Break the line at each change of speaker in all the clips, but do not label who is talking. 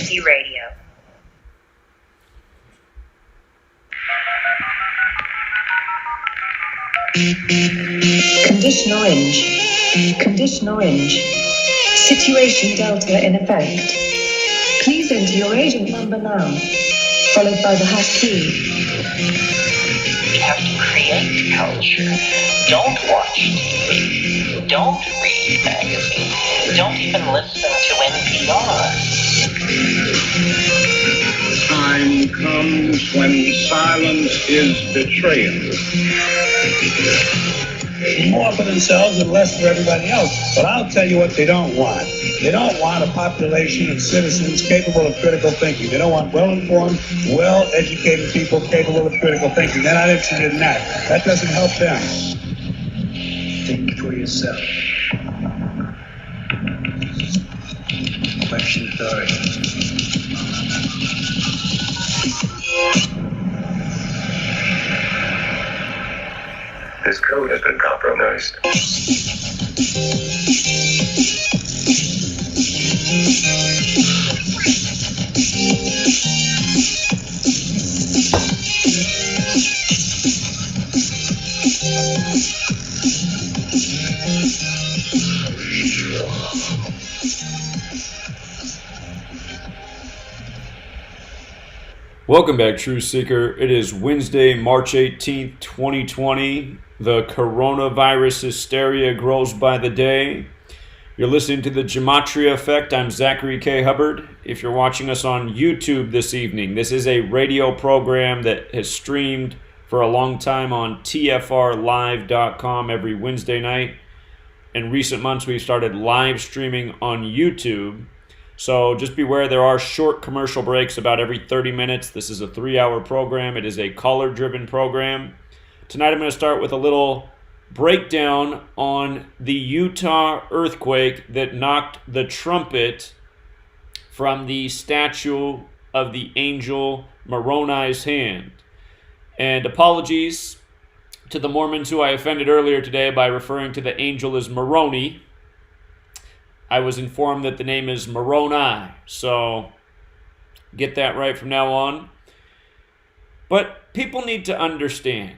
Emergency Radio.
Condition orange. Condition orange. Situation Delta in effect. Please enter your agent number now, followed by the hash key.
You have to create culture. Don't watch TV. Don't read magazines. Don't even listen to NPR.
Time comes when silence is betrayal. More for themselves and less for everybody else. But I'll tell you what they don't want. They don't want a population of citizens capable of critical thinking. They don't want well-informed, well-educated people capable of critical thinking. They're not interested in that. That doesn't help them. Think for yourself. Question authority.
This code has been compromised.
Welcome back, Truth Seeker. It is Wednesday, March 18th, 2020. The coronavirus hysteria grows by the day. You're listening to the Gematria Effect. I'm Zachary K. Hubbard. If you're watching us on YouTube this evening, this is a radio program that has streamed for a long time on tfrlive.com every Wednesday night. In recent months, we've started live streaming on YouTube. So just beware, there are short commercial breaks about every 30 minutes. This is a 3-hour program. It is a caller-driven program. Tonight I'm going to start with a little breakdown on the Utah earthquake that knocked the trumpet from the statue of the angel Moroni's hand. And apologies to the Mormons who I offended earlier today by referring to the angel as Moroni. I was informed that the name is Moroni, so get that right from now on. But people need to understand,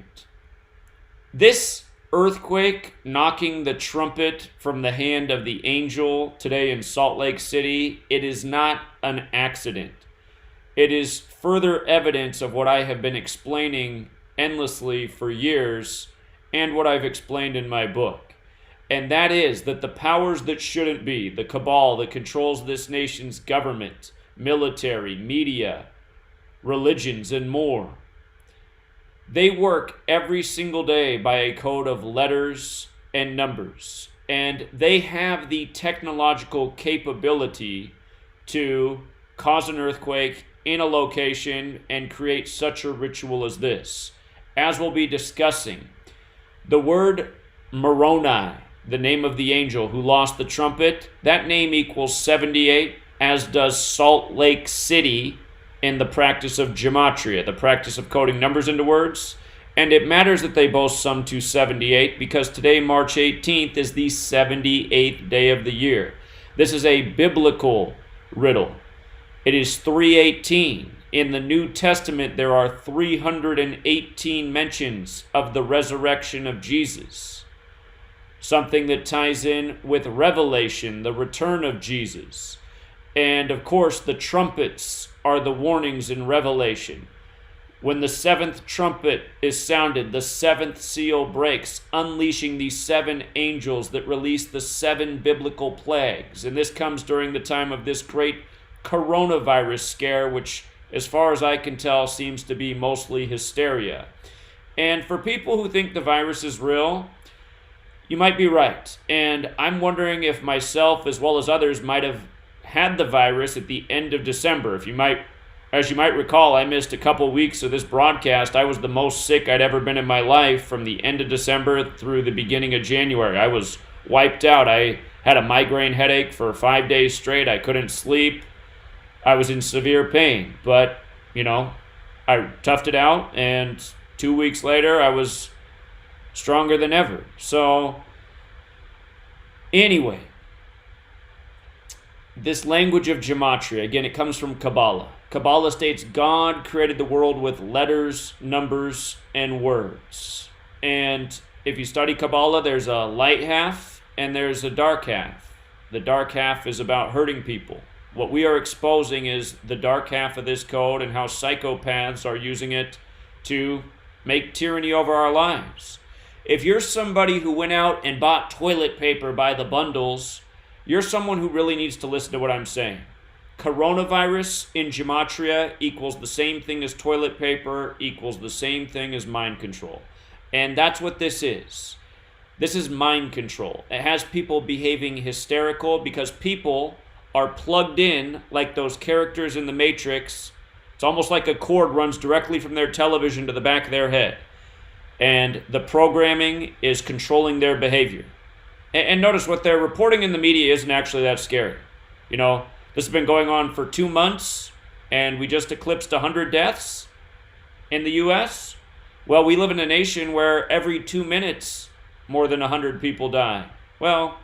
this earthquake knocking the trumpet from the hand of the angel today in Salt Lake City, it is not an accident. It is further evidence of what I have been explaining endlessly for years and what I've explained in my book. And that is that the powers that shouldn't be, the cabal that controls this nation's government, military, media, religions, and more, they work every single day by a code of letters and numbers. And they have the technological capability to cause an earthquake in a location and create such a ritual as this. As we'll be discussing, the word Moroni, the name of the angel who lost the trumpet, that name equals 78, as does Salt Lake City in the practice of Gematria, the practice of coding numbers into words. And it matters that they both sum to 78 because today, March 18th, is the 78th day of the year. This is a biblical riddle. It is 318. In the New Testament, there are 318 mentions of the resurrection of Jesus. Something that ties in with Revelation, the return of Jesus. And of course, the trumpets are the warnings in Revelation. When the seventh trumpet is sounded, the seventh seal breaks, unleashing the 7 angels that release the 7 biblical plagues. And this comes during the time of this great coronavirus scare, which, as far as I can tell, seems to be mostly hysteria. And for people who think the virus is real, you might be right. And I'm wondering if myself, as well as others, might have had the virus at the end of December. As you might recall, I missed a couple weeks of this broadcast. I was the most sick I'd ever been in my life from the end of December through the beginning of January. I was wiped out. I had a migraine headache for 5 days straight. I couldn't sleep. I was in severe pain. But, I toughed it out, and 2 weeks later, I was stronger than ever. So, anyway, This language of gematria, again, it comes from Kabbalah. Kabbalah states God created the world with letters, numbers, and words. And if you study Kabbalah, there's a light half and there's a dark half. The dark half is about hurting people. What we are exposing is the dark half of this code and how psychopaths are using it to make tyranny over our lives. If you're somebody who went out and bought toilet paper by the bundles, you're someone who really needs to listen to what I'm saying. Coronavirus in gematria equals the same thing as toilet paper, equals the same thing as mind control. And that's what this is. This is mind control. It has people behaving hysterical because people are plugged in like those characters in the Matrix. It's almost like a cord runs directly from their television to the back of their head. And the programming is controlling their behavior. And notice what they're reporting in the media isn't actually that scary. You know, this has been going on for 2 months, and we just eclipsed 100 deaths in the U.S. Well, we live in a nation where every 2 minutes, more than 100 people die. Well,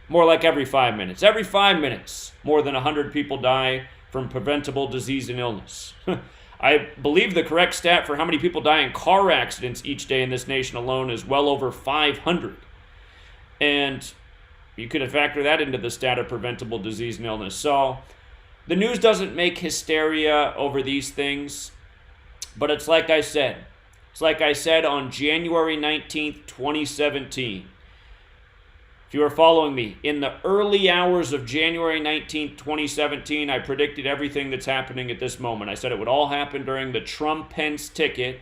more like every 5 minutes. Every 5 minutes, more than 100 people die from preventable disease and illness. I believe the correct stat for how many people die in car accidents each day in this nation alone is well over 500. And you could factor that into the stat of preventable disease and illness. So the news doesn't make hysteria over these things, but it's like I said. It's like I said on January 19th, 2017. If you were following me, in the early hours of January 19th, 2017, I predicted everything that's happening at this moment. I said it would all happen during the Trump-Pence ticket.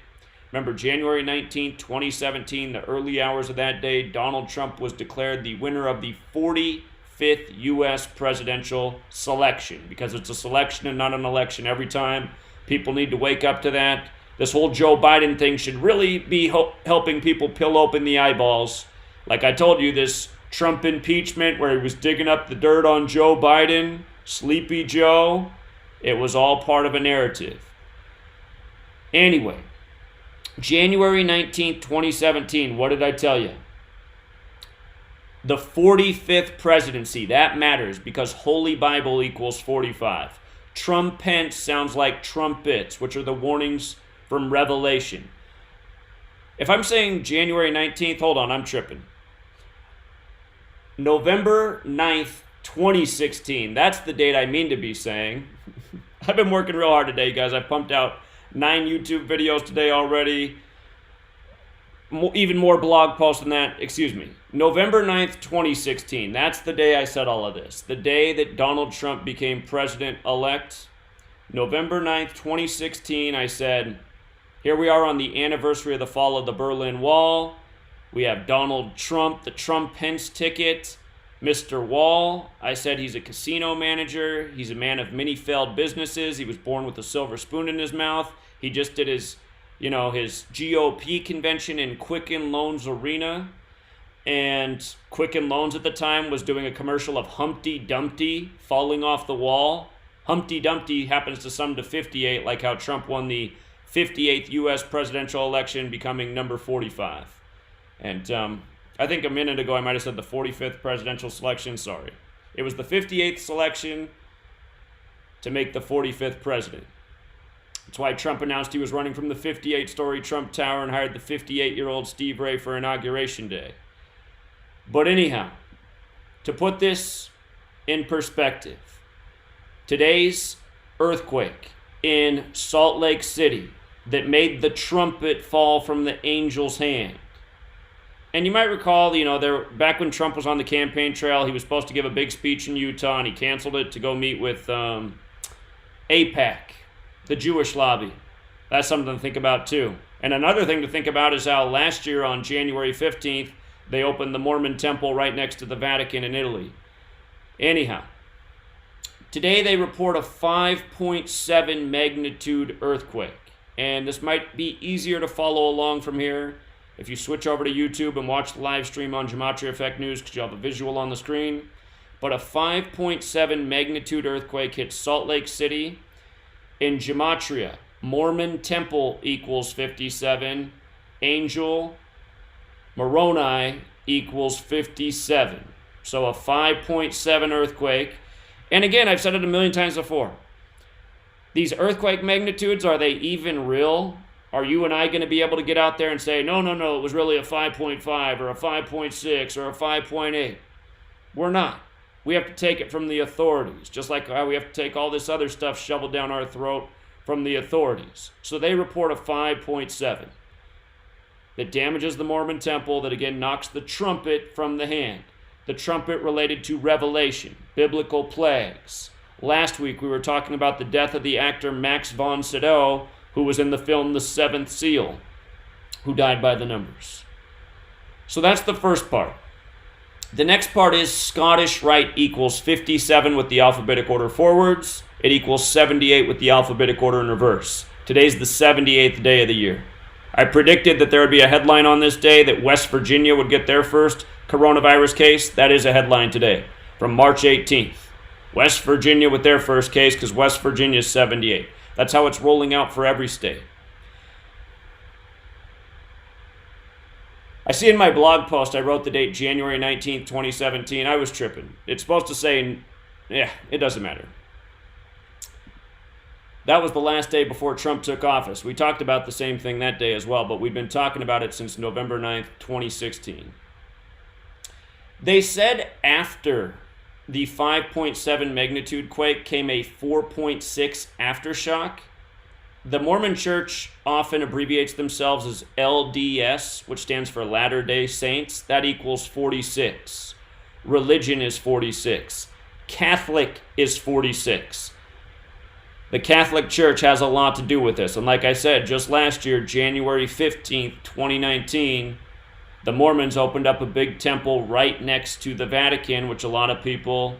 Remember, January 19th, 2017, the early hours of that day, Donald Trump was declared the winner of the 45th U.S. presidential selection, because it's a selection and not an election every time. People need to wake up to that. This whole Joe Biden thing should really be helping people peel open the eyeballs. Like I told you, this Trump impeachment where he was digging up the dirt on Joe Biden, Sleepy Joe, it was all part of a narrative. Anyway, January 19th, 2017, what did I tell you? The 45th presidency, that matters because Holy Bible equals 45. Trump-Pence sounds like trumpets, which are the warnings from Revelation. If I'm saying January 19th, hold on, I'm tripping. November 9th, 2016, that's the date I mean to be saying. I've been working real hard today, guys. I pumped out 9 YouTube videos today already. Even more blog posts than that. Excuse me. November 9th, 2016. That's the day I said all of this. The day that Donald Trump became president-elect. November 9th, 2016, I said, here we are on the anniversary of the fall of the Berlin Wall. We have Donald Trump, the Trump-Pence ticket. Mr. Wall, I said he's a casino manager. He's a man of many failed businesses. He was born with a silver spoon in his mouth. He just did his GOP convention in Quicken Loans Arena. And Quicken Loans at the time was doing a commercial of Humpty Dumpty falling off the wall. Humpty Dumpty happens to sum to 58, like how Trump won the 58th U.S. presidential election, becoming number 45. And I think a minute ago I might have said the 45th presidential selection. Sorry. It was the 58th selection to make the 45th president. That's why Trump announced he was running from the 58-story Trump Tower and hired the 58-year-old Steve Ray for Inauguration Day. But anyhow, to put this in perspective, today's earthquake in Salt Lake City that made the trumpet fall from the angel's hand. And you might recall, back when Trump was on the campaign trail, he was supposed to give a big speech in Utah, and he canceled it to go meet with AIPAC, the Jewish lobby. That's something to think about, too. And another thing to think about is how last year on January 15th, they opened the Mormon temple right next to the Vatican in Italy. Anyhow, today they report a 5.7 magnitude earthquake. And this might be easier to follow along from here if you switch over to YouTube and watch the live stream on Gematria Effect News, because you'll have a visual on the screen. But a 5.7 magnitude earthquake hit Salt Lake City. In Gematria, Mormon temple equals 57. Angel, Moroni equals 57. So a 5.7 earthquake. And again, I've said it a million times before. These earthquake magnitudes, are they even real? Are you and I going to be able to get out there and say, no, it was really a 5.5 or a 5.6 or a 5.8? We're not. We have to take it from the authorities, just like how we have to take all this other stuff shoveled down our throat from the authorities. So they report a 5.7 that damages the Mormon temple, that again knocks the trumpet from the hand. The trumpet related to Revelation, biblical plagues. Last week we were talking about the death of the actor Max von Sydow, who was in the film The Seventh Seal, who died by the numbers. So that's the first part. The next part is Scottish Rite equals 57 with the alphabetic order forwards. It equals 78 with the alphabetic order in reverse. Today's the 78th day of the year. I predicted that there would be a headline on this day that West Virginia would get their first coronavirus case. That is a headline today from March 18th. West Virginia with their first case, because West Virginia is 78. That's how it's rolling out for every state. I see in my blog post, I wrote the date January 19th, 2017. I was tripping. It's supposed to say, it doesn't matter. That was the last day before Trump took office. We talked about the same thing that day as well, but we've been talking about it since November 9th, 2016. They said after the 5.7 magnitude quake came a 4.6 aftershock. The Mormon Church often abbreviates themselves as LDS, which stands for Latter-day Saints. That equals 46. Religion is 46. Catholic is 46. The Catholic Church has a lot to do with this. And like I said, just last year, January 15th, 2019, the Mormons opened up a big temple right next to the Vatican, which a lot of people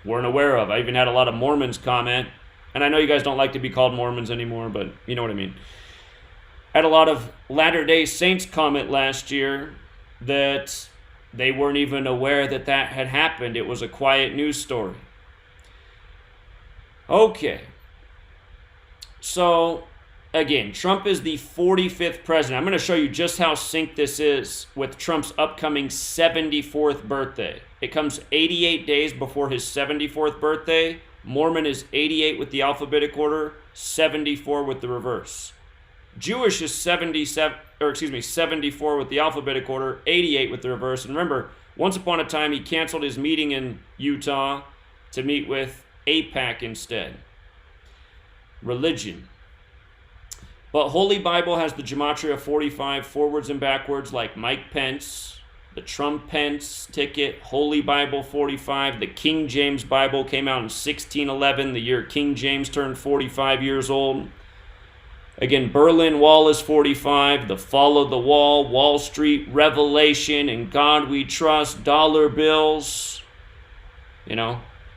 weren't aware of. I even had a lot of Mormons comment, and I know you guys don't like to be called Mormons anymore, but you know what I mean. I had a lot of Latter-day Saints comment last year that they weren't even aware that that had happened. It was a quiet news story. Okay. So, again, Trump is the 45th president. I'm going to show you just how synced this is with Trump's upcoming 74th birthday. It comes 88 days before his 74th birthday. Mormon is 88 with the alphabetic order, 74 with the reverse. Jewish is 74 with the alphabetic order, 88 with the reverse. And remember, once upon a time he canceled his meeting in Utah to meet with AIPAC instead. Religion. But Holy Bible has the Gematria 45 forwards and backwards like Mike Pence. The Trump-Pence ticket, Holy Bible 45. The King James Bible came out in 1611, the year King James turned 45 years old. Again, Berlin Wall is 45. The Fall of the Wall, Wall Street, Revelation, In God We Trust, dollar bills.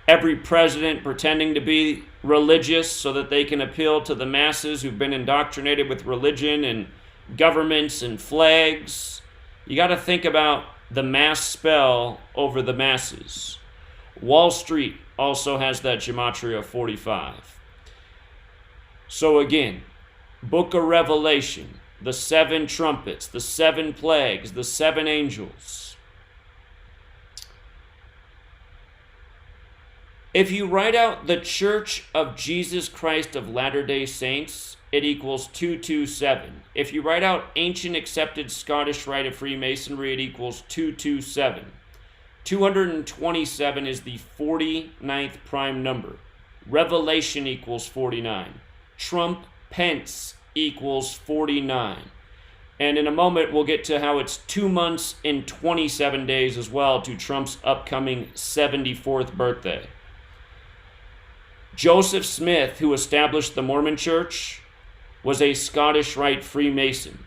Every president pretending to be religious so that they can appeal to the masses who've been indoctrinated with religion and governments and flags. You got to think about the mass spell over the masses. Wall Street also has that Gematria 45. So again, Book of Revelation, the 7 trumpets, the 7 plagues, the 7 angels. If you write out the Church of Jesus Christ of Latter-day Saints, it equals 227. If you write out Ancient Accepted Scottish Rite of Freemasonry, it equals 227. 227 is the 49th prime number. Revelation equals 49. Trump-Pence equals 49. And in a moment, we'll get to how it's 2 months and 27 days as well to Trump's upcoming 74th birthday. Joseph Smith, who established the Mormon Church, was a Scottish Rite Freemason.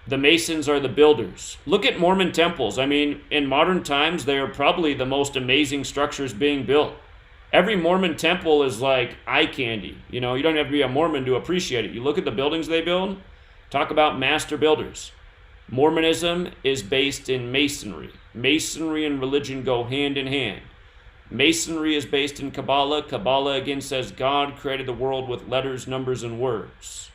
The Masons are the builders. Look at Mormon temples. In modern times, they are probably the most amazing structures being built. Every Mormon temple is like eye candy. You don't have to be a Mormon to appreciate it. You look at the buildings they build, talk about master builders. Mormonism is based in Masonry. Masonry and religion go hand in hand. Masonry is based in Kabbalah. Kabbalah again says God created the world with letters, numbers, and words.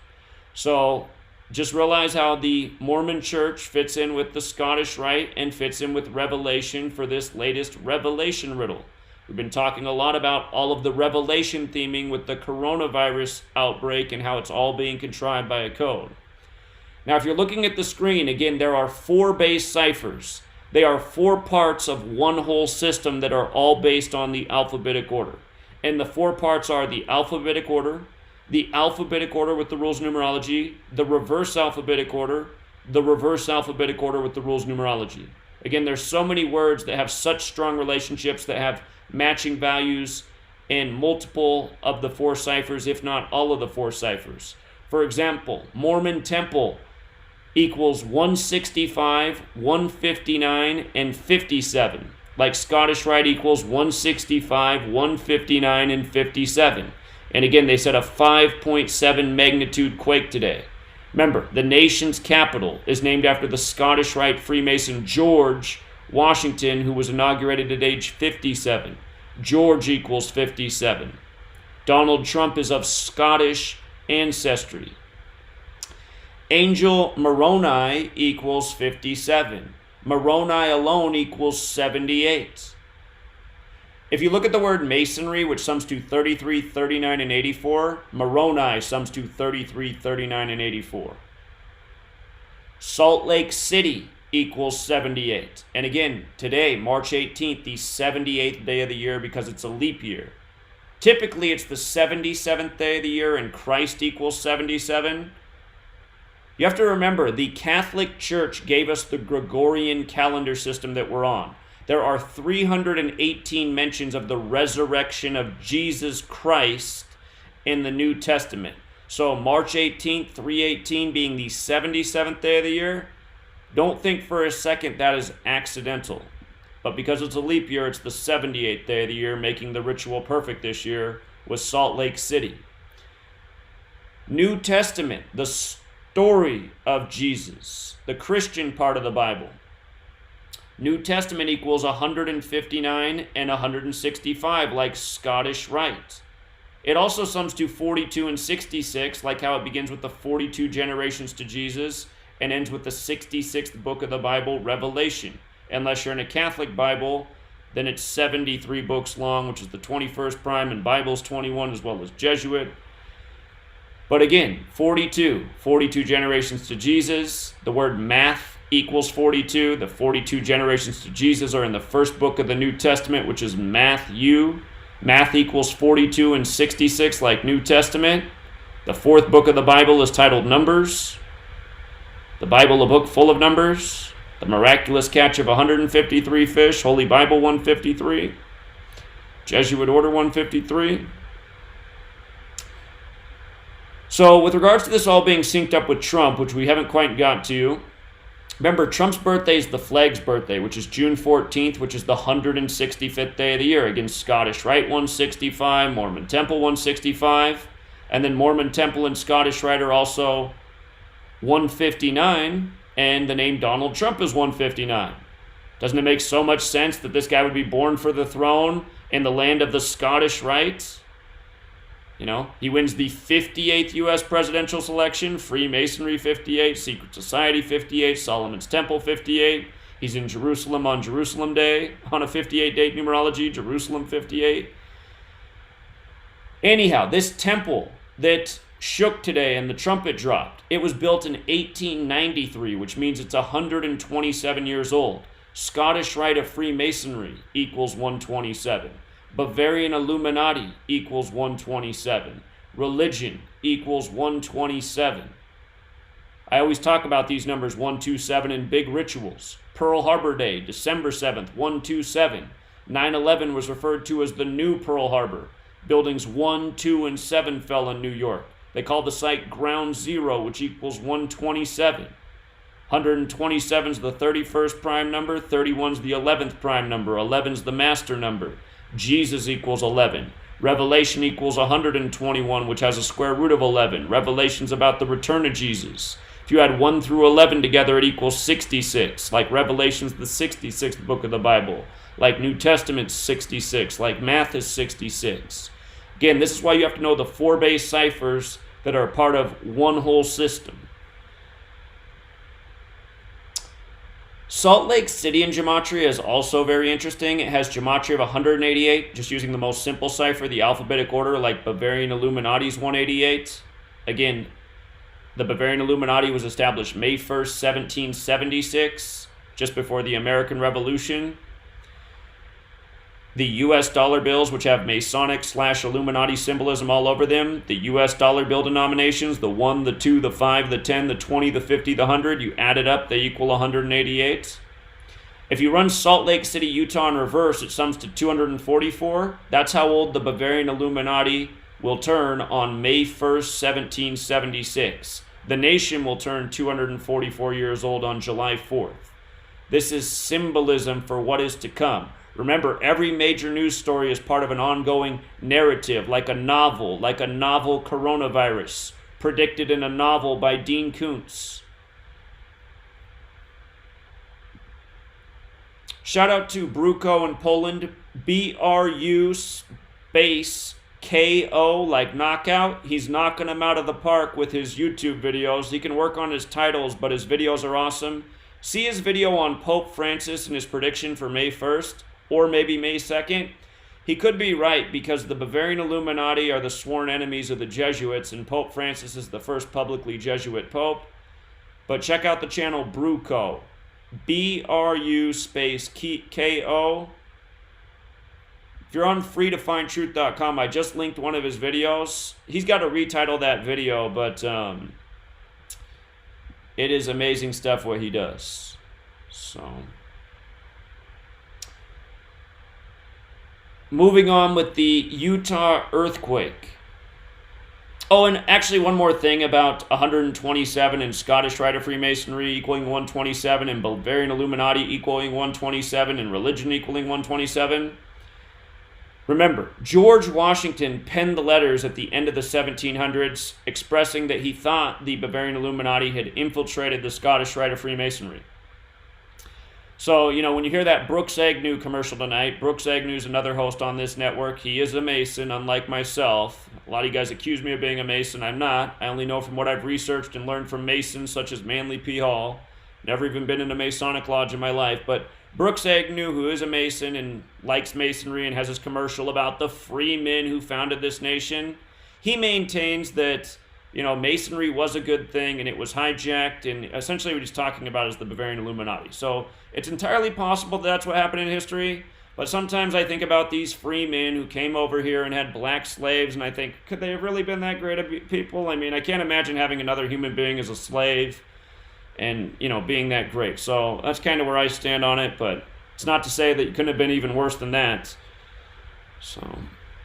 So just realize how the Mormon Church fits in with the Scottish Rite and fits in with Revelation for this latest Revelation riddle. We've been talking a lot about all of the revelation theming with the coronavirus outbreak and how it's all being contrived by a code. Now, if you're looking at the screen, again, there are 4 base ciphers. They are 4 parts of one whole system that are all based on the alphabetic order. And the 4 parts are the alphabetic order with the rules of numerology, the reverse alphabetic order with the rules of numerology. Again, there's so many words that have such strong relationships that have matching values in multiple of the 4 ciphers, if not all of the 4 ciphers. For example, Mormon Temple equals 165, 159, and 57. Like Scottish Rite equals 165, 159, and 57. And again, they said a 5.7 magnitude quake today. Remember, the nation's capital is named after the Scottish Rite Freemason George Washington, who was inaugurated at age 57. George equals 57. Donald Trump is of Scottish ancestry. Angel Moroni equals 57. Moroni alone equals 78. If you look at the word masonry, which sums to 33, 39, and 84, Moroni sums to 33, 39, and 84. Salt Lake City equals 78. And again, today, March 18th, the 78th day of the year because it's a leap year. Typically, it's the 77th day of the year and Christ equals 77. You have to remember, the Catholic Church gave us the Gregorian calendar system that we're on. There are 318 mentions of the resurrection of Jesus Christ in the New Testament. So March 18th, 318 being the 77th day of the year, don't think for a second that is accidental. But because it's a leap year, it's the 78th day of the year, making the ritual perfect this year with Salt Lake City. New Testament, the story of Jesus, the Christian part of the Bible. New Testament equals 159 and 165, like Scottish Rite. It also sums to 42 and 66, like how it begins with the 42 generations to Jesus and ends with the 66th book of the Bible, Revelation. Unless you're in a Catholic Bible, then it's 73 books long, which is the 21st prime, and Bible's 21 as well as Jesuit. But again, 42 generations to Jesus. The word math equals 42. The 42 generations to Jesus are in the first book of the New Testament, which is Matthew. Math equals 42 and 66, like New Testament. The 4th book of the Bible is titled Numbers. The Bible, a book full of numbers. The miraculous catch of 153 fish, Holy Bible 153. Jesuit Order 153. So with regards to this all being synced up with Trump, which we haven't quite got to, remember Trump's birthday is the flag's birthday, which is June 14th, which is the 165th day of the year. Again, Scottish Rite 165, Mormon Temple 165, and then Mormon Temple and Scottish Rite are also 159, and the name Donald Trump is 159. Doesn't it make so much sense that this guy would be born for the throne in the land of the Scottish Rite? You know, he wins the 58th U.S. presidential selection, Freemasonry 58, Secret Society 58, Solomon's Temple 58. He's in Jerusalem on Jerusalem Day, on a 58-date numerology, Jerusalem 58. Anyhow, this temple that shook today and the trumpet dropped, it was built in 1893, which means it's 127 years old. Scottish Rite of Freemasonry equals 127. Bavarian Illuminati equals 127. Religion equals 127. I always talk about these numbers 127 in big rituals. Pearl Harbor Day, December 7th, 127. 9/11 was referred to as the new Pearl Harbor. Buildings 1, 2, and 7 fell in New York. They call the site Ground Zero, which equals 127. 127 is the 31st prime number, 31 is the 11th prime number, 11 is the master number. Jesus equals 11. Revelation equals 121, which has a square root of 11. Revelation's about the return of Jesus. If you add 1 through 11 together, it equals 66. Like Revelation's the 66th book of the Bible. Like New Testament's 66. Like math is 66. Again, this is why you have to know the 4 base ciphers that are a part of one whole system. Salt Lake City in Gematria is also very interesting. It has Gematria of 188, just using the most simple cipher, the alphabetic order, like Bavarian Illuminati's 188. Again, the Bavarian Illuminati was established May 1st, 1776, just before the American Revolution. The U.S. dollar bills, which have Masonic/Illuminati symbolism all over them, the U.S. dollar bill denominations, the 1, the 2, the 5, the 10, the 20, the 50, the 100, you add it up, they equal 188. If you run Salt Lake City, Utah in reverse, it sums to 244. That's how old the Bavarian Illuminati will turn on May 1st, 1776. The nation will turn 244 years old on July 4th. This is symbolism for what is to come. Remember, every major news story is part of an ongoing narrative, like a novel coronavirus, predicted in a novel by Dean Koontz. Shout out to Bruko in Poland, BRU space KO, like knockout. He's knocking him out of the park with his YouTube videos. He can work on his titles, but his videos are awesome. See his video on Pope Francis and his prediction for May 1st. Or maybe May 2nd. He could be right because the Bavarian Illuminati are the sworn enemies of the Jesuits, and Pope Francis is the first publicly Jesuit pope. But check out the channel Bruko, BRU space KO. If you're on freetofindtruth.com, I just linked one of his videos. He's got to retitle that video, but it is amazing stuff what he does. So, moving on with the Utah earthquake. Oh, and actually one more thing about 127 and Scottish Rite of Freemasonry equaling 127 and Bavarian Illuminati equaling 127 and religion equaling 127. Remember, George Washington penned the letters at the end of the 1700s expressing that he thought the Bavarian Illuminati had infiltrated the Scottish Rite of Freemasonry. So, when you hear that Brooks Agnew commercial tonight, Brooks Agnew is another host on this network. He is a Mason, unlike myself. A lot of you guys accuse me of being a Mason. I'm not. I only know from what I've researched and learned from Masons such as Manly P. Hall. Never even been in a Masonic lodge in my life. But Brooks Agnew, who is a Mason and likes Masonry and has his commercial about the free men who founded this nation, he maintains that Masonry was a good thing and it was hijacked, and essentially what he's talking about is the Bavarian Illuminati. So it's entirely possible that that's what happened in history, but sometimes I think about these free men who came over here and had black slaves, and I think, could they have really been that great of people? I mean, I can't imagine having another human being as a slave and, being that great. So that's kind of where I stand on it, but it's not to say that it couldn't have been even worse than that. So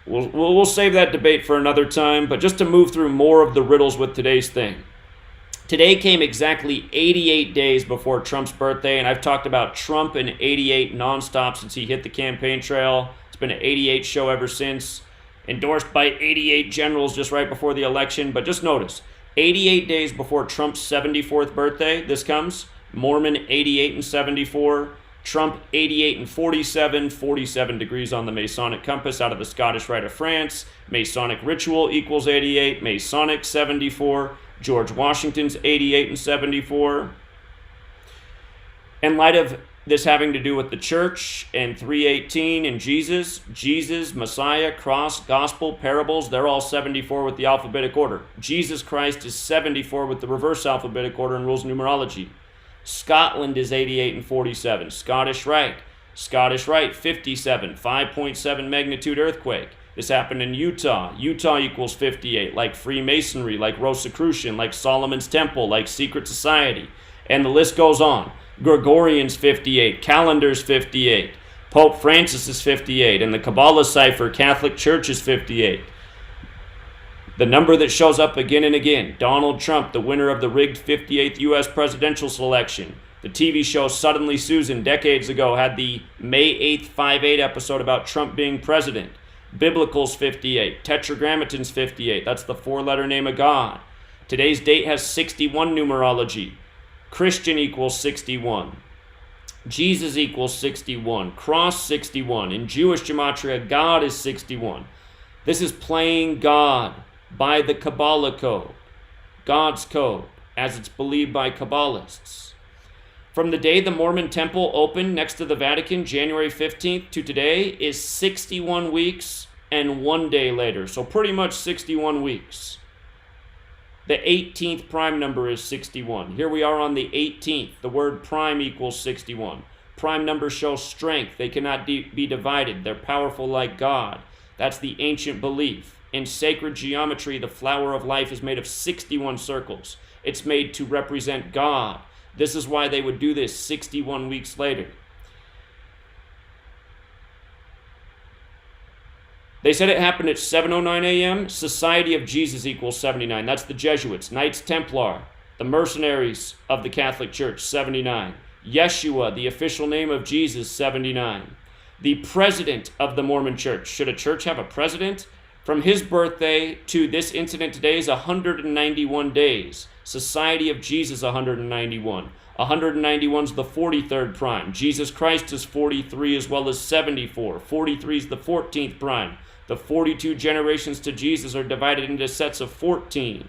We'll save that debate for another time, but just to move through more of the riddles with today's thing. Today came exactly 88 days before Trump's birthday, and I've talked about Trump in 88 nonstop since he hit the campaign trail. It's been an 88 show ever since, endorsed by 88 generals just right before the election. But just notice, 88 days before Trump's 74th birthday, this comes, Mormon 88 and 74, Trump 88 and 47, 47 degrees on the Masonic compass out of the Scottish Rite of France. Masonic ritual equals 88, Masonic 74, George Washington's 88 and 74. In light of this having to do with the church and 318 and Jesus, Messiah, cross, gospel, parables, they're all 74 with the alphabetic order. Jesus Christ is 74 with the reverse alphabetic order and rules numerology. Scotland is 88 and 47. Scottish Rite 57, 5.7 magnitude earthquake. This happened in Utah. Utah equals 58, like Freemasonry, like Rosicrucian, like Solomon's Temple, like Secret Society. And the list goes on. Gregorian's 58, Calendar's 58, Pope Francis is 58, and the Kabbalah cipher, Catholic Church is 58. The number that shows up again and again, Donald Trump, the winner of the rigged 58th U.S. presidential selection. The TV show Suddenly Susan decades ago had the May 8th 5-8 episode about Trump being president. Biblical's 58, Tetragrammaton's 58, that's the four-letter name of God. Today's date has 61 numerology. Christian equals 61. Jesus equals 61. Cross 61. In Jewish Gematria, God is 61. This is playing God by the Kabbalah code, God's code, as it's believed by Kabbalists. From the day the Mormon temple opened next to the Vatican, January 15th, to today is 61 weeks and 1 day later. So pretty much 61 weeks. The 18th prime number is 61. Here we are on the 18th. The word prime equals 61. Prime numbers show strength. They cannot be divided. They're powerful like God. That's the ancient belief. In sacred geometry, the flower of life is made of 61 circles. It's made to represent God. This is why they would do this 61 weeks later. They said it happened at 7:09 a.m. Society of Jesus equals 79. That's the Jesuits. Knights Templar, the mercenaries of the Catholic Church, 79. Yeshua, the official name of Jesus, 79. The president of the Mormon Church. Should a church have a president? From his birthday to this incident today is 191 days. Society of Jesus, 191. 191 is the 43rd prime. Jesus Christ is 43 as well as 74. 43 is the 14th prime. The 42 generations to Jesus are divided into sets of 14.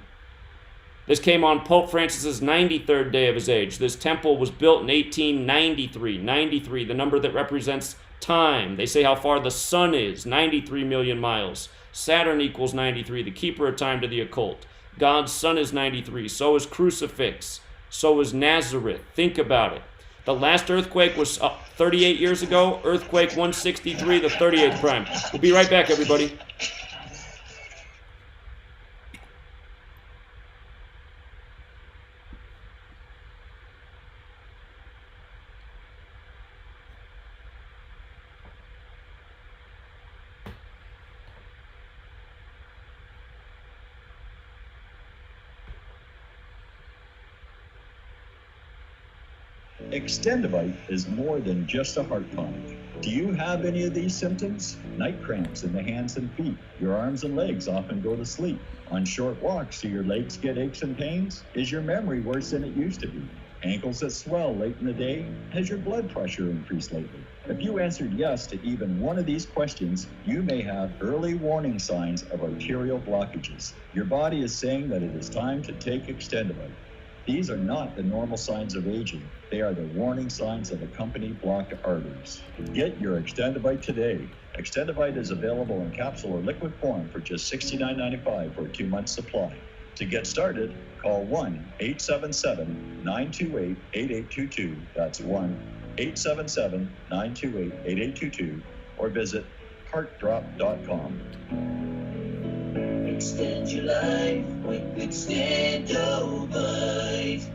This came on Pope Francis's 93rd day of his age. This temple was built in 1893. 93, the number that represents time. They say how far the sun is, 93 million miles. Saturn equals 93, the keeper of time to the occult. God's son is 93, so is crucifix, so is Nazareth. Think about it. The last earthquake was 38 years ago, earthquake 163, the 38th prime. We'll be right back, everybody.
Extendivite is more than just a heart tonic. Do you have any of these symptoms? Night cramps in the hands and feet. Your arms and legs often go to sleep. On short walks, do your legs get aches and pains? Is your memory worse than it used to be? Ankles that swell late in the day? Has your blood pressure increased lately? If you answered yes to even one of these questions, you may have early warning signs of arterial blockages. Your body is saying that it is time to take Extendivite. These are not the normal signs of aging. They are the warning signs of accompanied blocked arteries. Get your Extendivite today. Extendivite is available in capsule or liquid form for just $69.95 for a 2-month supply. To get started, call 1-877-928-8822. That's 1-877-928-8822 or visit heartdrop.com.
Extend your life with Extendivite.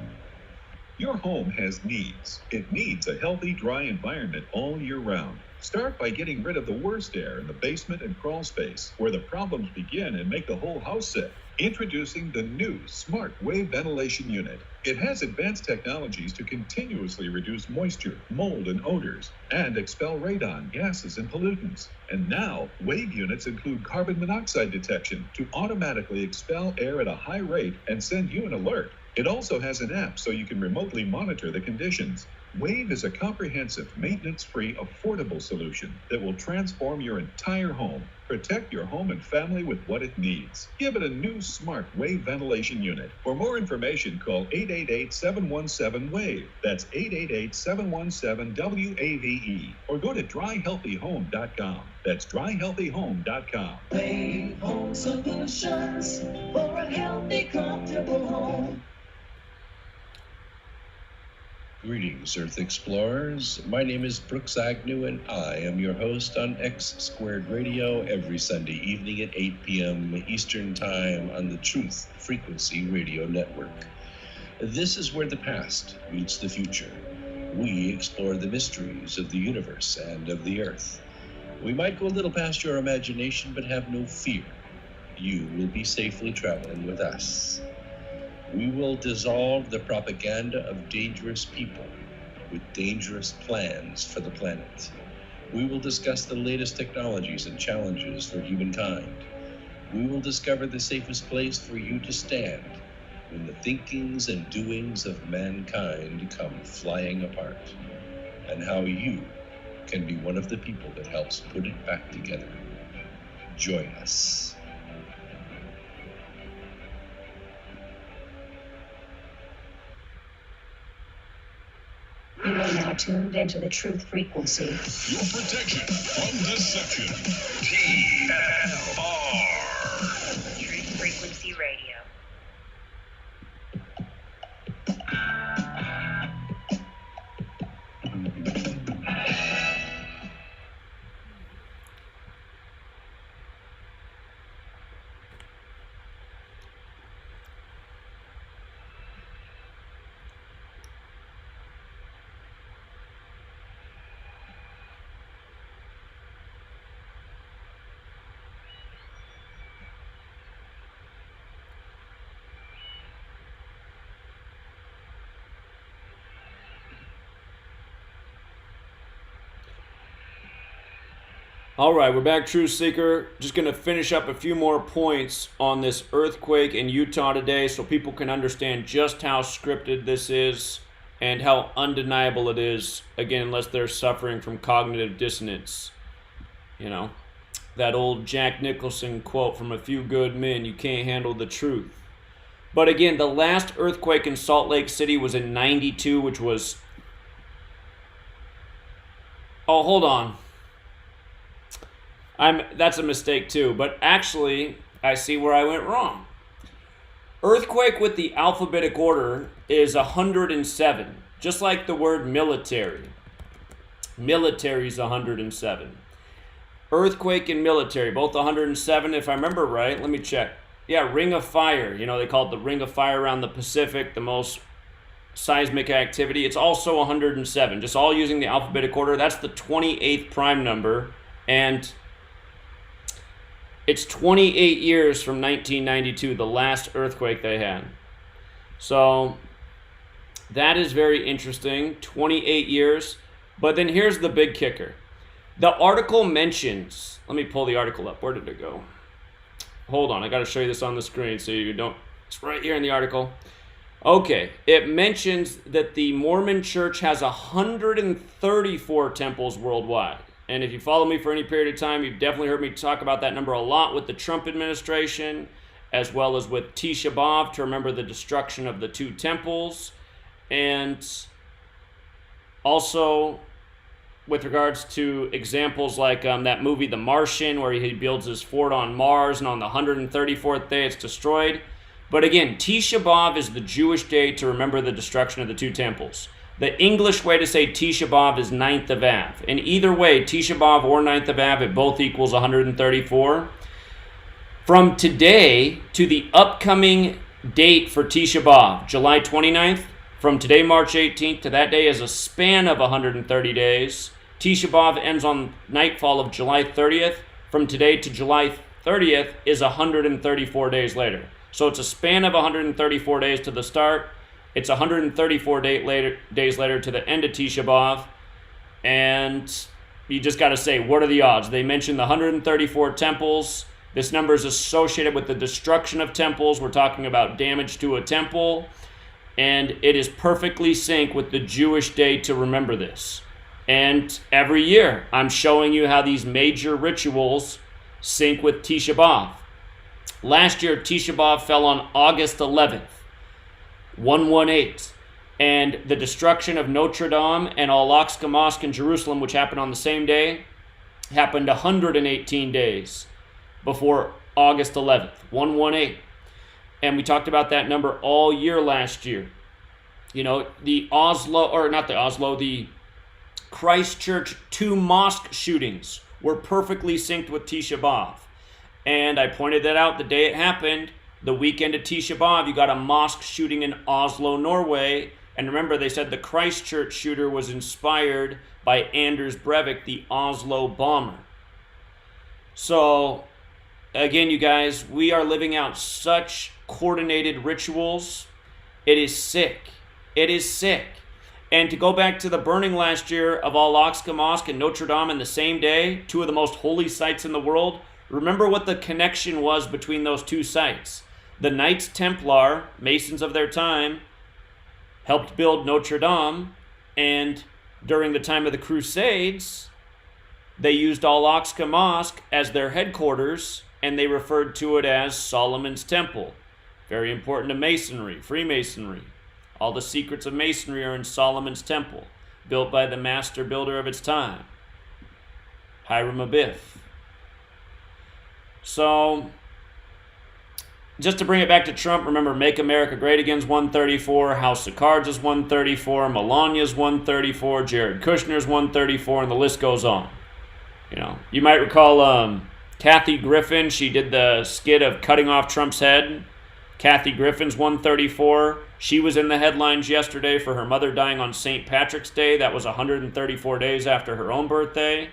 Your home has needs. It needs a healthy, dry environment all year round. Start by getting rid of the worst air in the basement and crawl space, where the problems begin and make the whole house sick. Introducing the new Smart Wave Ventilation Unit. It has advanced technologies to continuously reduce moisture, mold, and odors, and expel radon, gases, and pollutants. And now, Wave units include carbon monoxide detection to automatically expel air at a high rate and send you an alert. It also has an app so you can remotely monitor the conditions. Wave is a comprehensive, maintenance-free, affordable solution that will transform your entire home. Protect your home and family with what it needs. Give it a new Smart Wave Ventilation Unit. For more information, call 888-717-WAVE. That's 888-717-WAVE. Or go to dryhealthyhome.com. That's dryhealthyhome.com.
Wave Home Solutions for a healthy, comfortable home.
Greetings, Earth Explorers. My name is Brooks Agnew, and I am your host on X Squared Radio every Sunday evening at 8 p.m. Eastern Time on the Truth Frequency Radio Network. This is where the past meets the future. We explore the mysteries of the universe and of the Earth. We might go a little past your imagination, but have no fear. You will be safely traveling with us. We will dissolve the propaganda of dangerous people with dangerous plans for the planet. We will discuss the latest technologies and challenges for humankind. We will discover the safest place for you to stand when the thinkings and doings of mankind come flying apart, and how you can be one of the people that helps put it back together. Join us.
You are now tuned into the truth frequency.
Your protection from deception. TLR.
Truth Frequency Radio.
All right, we're back, Truth Seeker. Just going to finish up a few more points on this earthquake in Utah today so people can understand just how scripted this is and how undeniable it is, again, unless they're suffering from cognitive dissonance. You know, that old Jack Nicholson quote from A Few Good Men, you can't handle the truth. But again, the last earthquake in Salt Lake City was in 92, which was... Oh, hold on. That's a mistake too, but actually, I see where I went wrong. Earthquake with the alphabetic order is 107, just like the word military. Military is 107. Earthquake and military, both 107, if I remember right. Let me check. Yeah, Ring of Fire. You know, they call it the Ring of Fire around the Pacific, the most seismic activity. It's also 107, just all using the alphabetic order. That's the 28th prime number, and it's 28 years from 1992, the last earthquake they had. So that is very interesting, 28 years. But then here's the big kicker. The article mentions, let me pull the article up. Where did it go? Hold on, I got to show you this on the screen so you don't, it's right here in the article. Okay, it mentions that the Mormon Church has 134 temples worldwide. And if you follow me for any period of time, you've definitely heard me talk about that number a lot with the Trump administration, as well as with Tisha B'Av to remember the destruction of the two temples. And also with regards to examples like that movie The Martian, where he builds his fort on Mars, and on the 134th day it's destroyed. But again, Tisha B'Av is the Jewish day to remember the destruction of the two temples. The English way to say Tisha B'Av is 9th of Av. And either way, Tisha B'Av or 9th of Av, it both equals 134. From today to the upcoming date for Tisha B'Av, July 29th, from today, March 18th, to that day is a span of 130 days. Tisha B'Av ends on nightfall of July 30th. From today to July 30th is 134 days later. So it's a span of 134 days to the start. It's 134 days later to the end of Tisha B'Av. And you just got to say, what are the odds? They mentioned the 134 temples. This number is associated with the destruction of temples. We're talking about damage to a temple. And it is perfectly sync with the Jewish day to remember this. And every year, I'm showing you how these major rituals sync with Tisha B'Av. Last year, Tisha B'Av fell on August 11th. 118, and the destruction of Notre Dame and Al-Aqsa Mosque in Jerusalem, which happened on the same day, happened 118 days before August 11th, 118. And we talked about that number all year last year. You know, the Christchurch 2 mosque shootings were perfectly synced with Tisha B'Av. And I pointed that out the day it happened. The weekend of Tisha B'Av, you got a mosque shooting in Oslo, Norway. And remember, they said the Christchurch shooter was inspired by Anders Breivik, the Oslo bomber. So, again, you guys, we are living out such coordinated rituals. It is sick. It is sick. And to go back to the burning last year of Al-Aqsa Mosque and Notre Dame in the same day, two of the most holy sites in the world, remember what the connection was between those two sites. The Knights Templar, Masons of their time, helped build Notre Dame, and during the time of the Crusades, they used Al-Aqsa Mosque as their headquarters, and they referred to it as Solomon's Temple. Very important to Masonry, Freemasonry. All the secrets of Masonry are in Solomon's Temple. built by the master builder of its time, Hiram Abiff. So, just to bring it back to Trump, remember, Make America Great Again is 134, House of Cards is 134, Melania's 134, Jared Kushner's 134, and the list goes on. You know, you might recall Kathy Griffin. She did the skit of cutting off Trump's head. Kathy Griffin's 134. She was in the headlines yesterday for her mother dying on St. Patrick's Day. That was 134 days after her own birthday.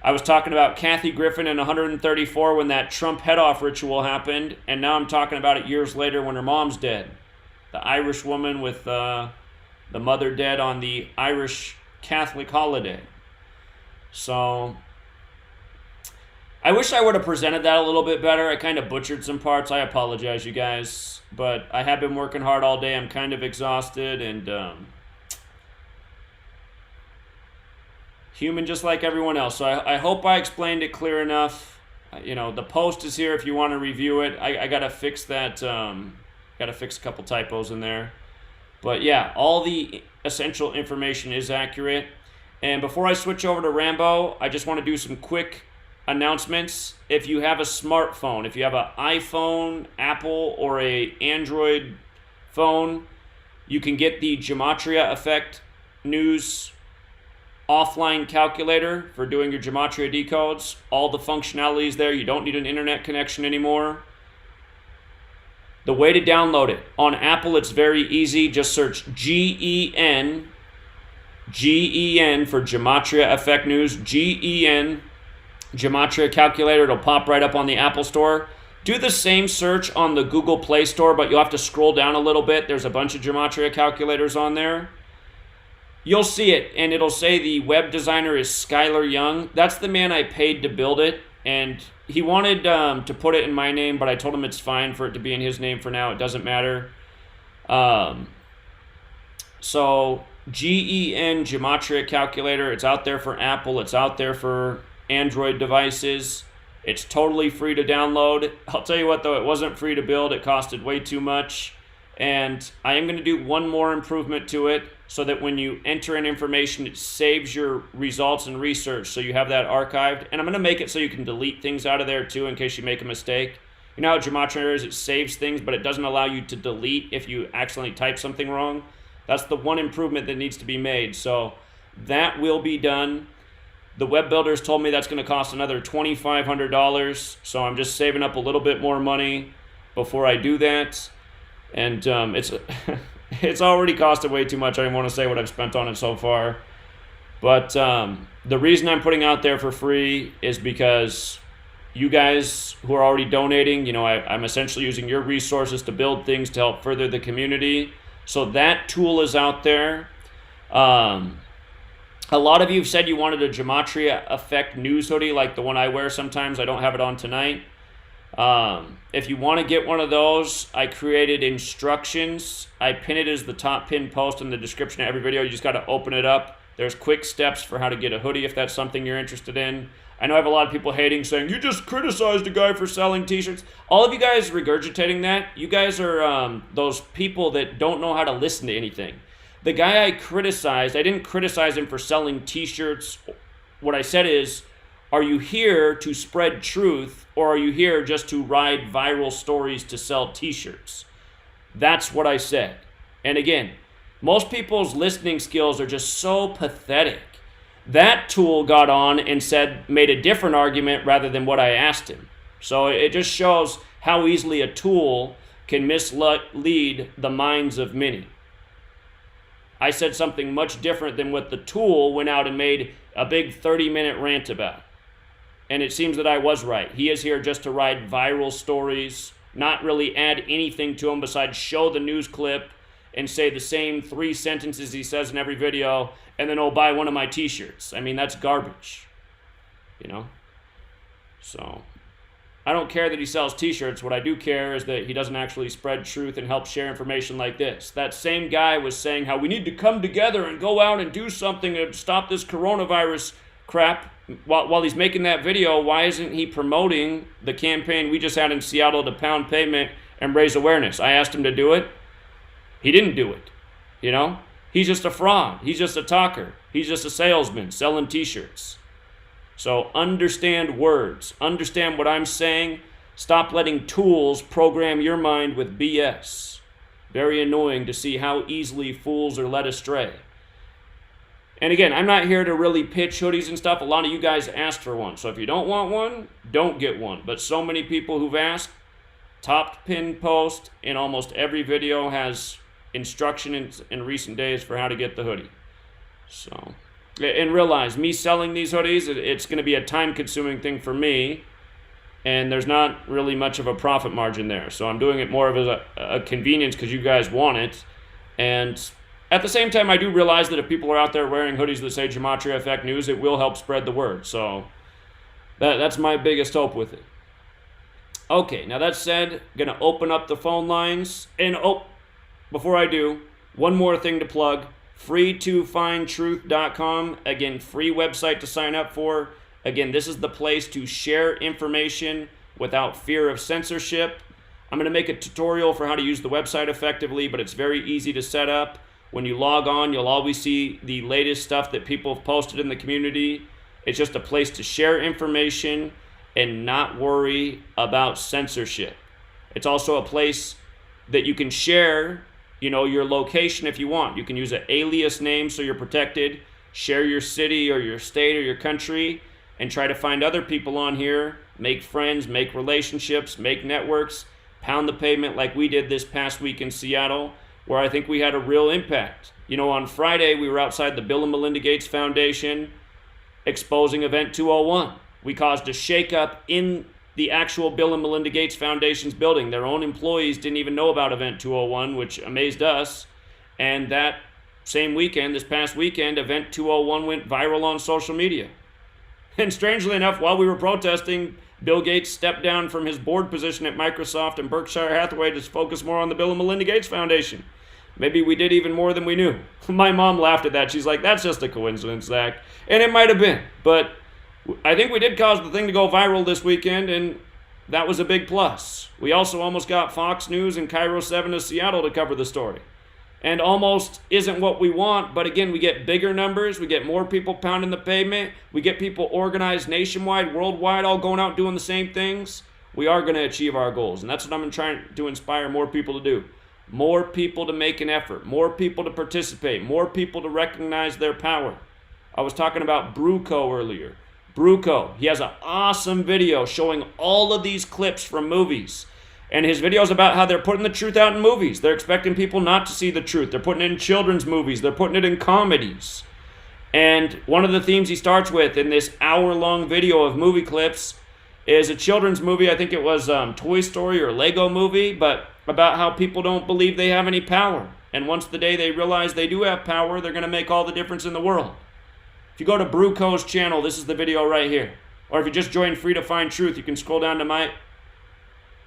I was talking about Kathy Griffin in 134 when that Trump head-off ritual happened, and now I'm talking about it years later when her mom's dead. The Irish woman with the mother dead on the Irish Catholic holiday. So, I wish I would have presented that a little bit better. I kind of butchered some parts. I apologize, you guys. But I have been working hard all day. I'm kind of exhausted and human just like everyone else. So I hope I explained it clear enough. You know, the post is here if you want to review it. I got to fix that. Got to fix a couple typos in there. But yeah, all the essential information is accurate. And before I switch over to Rambo, I just want to do some quick announcements. If you have a smartphone, if you have an iPhone, Apple, or a Android phone, you can get the Gematria Effect News offline calculator for doing your Gematria decodes. All the functionalities there. You don't need an internet connection anymore. The way to download it. On Apple, it's very easy. Just search GEN for Gematria Effect News. GEN, Gematria Calculator. It'll pop right up on the Apple Store. Do the same search on the Google Play Store, but you'll have to scroll down a little bit. There's a bunch of Gematria calculators on there. You'll see it, and it'll say the web designer is Skylar Young. That's the man I paid to build it, and he wanted to put it in my name, but I told him it's fine for it to be in his name for now. It doesn't matter. So GEN Gematria Calculator, it's out there for Apple. It's out there for Android devices. It's totally free to download. I'll tell you what, though, it wasn't free to build. It costed way too much. And I am going to do one more improvement to it so that when you enter in information, it saves your results and research so you have that archived. And I'm going to make it so you can delete things out of there too in case you make a mistake. You know how Gematria is? It saves things, but it doesn't allow you to delete if you accidentally type something wrong. That's the one improvement that needs to be made. So that will be done. The web builders told me that's going to cost another $2,500. So I'm just saving up a little bit more money before I do that. And it's already costed way too much. I don't want to say what I've spent on it so far. But the reason I'm putting out there for free is because you guys who are already donating, you know, I'm essentially using your resources to build things to help further the community. So that tool is out there. A lot of you have said you wanted a Gematria Effect News hoodie like the one I wear sometimes. I don't have it on tonight. If you want to get one of those, I created instructions. I pin it as the top pinned post in the description of every video. You just got to open it up. There's quick steps for how to get a hoodie if that's something you're interested in. I know I have a lot of people hating, saying, you just criticized a guy for selling t-shirts. All of you guys regurgitating that, you guys are those people that don't know how to listen to anything. The guy I criticized, I didn't criticize him for selling t-shirts. What I said is, are you here to spread truth, or are you here just to ride viral stories to sell t-shirts? That's what I said. And again, most people's listening skills are just so pathetic. That tool got on and made a different argument rather than what I asked him. So it just shows how easily a tool can mislead the minds of many. I said something much different than what the tool went out and made a big 30-minute rant about. And it seems that I was right. He is here just to ride viral stories, not really add anything to them besides show the news clip and say the same 3 sentences he says in every video, and then, oh, buy one of my t-shirts. I mean, that's garbage, you know? So I don't care that he sells t-shirts. What I do care is that he doesn't actually spread truth and help share information like this. That same guy was saying how we need to come together and go out and do something to stop this coronavirus crap. While he's making that video, why isn't he promoting the campaign we just had in Seattle to pound pavement and raise awareness? I asked him to do it. He didn't do it, you know? He's just a fraud. He's just a talker. He's just a salesman selling t-shirts. So understand words. Understand what I'm saying. Stop letting tools program your mind with BS. Very annoying to see how easily fools are led astray. And again, I'm not here to really pitch hoodies and stuff. A lot of you guys asked for one. So if you don't want one, don't get one. But so many people who've asked, top pin post in almost every video has instructions in recent days for how to get the hoodie. So, and realize, me selling these hoodies, it's going to be a time-consuming thing for me. And there's not really much of a profit margin there. So I'm doing it more of as a convenience because you guys want it. And at the same time, I do realize that if people are out there wearing hoodies that say Gematria Effect News, it will help spread the word. So that's my biggest hope with it. Okay, now that said, going to open up the phone lines. And before I do, one more thing to plug. Free2findtruth.com. Again, free website to sign up for. Again, this is the place to share information without fear of censorship. I'm going to make a tutorial for how to use the website effectively, but it's very easy to set up. When you log on, you'll always see the latest stuff that people have posted in the community. It's just a place to share information and not worry about censorship. It's also a place that you can share, your location if you want. You can use an alias name so you're protected. Share your city or your state or your country and try to find other people on here, make friends, make relationships, make networks, pound the pavement like we did this past week in Seattle, where I think we had a real impact. On Friday, we were outside the Bill and Melinda Gates Foundation exposing Event 201. We caused a shakeup in the actual Bill and Melinda Gates Foundation's building. Their own employees didn't even know about Event 201, which amazed us. And that same weekend, this past weekend, Event 201 went viral on social media. And strangely enough, while we were protesting, Bill Gates stepped down from his board position at Microsoft and Berkshire Hathaway to focus more on the Bill and Melinda Gates Foundation. Maybe we did even more than we knew. My mom laughed at that. She's like, that's just a coincidence, Zach. And it might have been. But I think we did cause the thing to go viral this weekend, and that was a big plus. We also almost got Fox News and Cairo 7 to Seattle to cover the story. And almost isn't what we want, but again, we get bigger numbers, we get more people pounding the pavement, we get people organized nationwide, worldwide, all going out doing the same things. We are going to achieve our goals, and that's what I'm trying to inspire more people to do. More people to make an effort, more people to participate, more people to recognize their power. I was talking about Bruco earlier. Bruco, he has an awesome video showing all of these clips from movies. And his video is about how they're putting the truth out in movies. They're expecting people not to see the truth. They're putting it in children's movies. They're putting it in comedies. And one of the themes he starts with in this hour-long video of movie clips is a children's movie. I think it was Toy Story or Lego movie, but about how people don't believe they have any power. And once the day they realize they do have power, they're going to make all the difference in the world. If you go to Bruco's channel, this is the video right here. Or if you just join Free to Find Truth, you can scroll down to my...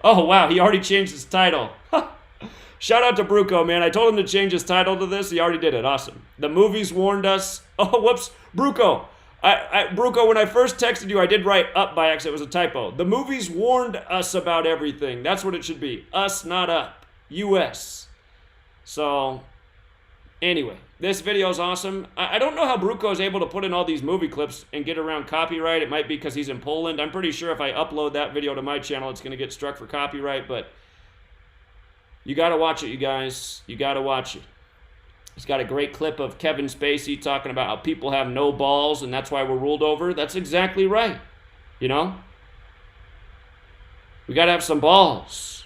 Oh, wow, he already changed his title. Shout out to Bruco, man. I told him to change his title to this. He already did it. Awesome. The movies warned us. Oh, whoops. Bruco. Bruco, when I first texted you, I did write up by accident. It was a typo. The movies warned us about everything. That's what it should be. Us, not up. US. So, anyway, this video is awesome. I don't know how Bruco is able to put in all these movie clips and get around copyright. It might be because he's in Poland. I'm pretty sure if I upload that video to my channel, it's going to get struck for copyright, but you got to watch it, you guys. You got to watch it. He's got a great clip of Kevin Spacey talking about how people have no balls and that's why we're ruled over. That's exactly right. We got to have some balls.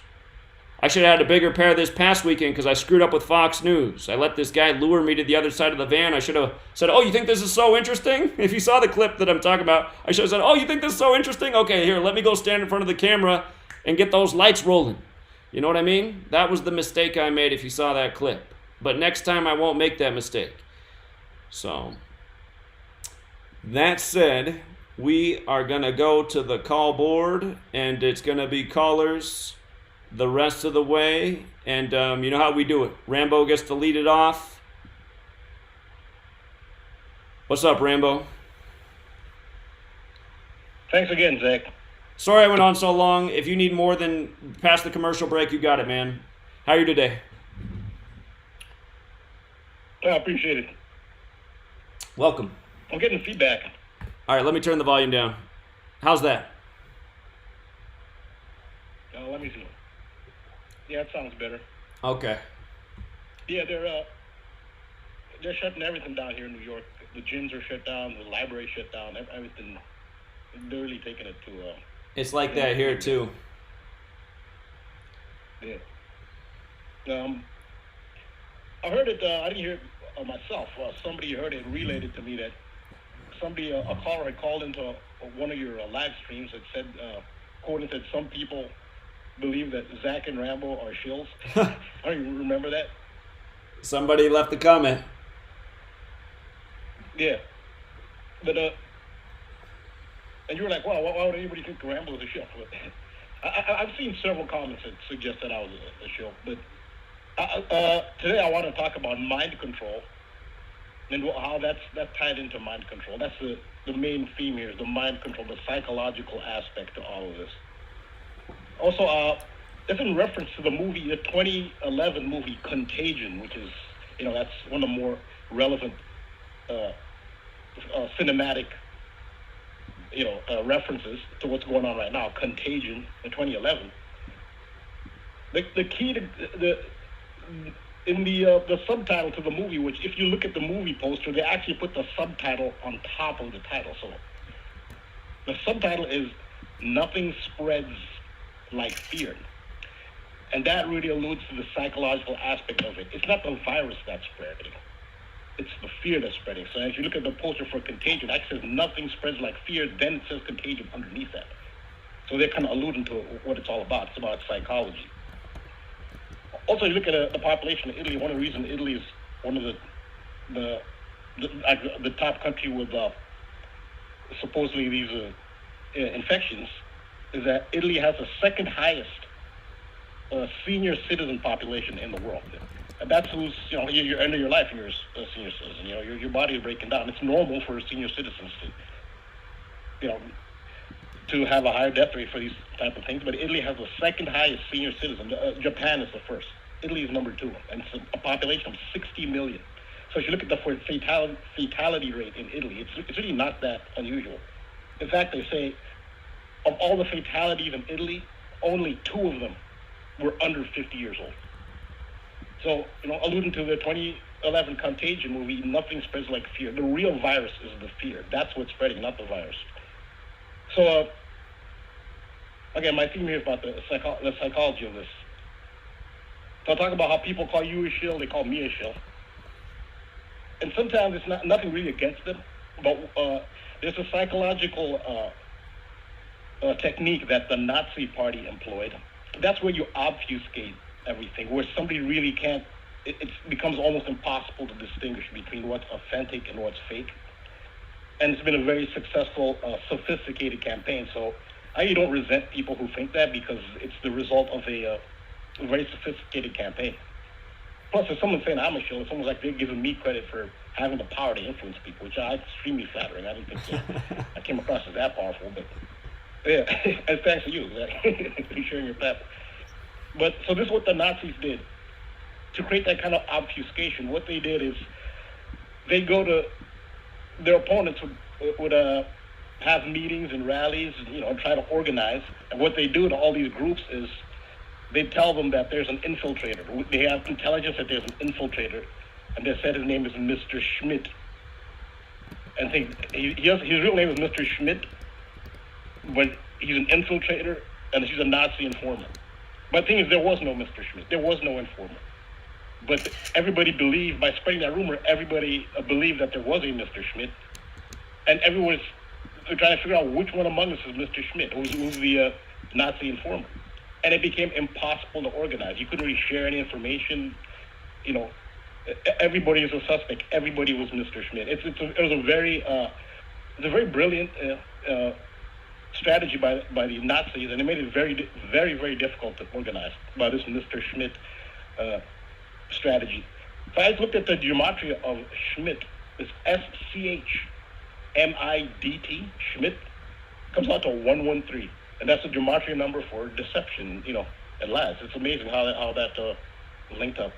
I should have had a bigger pair this past weekend because I screwed up with Fox News. I let this guy lure me to the other side of the van. I should have said, oh, you think this is so interesting? If you saw the clip that I'm talking about, I should have said, oh, you think this is so interesting? Okay, here, let me go stand in front of the camera and get those lights rolling. You know what I mean? That was the mistake I made if you saw that clip. But next time I won't make that mistake. So, that said, we are going to go to the call board, and it's going to be callers the rest of the way. And you know how we do it. Rambo gets to lead it off. What's up, Rambo?
Thanks again, Zach.
Sorry I went on so long. If you need more than past the commercial break, you got it, man. How are you today?
I appreciate it.
Welcome.
I'm getting feedback.
All right, let me turn the volume down. How's that?
Let me see. Yeah, it sounds better.
Okay.
Yeah, they're shutting everything down here in New York. The gyms are shut down. The library shut down. Everything. They're really taking it to.
It's like that here too.
Yeah. I heard it. I didn't hear it myself. Somebody heard it related to me that somebody, a caller had called into one of your live streams that said, quoted, said some people believe that Zach and Rambo are shills. I don't even remember that.
Somebody left a comment.
Yeah. But, and you were like, wow, why would anybody think Rambo is a shill? I've seen several comments that suggest that I was a shill. But today I want to talk about mind control and how that's tied into mind control. That's the main theme here, is the mind control, the psychological aspect to all of this. Also, it's in reference to the 2011 movie Contagion, which is, that's one of the more relevant cinematic, references to what's going on right now. Contagion in 2011. The key to the subtitle to the movie, which if you look at the movie poster, they actually put the subtitle on top of the title. So the subtitle is "Nothing Spreads Like Fear," and that really alludes to the psychological aspect of it. It's not the virus that's spreading; it's the fear that's spreading. So as you look at the poster for Contagion, it says "Nothing spreads like fear," then it says Contagion underneath that. So they're kind of alluding to what it's all about. It's about psychology. Also, you look at the population of Italy. One of the reasons Italy is one of the top country with supposedly these infections is that Italy has the second highest senior citizen population in the world. And that's who's, you're end of your life and you're a senior citizen. Your body is breaking down. It's normal for senior citizens to have a higher death rate for these type of things. But Italy has the second highest senior citizen. Japan is the first. Italy is number 2, and it's a population of 60 million. So if you look at the fatality rate in Italy, it's really not that unusual. In fact, they say of all the fatalities in Italy, only 2 of them were under 50 years old. So, alluding to the 2011 Contagion movie, nothing spreads like fear. The real virus is the fear. That's what's spreading, not the virus. So, again, my theme here is about the psychology of this. So I'll talk about how people call you a shill, they call me a shill. And sometimes it's nothing really against them, but there's a psychological technique that the Nazi Party employed. That's where you obfuscate everything, where somebody really can't, it becomes almost impossible to distinguish between what's authentic and what's fake. And it's been a very successful, sophisticated campaign. So I don't resent people who think that, because it's the result of a very sophisticated campaign. Plus, if someone's saying I'm a shill, it's almost like they're giving me credit for having the power to influence people, which is extremely flattering. I didn't think I came across as that powerful, but yeah, and thanks to you for sharing your platform. But so this is what the Nazis did to create that kind of obfuscation. What they did is they go to their opponents would have meetings and rallies, and try to organize. And what they do to all these groups is they tell them that there's an infiltrator. They have intelligence that there's an infiltrator, and they said his name is Mr. Schmidt. And his real name is Mr. Schmidt, but he's an infiltrator and he's a Nazi informant. But the thing is, there was no Mr. Schmidt. There was no informant. But everybody believed, by spreading that rumor, everybody believed that there was a Mr. Schmidt. And everyone was trying to figure out which one among us is Mr. Schmidt, who's the Nazi informant. And it became impossible to organize. You couldn't really share any information. Everybody is a suspect. Everybody was Mr. Schmidt. It was a very brilliant strategy by the Nazis, and it made it very, very, very difficult to organize by this Mr. Schmidt strategy. So I looked at the gematria of Schmidt. It's SCHMIDT, Schmidt, comes out to 113. And that's the gematria number for deception, at last. It's amazing how that linked up.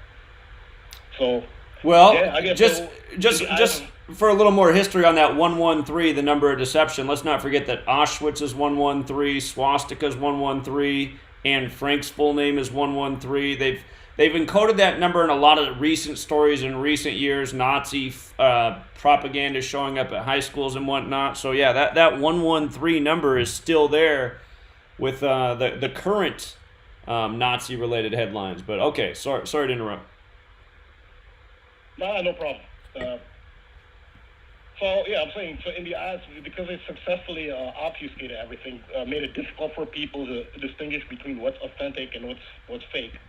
So
Well,
Yeah, I guess
just
so.
just just for a little more history on that 113, the number of deception. Let's not forget that Auschwitz is 113, swastika is 113, and Frank's full name is 113. They've encoded that number in a lot of recent stories in recent years. Nazi propaganda showing up at high schools and whatnot. So yeah, that 113 number is still there with the current Nazi related headlines. But okay, sorry to interrupt.
No problem. So yeah, I'm saying, so in the eyes, because they successfully obfuscated everything, made it difficult for people to distinguish between what's authentic and what's fake.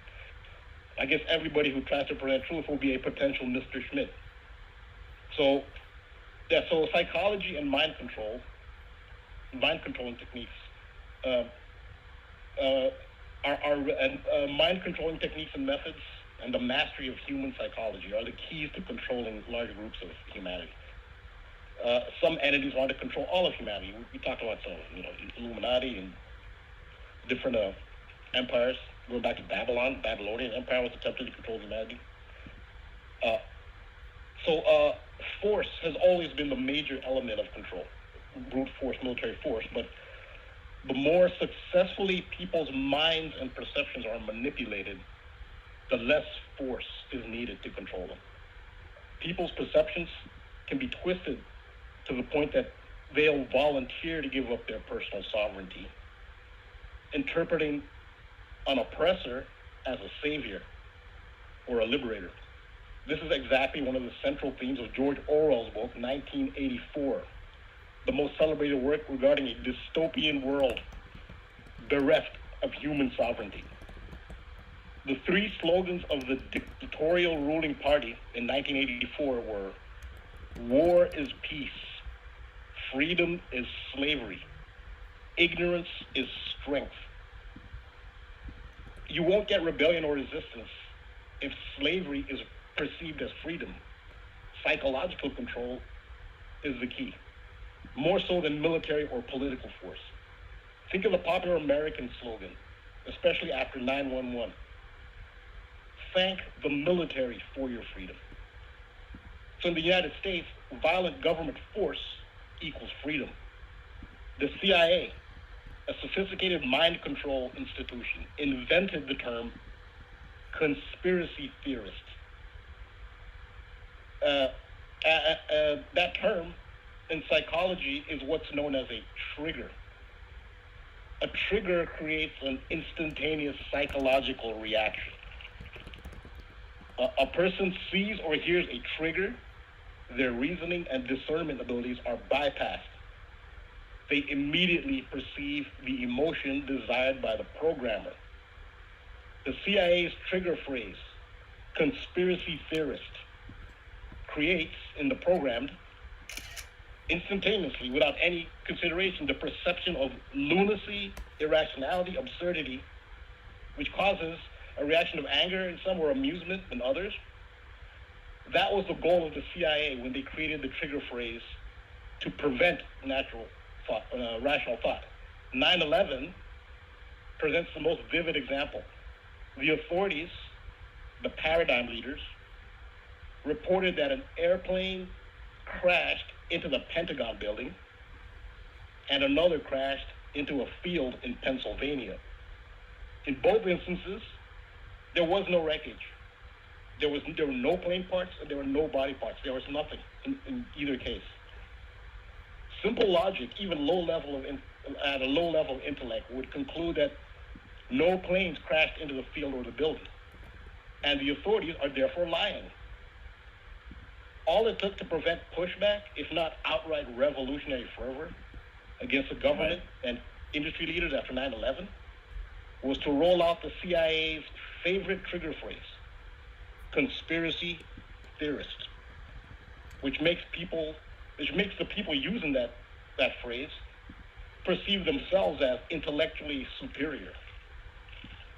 I guess everybody who tries to present truth will be a potential Mr. Schmidt. So yeah, so psychology and mind controlling techniques are mind controlling techniques and methods, and the mastery of human psychology are the keys to controlling large groups of humanity. Some entities want to control all of humanity. We talked about some, Illuminati and different empires. Going back to Babylonian Empire was attempting to control humanity. So force has always been the major element of control, brute force, military force. But the more successfully people's minds and perceptions are manipulated, the less force is needed to control them. People's perceptions can be twisted to the point that they'll volunteer to give up their personal sovereignty, interpreting an oppressor as a savior or a liberator. This is exactly one of the central themes of George Orwell's book, 1984, the most celebrated work regarding a dystopian world bereft of human sovereignty. The three slogans of the dictatorial ruling party in 1984 were: war is peace, freedom is slavery, ignorance is strength. You won't get rebellion or resistance if slavery is perceived as freedom. Psychological control is the key, more so than military or political force. Think of the popular American slogan, especially after 9/11. Thank the military for your freedom. So in the United States, violent government force equals freedom. The CIA, a sophisticated mind control institution, invented the term conspiracy theorist. That term in psychology is what's known as a trigger. A trigger creates an instantaneous psychological reaction. A person sees or hears a trigger, their reasoning and discernment abilities are bypassed. They immediately perceive the emotion desired by the programmer. The CIA's trigger phrase, conspiracy theorist, creates in the programmed, instantaneously, without any consideration, the perception of lunacy, irrationality, absurdity, which causes a reaction of anger in some or amusement in others. That was the goal of the CIA when they created the trigger phrase to prevent natural thought, rational thought. 9/11 presents the most vivid example. The authorities, the paradigm leaders, reported that an airplane crashed into the Pentagon building and another crashed into a field in Pennsylvania. In both instances, there was no wreckage. There were no plane parts and there were no body parts. There was nothing in either case. Simple logic, even at a low level of intellect, would conclude that no planes crashed into the field or the building, and the authorities are therefore lying. All it took to prevent pushback, if not outright revolutionary fervor, against the government and industry leaders after 9/11, was to roll out the CIA's favorite trigger phrase, conspiracy theorist, which makes the people using that phrase perceive themselves as intellectually superior.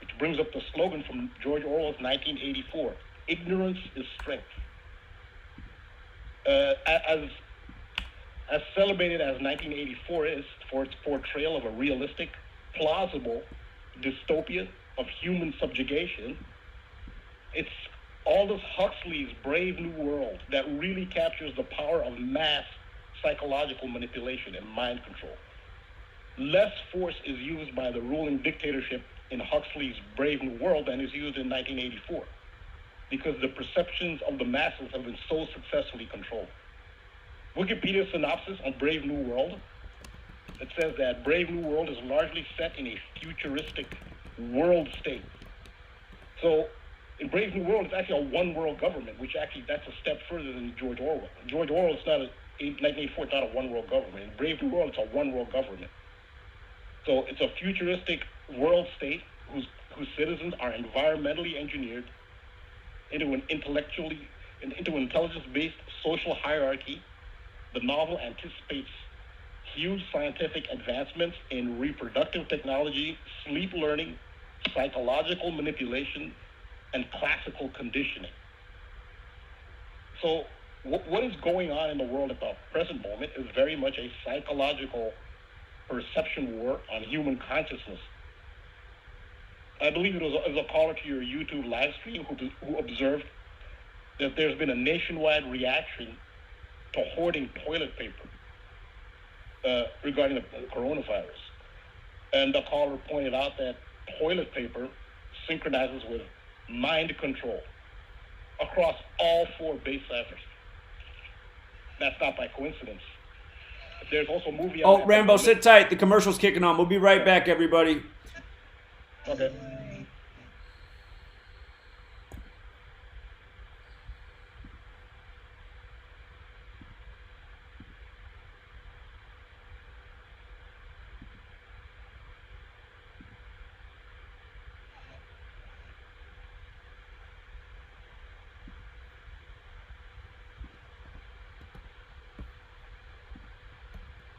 Which brings up the slogan from George Orwell's 1984, ignorance is strength. As celebrated as 1984 is for its portrayal of a realistic, plausible dystopia of human subjugation, it's Aldous Huxley's Brave New World that really captures the power of mass psychological manipulation and mind control. Less force is used by the ruling dictatorship in Huxley's Brave New World than is used in 1984, because the perceptions of the masses have been so successfully controlled. Wikipedia synopsis on Brave New World, it says that Brave New World is largely set in a futuristic world state. So in Brave New World, it's actually a one-world government, which actually, that's a step further than George Orwell. George Orwell, it's not in 1984, it's not a one-world government. In Brave New World, it's a one-world government. So it's a futuristic world state whose citizens are environmentally engineered into an intelligence-based social hierarchy. The novel anticipates huge scientific advancements in reproductive technology, sleep learning, psychological manipulation, and classical conditioning. So what is going on in the world at the present moment is very much a psychological perception war on human consciousness. I believe it was a caller to your YouTube live stream who observed that there's been a nationwide reaction to hoarding toilet paper regarding the coronavirus. And the caller pointed out that toilet paper synchronizes with mind control across all 4 base ciphers. That's not by coincidence. There's also a movie.
Oh, Rambo, sit tight. The commercial's kicking on. We'll be right back, everybody.
Okay.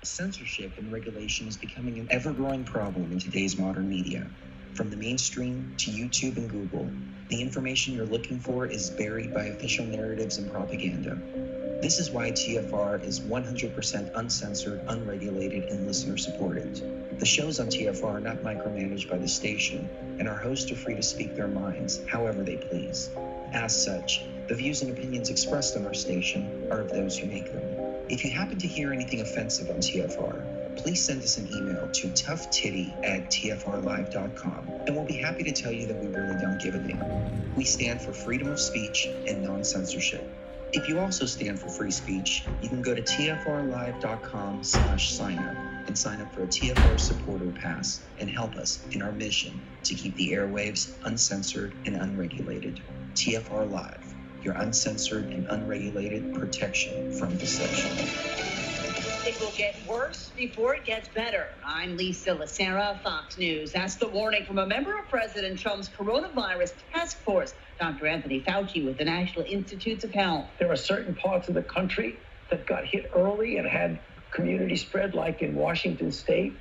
Censorship and regulation is becoming an ever-growing problem in today's modern media. From the mainstream to YouTube and Google, the information you're looking for is buried by official narratives and propaganda. This is why TFR is 100% uncensored, unregulated, and listener-supported. The shows on TFR are not micromanaged by the station, and our hosts are free to speak their minds however they please. As such, the views and opinions expressed on our station are of those who make them. If you happen to hear anything offensive on TFR, please send us an email to toughtitty@tfrlive.com, and we'll be happy to tell you that we really don't give a damn. We stand for freedom of speech and non-censorship. If you also stand for free speech, you can go to tfrlive.com/sign-up and sign up for a TFR supporter pass and help us in our mission to keep the airwaves uncensored and unregulated. TFR Live, your uncensored and unregulated protection from deception.
It will get worse before it gets better. I'm Lisa Lacera, Fox News. That's the warning from a member of President Trump's coronavirus task force, Dr. Anthony Fauci with the National Institutes of Health.
There are certain parts of the country that got hit early and had community spread, like in Washington State.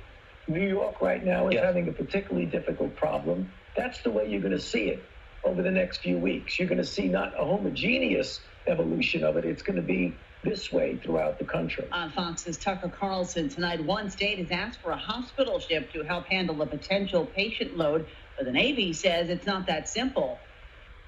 New York right now is having a particularly difficult problem. That's the way you're going to see it over the next few weeks. You're going to see not a homogeneous evolution of it. It's going to be this way throughout the country.
On Fox's Tucker Carlson tonight, one state has asked for a hospital ship to help handle the potential patient load, but the Navy says it's not that simple.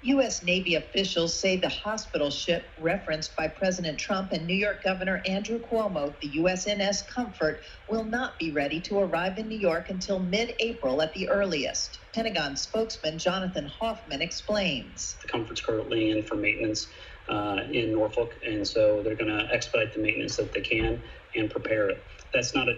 U.S. Navy officials say the hospital ship referenced by President Trump and New York Governor Andrew Cuomo, the USNS Comfort, will not be ready to arrive in New York until mid-April at the earliest. Pentagon spokesman Jonathan Hoffman explains.
The Comfort's currently in for maintenance in Norfolk, and so they're going to expedite the maintenance that they can and prepare it. That's not a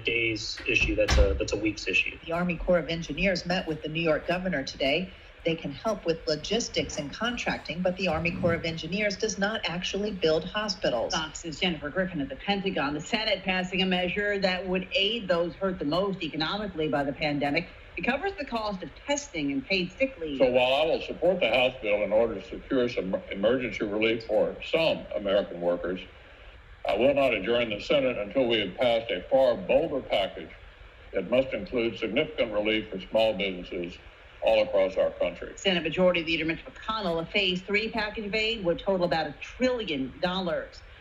days issue. That's a weeks issue.
The Army Corps of Engineers met with the New York governor today. They can help with logistics and contracting, but the Army Corps of Engineers does not actually build hospitals.
Fox's Jennifer Griffin at the Pentagon. The Senate passing a measure that would aid those hurt the most economically by the pandemic. It covers the cost of testing and paid sick leave.
So while I will support the House bill in order to secure some emergency relief for some American workers, I will not adjourn the Senate until we have passed a far bolder package that must include significant relief for small businesses all across our country.
Senate Majority Leader Mitch McConnell, a Phase 3 package of aid would total about $1 trillion.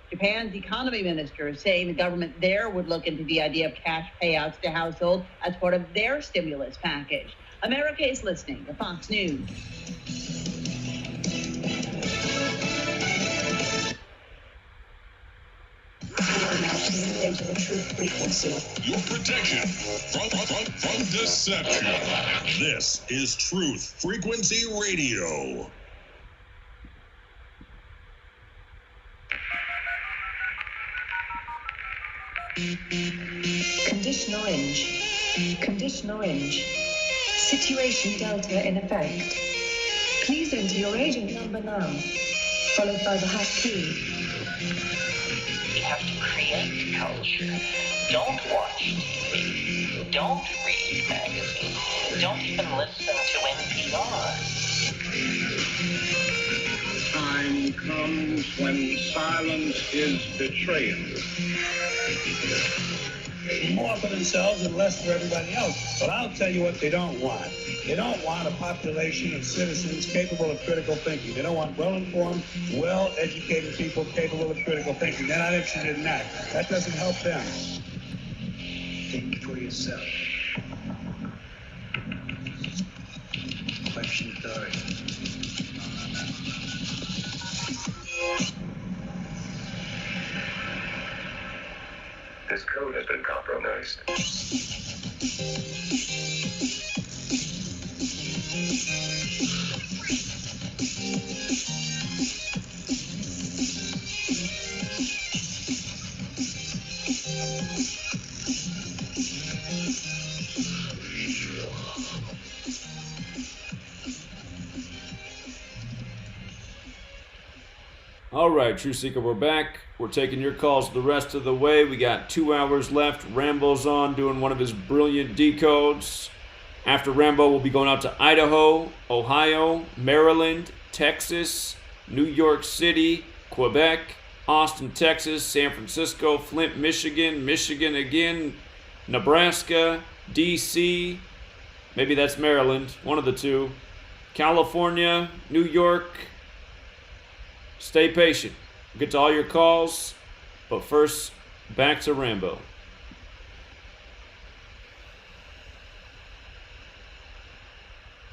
Japan's economy minister is saying the government there would look into the idea of cash payouts to households as part of their stimulus package. America is listening to Fox News.
into the truth frequency.
Your protection from deception. This is Truth Frequency Radio.
Condition orange. Condition orange. Situation Delta in effect. Please enter your agent number now, followed by the hash key.
We have to create culture. Don't watch TV. Don't read magazines. Don't even listen to NPR.
Time comes when silence is betrayal.
More for themselves and less for everybody else. But I'll tell you what they don't want. They don't want a population of citizens capable of critical thinking. They don't want well-informed, well-educated people capable of critical thinking. They're not interested in that. That doesn't help them.
Think for yourself. Question authority.
This code has been compromised.
All right, True Seeker, we're back. We're taking your calls the rest of the way. We got 2 hours left. Rambo's on doing one of his brilliant decodes. After Rambo, we'll be going out to Idaho, Ohio, Maryland, Texas, New York City, Quebec, Austin, Texas, San Francisco, Flint, Michigan, Michigan again, Nebraska, D.C., maybe that's Maryland, one of the two, California, New York. Stay patient. We'll get to all your calls, but first, back to Rambo.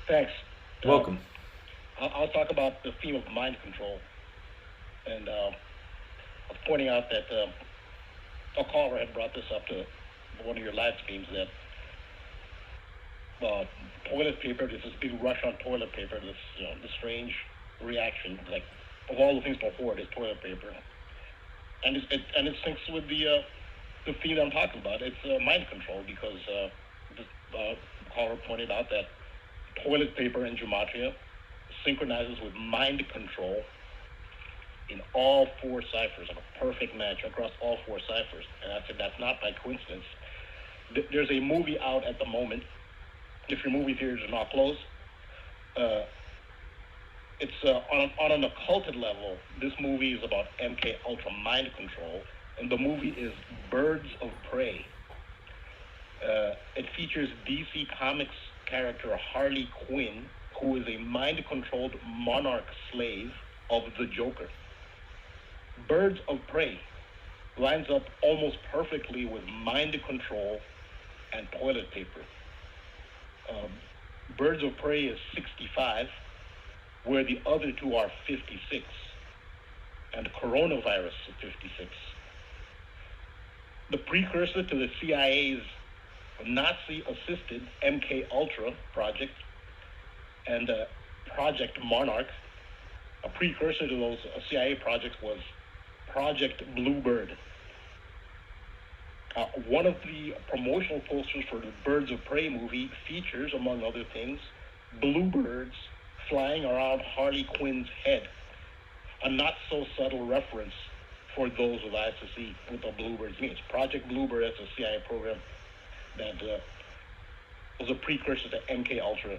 Thanks.
Welcome.
I'll talk about the theme of mind control. And I was pointing out that a caller had brought this up to one of your live streams, that toilet paper, there's this big rush on toilet paper, this the strange reaction, like, of all the things to hoard is toilet paper. And it syncs with the theme I'm talking about. It's mind control, because the caller pointed out that toilet paper in Gematria synchronizes with mind control in all 4 ciphers, like a perfect match across all 4 ciphers. And I said, that's not by coincidence. There's a movie out at the moment, if your movie theaters are not closed. It's on an occulted level. This movie is about MK Ultra mind control, and the movie is Birds of Prey. It features DC Comics character Harley Quinn, who is a mind-controlled monarch slave of the Joker. Birds of Prey lines up almost perfectly with mind control and toilet paper. Birds of Prey is 65, where the other two are 56, and coronavirus is 56. The precursor to the CIA's Nazi-assisted MK Ultra project and Project Monarch, a precursor to those CIA projects was Project Bluebird. One of the promotional posters for the Birds of Prey movie features, among other things, bluebirds flying around Harley Quinn's head. A not so subtle reference for those with eyes to see what the bluebirds means. Project Bluebird, that's a CIA program that was a precursor to MK Ultra.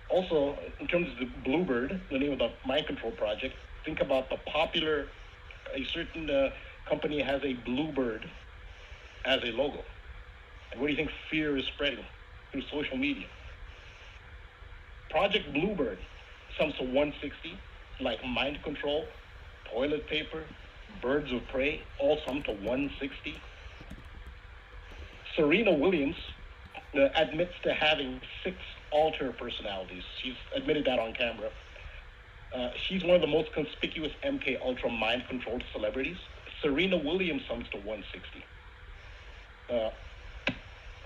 Also, in terms of the Bluebird, the name of the mind control project, think about a certain company has a bluebird as a logo. And what do you think fear is spreading through social media? Project Bluebird sums to 160, like mind control, toilet paper, Birds of Prey, all sum to 160. Serena Williams admits to having 6 alter personalities. She's admitted that on camera. She's one of the most conspicuous MK Ultra mind-controlled celebrities. Serena Williams sums to 160.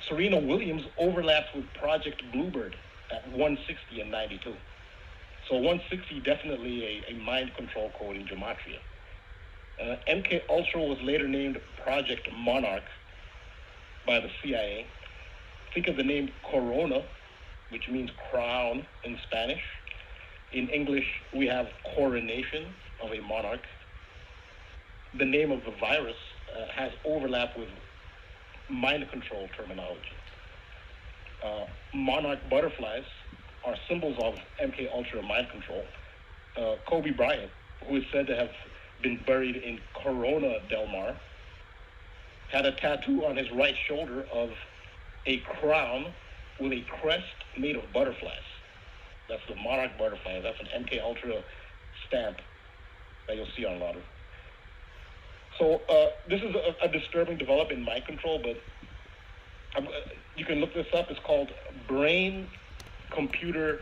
Serena Williams overlaps with Project Bluebird at 160 and 92. So 160 definitely a mind control code in Gematria. MK Ultra was later named Project Monarch by the CIA. Think of the name Corona, which means crown in Spanish. In English, we have coronation of a monarch. The name of the virus has overlap with mind control terminology. Monarch butterflies are symbols of MK Ultra mind control. Kobe Bryant, who is said to have been buried in Corona Del Mar, had a tattoo on his right shoulder of a crown with a crest made of butterflies. That's the monarch butterfly. That's an MK Ultra stamp that you'll see on a lot of. So this is a disturbing development in mind control, but you can look this up. It's called brain-computer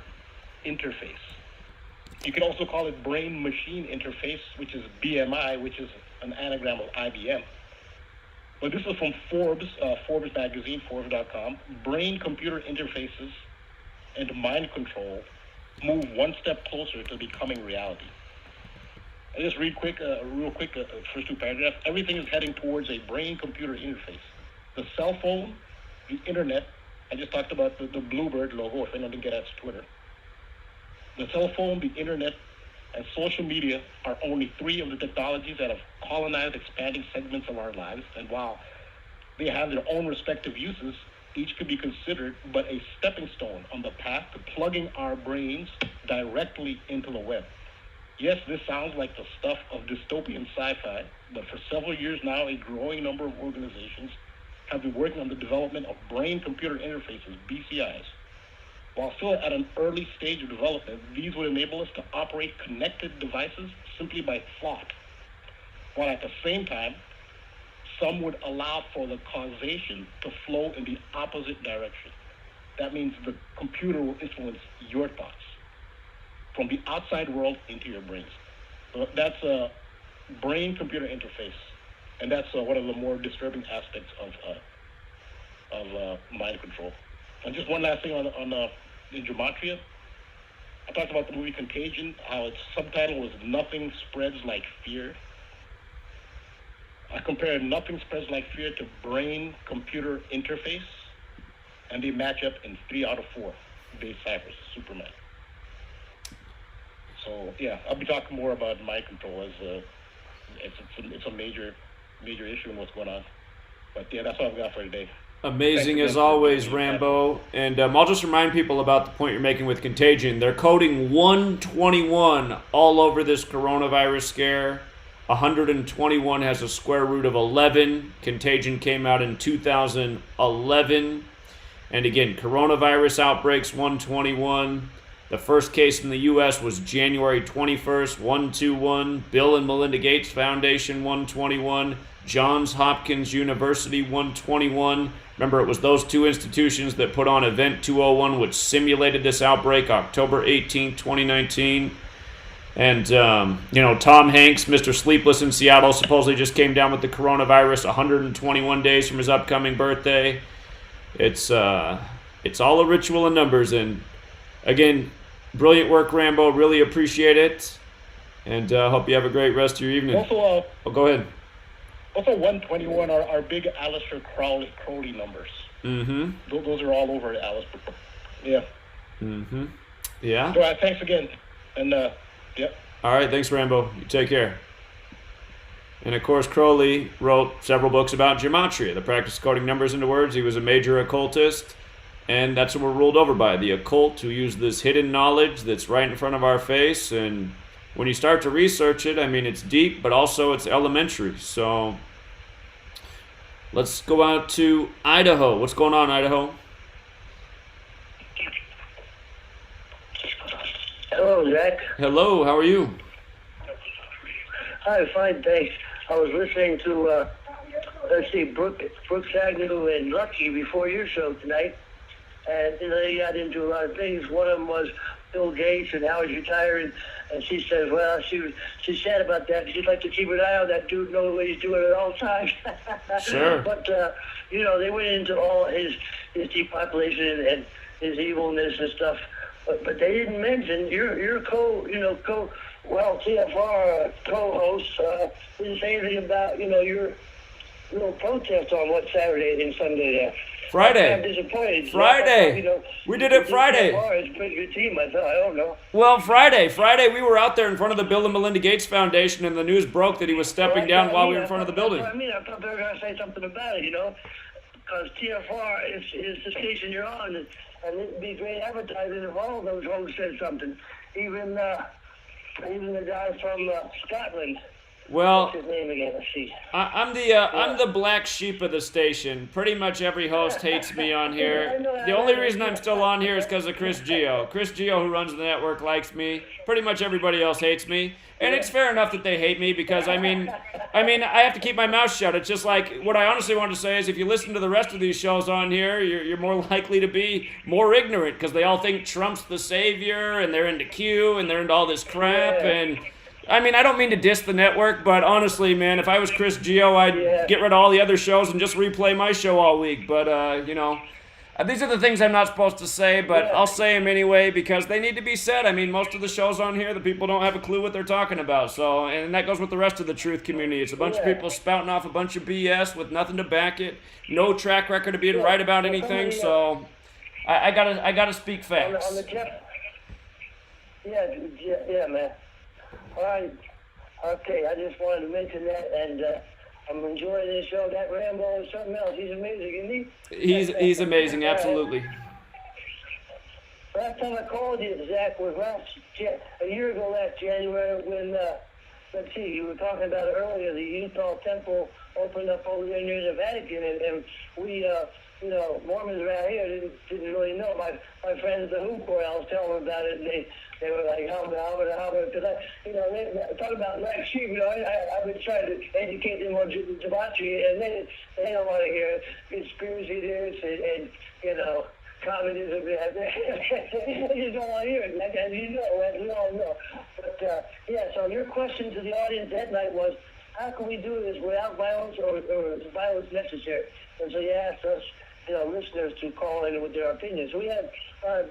interface. You can also call it brain-machine interface, which is BMI, which is an anagram of IBM. But this is from Forbes, Forbes magazine, Forbes.com. Brain-computer interfaces and mind control move one step closer to becoming reality. I just read real quick, first two paragraphs. Everything is heading towards a brain-computer interface. The cell phone, the internet. I just talked about the Bluebird logo. If anyone didn't get that's Twitter. The cell phone, the internet, and social media are only three of the technologies that have colonized expanding segments of our lives. And while they have their own respective uses, each could be considered but a stepping stone on the path to plugging our brains directly into the web. Yes, this sounds like the stuff of dystopian sci-fi, but for several years now, a growing number of organizations have been working on the development of brain-computer interfaces, BCIs. While still at an early stage of development, these would enable us to operate connected devices simply by thought, while at the same time, some would allow for the causation to flow in the opposite direction. That means the computer will influence your thoughts from the outside world into your brains. So that's a brain-computer interface, and that's one of the more disturbing aspects of mind control. And just one last thing on in Gematria. I talked about the movie Contagion, how its subtitle was "Nothing Spreads Like Fear." I compared "Nothing Spreads Like Fear" to brain-computer interface, and they match up in 3 out of 4 base ciphers, Superman. So yeah, I'll be talking more about mind control as it's a major issue in what's going on. But yeah, that's all I've got for today.
Amazing as always, Rambo. And I'll just remind people about the point you're making with Contagion. They're coding 121 all over this coronavirus scare. 121 has a square root of 11. Contagion came out in 2011. And again, coronavirus outbreaks 121. The first case in the U.S. was January 21st, 121. Bill and Melinda Gates Foundation, 121. Johns Hopkins University, 121. Remember, it was those two institutions that put on Event 201, which simulated this outbreak October 18, 2019. And, Tom Hanks, Mr. Sleepless in Seattle, supposedly just came down with the coronavirus 121 days from his upcoming birthday. It's all a ritual in numbers. And, again, brilliant work, Rambo. Really appreciate it. And hope you have a great rest of your evening.
Also,
go ahead.
Also, 121 are big Aleister Crowley numbers.
Mm-hmm.
Those are all over Aleister. Yeah.
Mm-hmm. Yeah.
So, thanks again. And, yeah.
All right. Thanks, Rambo. You take care. And, of course, Crowley wrote several books about Gematria, the practice of coding numbers into words. He was a major occultist. And that's what we're ruled over by, the occult, who use this hidden knowledge that's right in front of our face. And when you start to research it, I mean, it's deep, but also it's elementary. So let's go out to Idaho. What's going on, Idaho?
Hello, Zach.
Hello, how are you?
Hi, fine, thanks. I was listening to, Brooks Agnew and Lucky before your show tonight. And they got into a lot of things. One of them was Bill Gates, and now he's retired. And she says, well, she's sad about that. She'd like to keep an eye on that dude, know what he's doing at all times.
Sure.
But they went into all his depopulation and his evilness and stuff. But they didn't mention your TFR co-host didn't say anything about your little protest on what Saturday and Sunday there.
Friday.
I'm disappointed.
Friday. We did it Friday.
TFR is a pretty good team, I thought. I don't know.
Well, Friday we were out there in front of the Bill and Melinda Gates Foundation, and the news broke that he was stepping down while we were in front of the building.
That's what I mean. I thought they were going to say something about it, because TFR is the station you're on, and it'd be great advertising if all of those hosts said something. Even the guy from Scotland.
Well,
what's his name again? Let's see.
I'm the black sheep of the station. Pretty much every host hates me on here. The only reason I'm still on here is because of Chris Geo. Chris Geo, who runs the network, likes me. Pretty much everybody else hates me, and it's fair enough that they hate me because I mean I have to keep my mouth shut. It's just like what I honestly want to say is if you listen to the rest of these shows on here, you're more likely to be more ignorant because they all think Trump's the savior and they're into Q and they're into all this crap and. I mean, I don't mean to diss the network, but honestly, man, if I was Chris Geo, I'd get rid of all the other shows and just replay my show all week. But, these are the things I'm not supposed to say, but I'll say them anyway because they need to be said. I mean, most of the shows on here, the people don't have a clue what they're talking about. So, and that goes with the rest of the truth community. It's a bunch of people spouting off a bunch of BS with nothing to back it, no track record of being right about anything. So, I gotta speak facts.
On the yeah, man. All right. Okay, I just wanted to mention that, and I'm enjoying this show. That Rambo is something else. He's amazing, isn't he?
He's amazing, absolutely.
Last time I called you, Zach, was a year ago last January when, let's see, you were talking about it earlier, the Utah Temple opened up over there near the Vatican, and we, Mormons around here didn't really know. My friends at the Who Corps, I was telling them about it, and they were like, because they talk about black sheep, I've been trying to educate them on Gematria, and they don't want to hear conspiracy theories and communism. They just don't want to hear it, as we all know. But, so your question to the audience that night was, how can we do this without violence or is violence necessary? And so you asked us, listeners to call in with their opinions. We had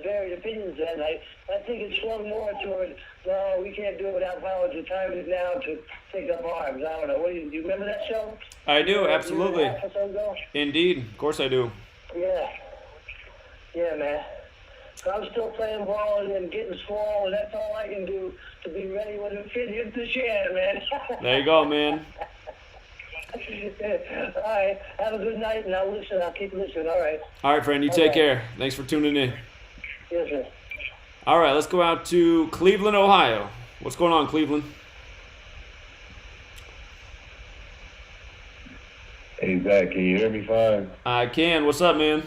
varied opinions that night. I think it swung more toward, no, we can't do it without violence. The time is now to take up arms. I don't know. Do you remember that show?
I do, absolutely. Indeed. Of course I do.
Yeah, man. So I'm still playing ball and getting swole, and that's all I can do to be ready when it hits the shed, man.
There you go, man.
All right. Have a good night, and I'll keep listening. All right.
All right, friend. You take care. Thanks for tuning in.
Yes, sir.
All right, let's go out to Cleveland, Ohio. What's going on, Cleveland?
Hey, Zach, can you hear me fine?
I can. What's up, man?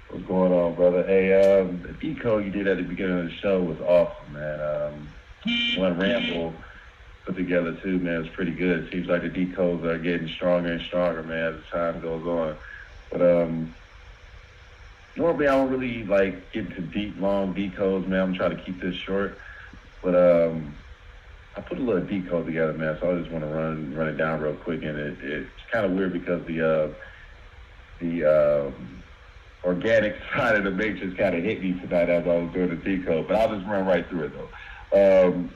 What's going on, brother? Hey, the decode you did at the beginning of the show was awesome, man. One Rambo put together too, man, it's pretty good. It seems like the decodes are getting stronger and stronger, man, as time goes on. But normally I don't really like get into deep, long decodes, man. I'm trying to keep this short. But I put a little decode together, man, so I just want to run it down real quick. And it's kind of weird because the organic side of the matrix kind of hit me tonight as I was doing the decode. But I'll just run right through it though.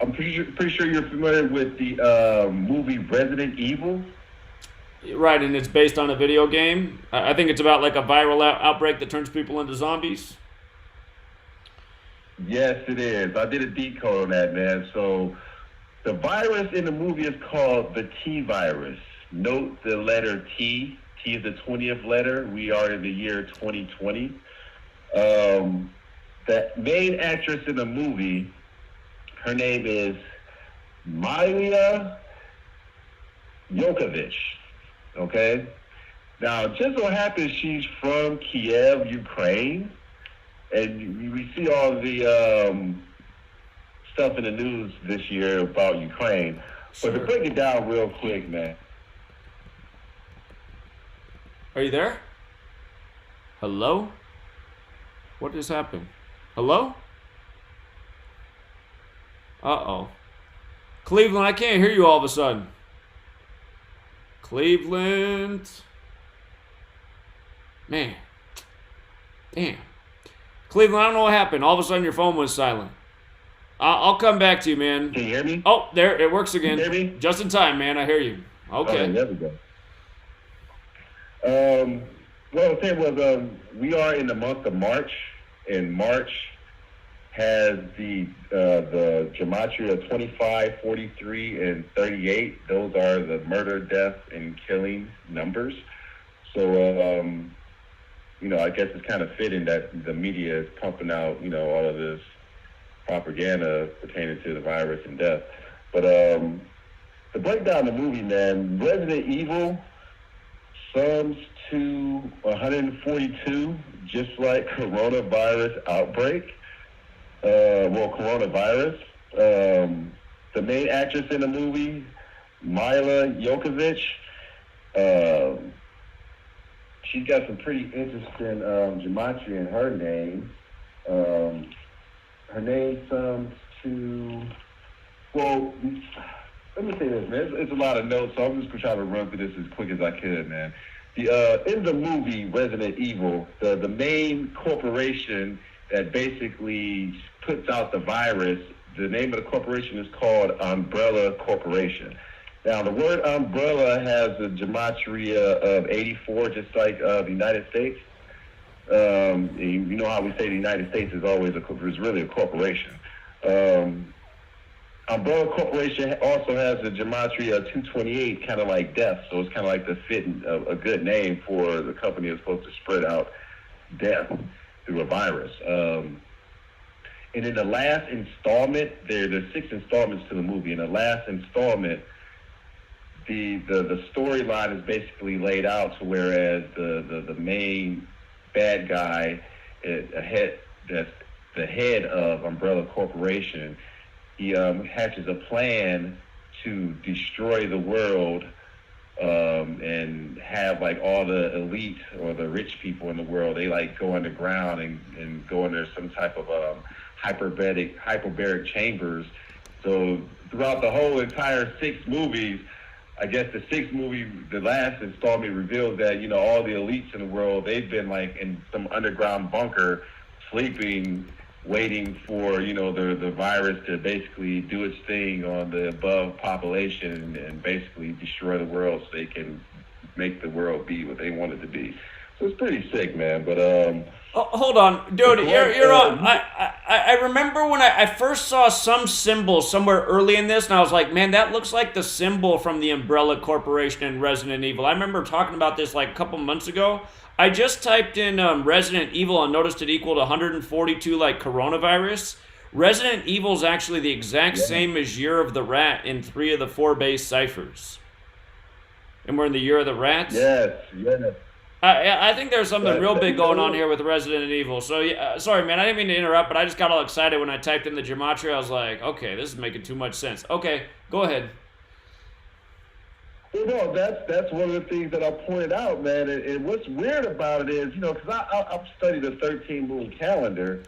I'm pretty sure you're familiar with the movie Resident Evil.
Right, and it's based on a video game. I think it's about like a viral outbreak that turns people into zombies.
Yes, it is. I did a decode on that, man. So the virus in the movie is called the T virus. Note the letter T. T is the 20th letter. We are in the year 2020. The main actress in the movie, her name is Maya Yokovich. Okay? Now, it just so happens she's from Kiev, Ukraine. And we see all the stuff in the news this year about Ukraine. But to break it down real quick, man.
Are you there? Hello? What just happened? Hello? Uh-oh. Cleveland, I can't hear you all of a sudden. Cleveland. Man. Damn. Cleveland, I don't know what happened. All of a sudden your phone was silent. I'll come back to you, man.
Can you hear me?
Oh, there, it works again.
Can you hear me?
Just in time, man. I hear you. Okay.
There we go. What I was saying was, we are in the month of March, and March has the Gematria 25, 43, and 38. Those are the murder, death, and killing numbers. So, I guess it's kind of fitting that the media is pumping out, all of this propaganda pertaining to the virus and death. But to break down the movie, man, Resident Evil sums to 142, just like coronavirus outbreak. Coronavirus. The main actress in the movie, Mila Jovovich, she's got some pretty interesting gematria in her name. Her name sums to, well, let me say this, man. It's a lot of notes, so I'm just going to try to run through this as quick as I could, man. In the movie Resident Evil, the main corporation that basically puts out the virus, the name of the corporation is called Umbrella Corporation. Now, the word umbrella has a gematria of 84, just like the United States. You know how we say the United States is always is really a corporation. Umbrella Corporation also has a gematria of 228, kind of like death. So it's kind of like a good name for the company that's supposed to spread out death through a virus. And in the last installment, there's 6 installments to the movie. In the last installment, the storyline is basically laid out to whereas the main bad guy, that's the head of Umbrella Corporation, he hatches a plan to destroy the world and have like all the elite or the rich people in the world, they like go underground and go under some type of hyperbaric chambers. So throughout the whole entire 6 movies, I guess the 6th movie, the last installment reveals that, all the elites in the world, they've been like in some underground bunker sleeping, waiting for, the virus to basically do its thing on the above population and basically destroy the world so they can make the world be what they want it to be. So it's pretty sick, man. But
hold on, dude. You're on. I remember when I first saw some symbol somewhere early in this, and I was like, man, that looks like the symbol from the Umbrella Corporation in Resident Evil. I remember talking about this like a couple months ago. I just typed in Resident Evil and noticed it equaled 142 like coronavirus. Resident Evil is actually the exact same as Year of the Rat in 3 of the 4 base ciphers. And we're in the Year of the Rats?
Yes.
I think there's something real big going on here with Resident Evil. So, yeah, sorry, man, I didn't mean to interrupt, but I just got all excited when I typed in the gematria. I was like, okay, this is making too much sense. Okay, go ahead.
Well, no, that's one of the things that I pointed out, man. And what's weird about it is, because I've studied the 13-moon calendar,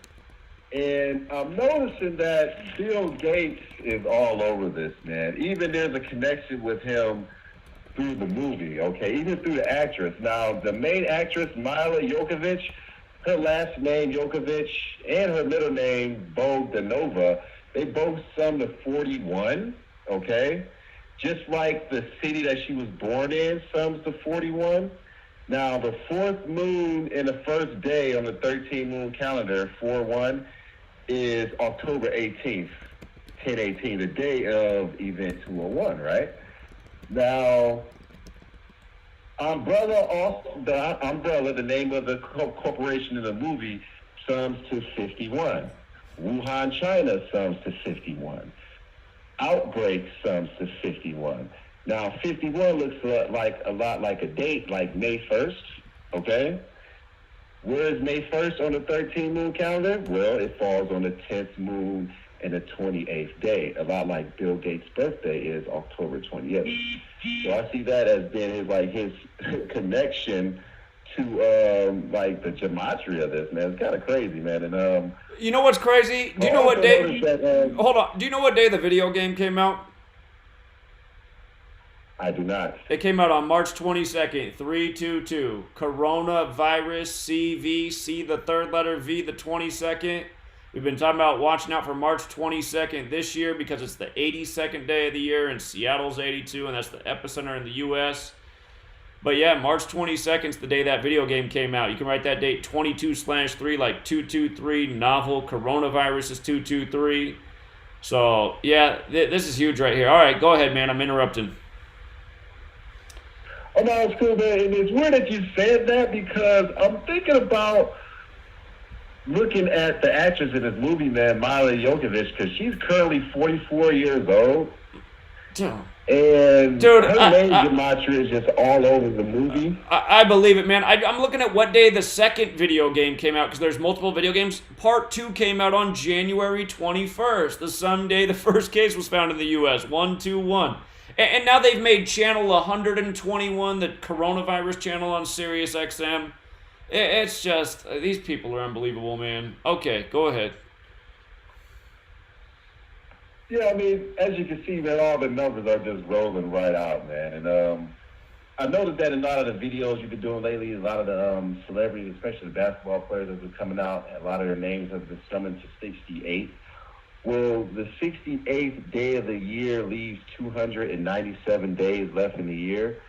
and I'm noticing that Bill Gates is all over this, man. Even there's a connection with him through the movie, okay? Even through the actress. Now, the main actress, Mila Jovovich, her last name, Jovovich, and her middle name, Bogdanova, they both sum to 41, okay? Just like the city that she was born in sums to 41. Now, the 4th moon in the first day on the 13-moon calendar, 4-1, is October 18th, 10/18, the day of Event 201, right? Now, Umbrella, the name of the corporation in the movie, sums to 51. Wuhan, China sums to 51. Outbreak sums to 51. Now, 51 looks a lot like a date, like May 1st, okay? Where is May 1st on the 13-moon calendar? Well, it falls on the 10th moon and the 28th day, a lot like Bill Gates' birthday is October 28th. So I see that as being his connection to like the gematria of this, man. It's kind of crazy, man. And
you know what's crazy? Do you know what day? Hold on. Do you know what day the video game came out?
I do not.
It came out on March 22nd, 322. Coronavirus CV, C the third letter, V the 22nd. We've been talking about watching out for March 22nd this year because it's the 82nd day of the year and Seattle's 82, and that's the epicenter in the U.S. But yeah, March 22nd is the day that video game came out. You can write that date 22/3 like 223. Novel coronavirus is 223. So yeah, this is huge right here. All right, go ahead, man. I'm interrupting.
Oh, no, it's cool, man. And it's weird that you said that because I'm thinking about looking at the actress in this movie, man, Mila Jovovich, because she's currently 44 years old. And
Dude,
her name, Gematria, is just all over the movie.
I believe it, man. I'm looking at what day the second video game came out because there's multiple video games. Part 2 came out on January 21st, the Sunday the first case was found in the U.S., 121. And now they've made channel 121, the coronavirus channel on Sirius XM. It's just, these people are unbelievable, man. Okay, go ahead.
Yeah, I mean, as you can see, man, all the numbers are just rolling right out, man. And I noticed that in a lot of the videos you've been doing lately, a lot of the celebrities, especially the basketball players that have been coming out, a lot of their names have been summoned to 68. Well, the 68th day of the year leaves 297 days left in the year.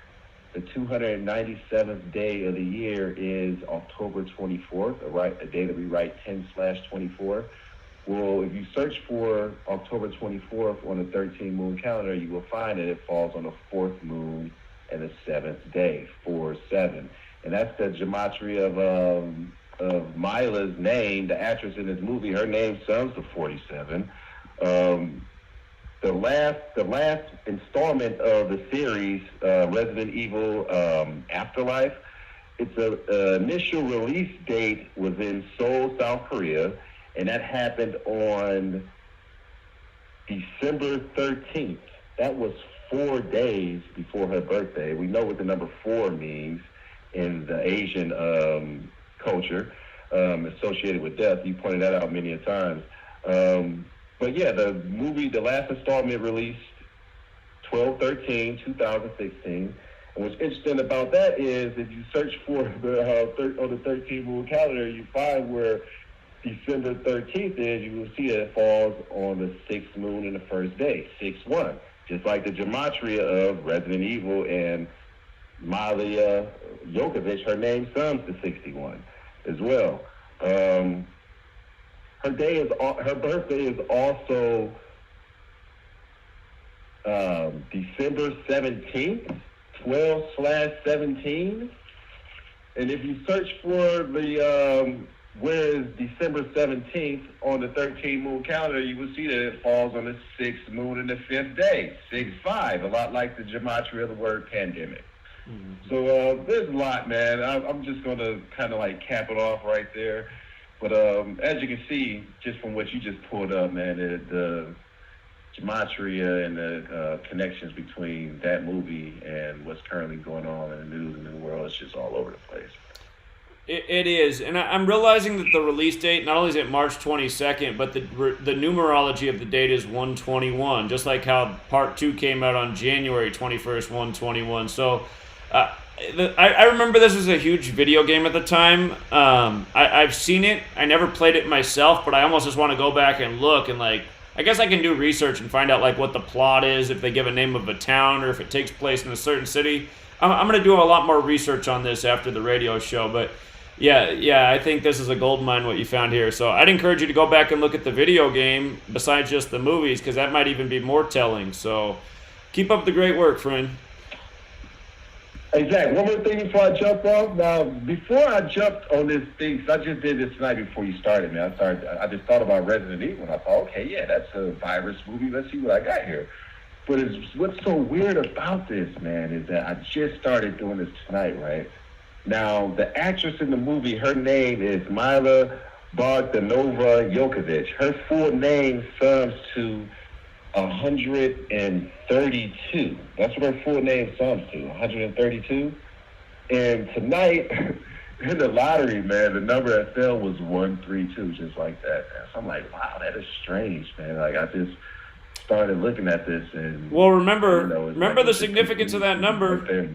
The 297th day of the year is October 24th, a day that we write 10/24. Well, if you search for October 24th on the 13-moon calendar, you will find that it falls on the 4th moon and the 7th day, 4/7. And that's the gematria of Mila's name, the actress in this movie. Her name sums to 47. The last installment of the series, Resident Evil Afterlife, its initial release date was in Seoul, South Korea, and that happened on December 13th. That was 4 days before her birthday. We know what the number 4 means in the Asian culture associated with death. You pointed that out many a times. But yeah, the movie, the last installment released 12/13/2016. And what's interesting about that is if you search for on the 13-moon calendar, you find where December 13th is, you will see that it falls on the 6th moon and the first day, 6/1. Just like the gematria of Resident Evil and Mila Jovovich, her name sums to 61 as well. Her birthday is also December 17th, 12/17. And if you search for the where is December 17th on the 13-moon calendar, you will see that it falls on the 6th moon and the 5th day, 6/5, a lot like the gematria of the word pandemic. Mm-hmm. So there's a lot, man. I'm just going to kind of like cap it off right there. But as you can see, just from what you just pulled up, man, the gematria and the connections between that movie and what's currently going on in the news and in the world is just all over the place.
It is, and I'm realizing that the release date, not only is it March 22nd, but the numerology of the date is 121, just like how Part 2 came out on January 21st, 121. So I remember this was a huge video game at the time. I've seen it. I never played it myself, but I almost just want to go back and look and like, I guess I can do research and find out like what the plot is, if they give a name of a town or if it takes place in a certain city. I'm going to do a lot more research on this after the radio show, but yeah, I think this is a gold mine what you found here. So I'd encourage you to go back and look at the video game besides just the movies, because that might even be more telling. So keep up the great work, friend.
Hey, Zach, one more thing before I jump off. Now, before I jumped on this thing, because I just did this tonight before you started, man. I just thought about Resident Evil, and I thought, okay, yeah, that's a virus movie. Let's see what I got here. But what's so weird about this, man, is that I just started doing this tonight, right? Now, the actress in the movie, her name is Mila Jovovich. Her full name sums to 132. That's what her full name sums to, 132. And tonight, in the lottery, man, the number that fell was 132, just like that. Man. So I'm like, wow, that is strange, man. Like I just started looking at this and
well, remember
it's
remember
like
the significance of that number.
right there.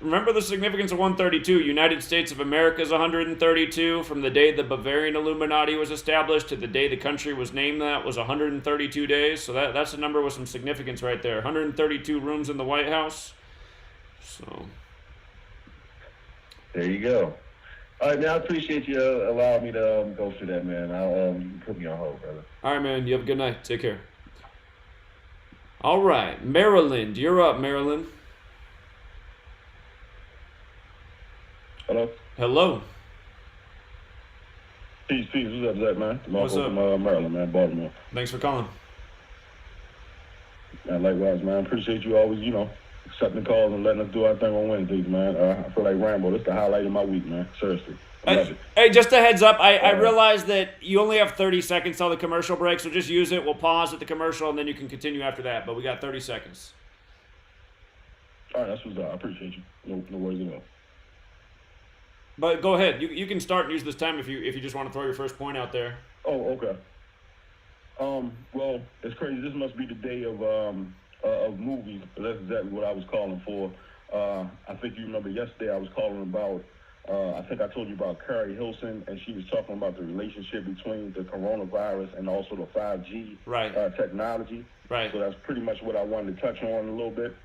Remember the significance of 132. United States of America is 132. From the day the Bavarian Illuminati was established to the day the country was named, that was 132 days. So that's a number with some significance right there. 132 rooms in the White House. So
there you go. All right, man. I appreciate you allowing me to go through that, man. I'll put me on hold, brother.
All right, man. You have a good night. Take care. All right, Maryland. You're up, Maryland.
Hello?
Hello.
Peace. What's up, man?
What's up?
From Maryland, man, Baltimore.
Thanks for calling.
Man, likewise, man. Appreciate you always, accepting calls and letting us do our thing on Wednesdays, man. I feel like Rambo. This is the highlight of my week, man. Seriously. I love it.
Hey, just a heads up. I realize that you only have 30 seconds till the commercial break, so just use it. We'll pause at the commercial, and then you can continue after that. But we got 30 seconds.
All right, that's what's up. I appreciate you. No worries at all.
But go ahead. You can start and use this time if you just want to throw your first point out there.
Oh, okay. Well, it's crazy. This must be the day of movies. That's exactly what I was calling for. I think you remember yesterday I was calling about. I think I told you about Carrie Hilson, and she was talking about the relationship between the coronavirus and also the 5G technology.
Right.
So that's pretty much what I wanted to touch on a little bit.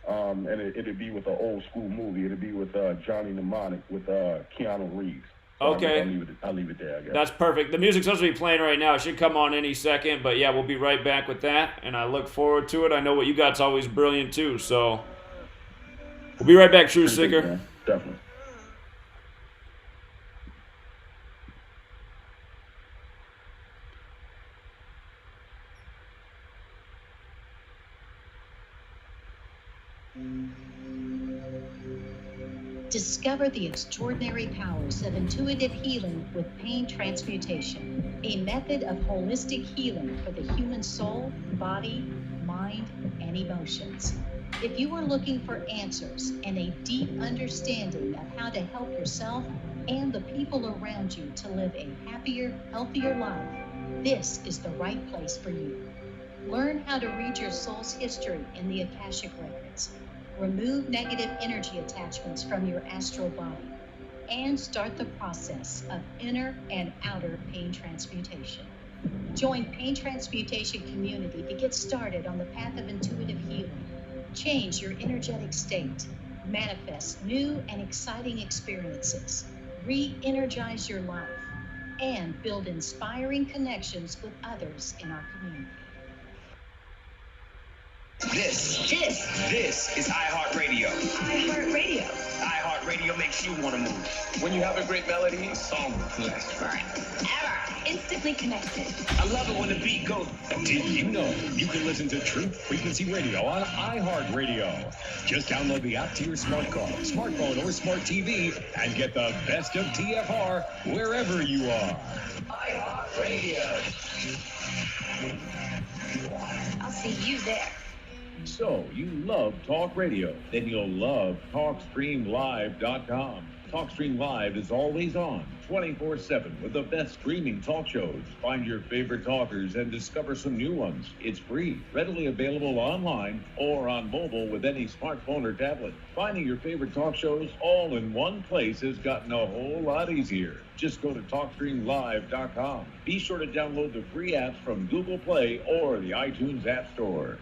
And it'd be with an old school movie. It'd be with Johnny Mnemonic with Keanu Reeves. So
Okay.
I'll leave it there, I guess.
That's perfect. The music's supposed to be playing right now. It should come on any second. But yeah, we'll be right back with that. And I look forward to it. I know what you got's always brilliant too. So we'll be right back, Truth Seeker.
Definitely.
Discover the extraordinary powers of intuitive healing with pain transmutation, a method of holistic healing for the human soul, body, mind, and emotions. If you are looking for answers and a deep understanding of how to help yourself and the people around you to live a happier, healthier life, this is the right place for you. Learn how to read your soul's history in the Akashic Records. Remove negative energy attachments from your astral body, and start the process of inner and outer pain transmutation. Join Pain Transmutation Community to get started on the path of intuitive healing. Change your energetic state, manifest new and exciting experiences, re-energize your life, and build inspiring connections with others in our community.
This is iHeartRadio.
iHeartRadio.
iHeartRadio makes you want to move. When you have a great melody, a song will last forever.
Instantly connected.
I love it when the beat goes.
Did you know you can listen to Truth Frequency Radio on iHeartRadio? Just download the app to your smartphone, or smart TV, and get the best of TFR wherever you are.
iHeartRadio.
I'll see you there.
So, you love talk radio, then you'll love TalkStreamLive.com. TalkStream Live is always on, 24/7, with the best streaming talk shows. Find your favorite talkers and discover some new ones. It's free, readily available online or on mobile with any smartphone or tablet. Finding your favorite talk shows all in one place has gotten a whole lot easier. Just go to TalkStreamLive.com. Be sure to download the free apps from Google Play or the iTunes App Store.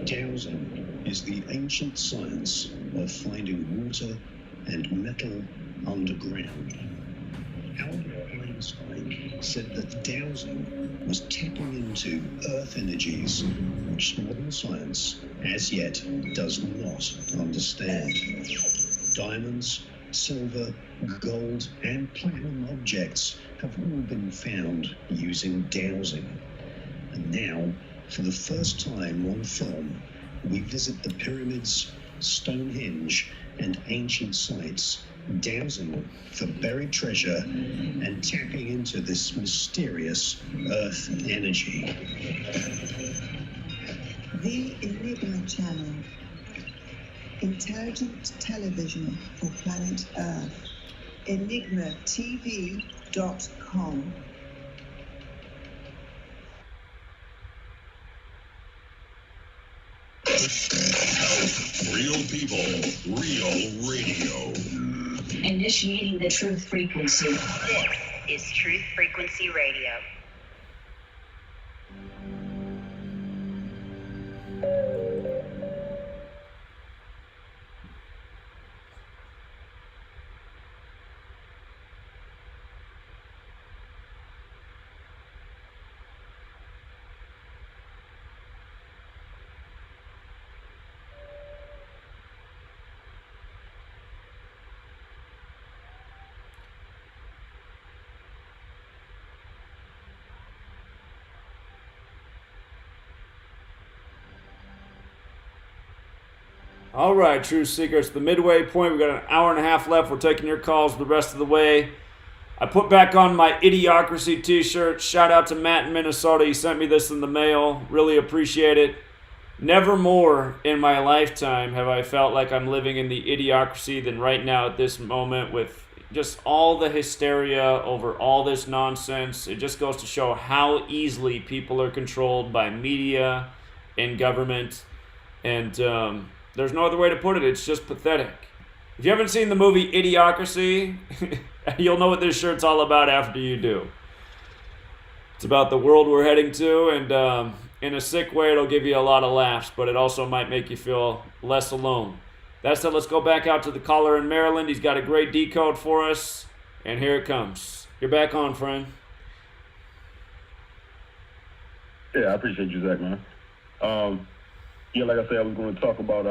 Dowsing is the ancient science of finding water and metal underground. Albert Einstein said that dowsing was tapping into earth energies which modern science as yet does not understand. Diamonds, silver, gold, and platinum objects have all been found using dowsing. And now, for the first time on film, we visit the pyramids, Stonehenge, and ancient sites, dowsing for buried treasure and tapping into this mysterious earth energy.
The Enigma Channel. Intelligent television for planet Earth. EnigmaTV.com.
Real people, real radio.
Initiating the truth frequency.
This is Truth Frequency Radio.
All right, Truth Seeker, it's the midway point. We've got an hour and a half left. We're taking your calls the rest of the way. I put back on my Idiocracy t-shirt. Shout out to Matt in Minnesota. He sent me this in the mail. Really appreciate it. Never more in my lifetime have I felt like I'm living in the Idiocracy than right now at this moment, with just all the hysteria over all this nonsense. It just goes to show how easily people are controlled by media and government. And there's no other way to put it. It's just pathetic. If you haven't seen the movie Idiocracy, you'll know what this shirt's all about after you do. It's about the world we're heading to, and in a sick way, it'll give you a lot of laughs, but it also might make you feel less alone. That said, let's go back out to the caller in Maryland. He's got a great decode for us, and here it comes. You're back on, friend.
Yeah, I appreciate you, Zach, man. Yeah, like I said, I was going to talk about,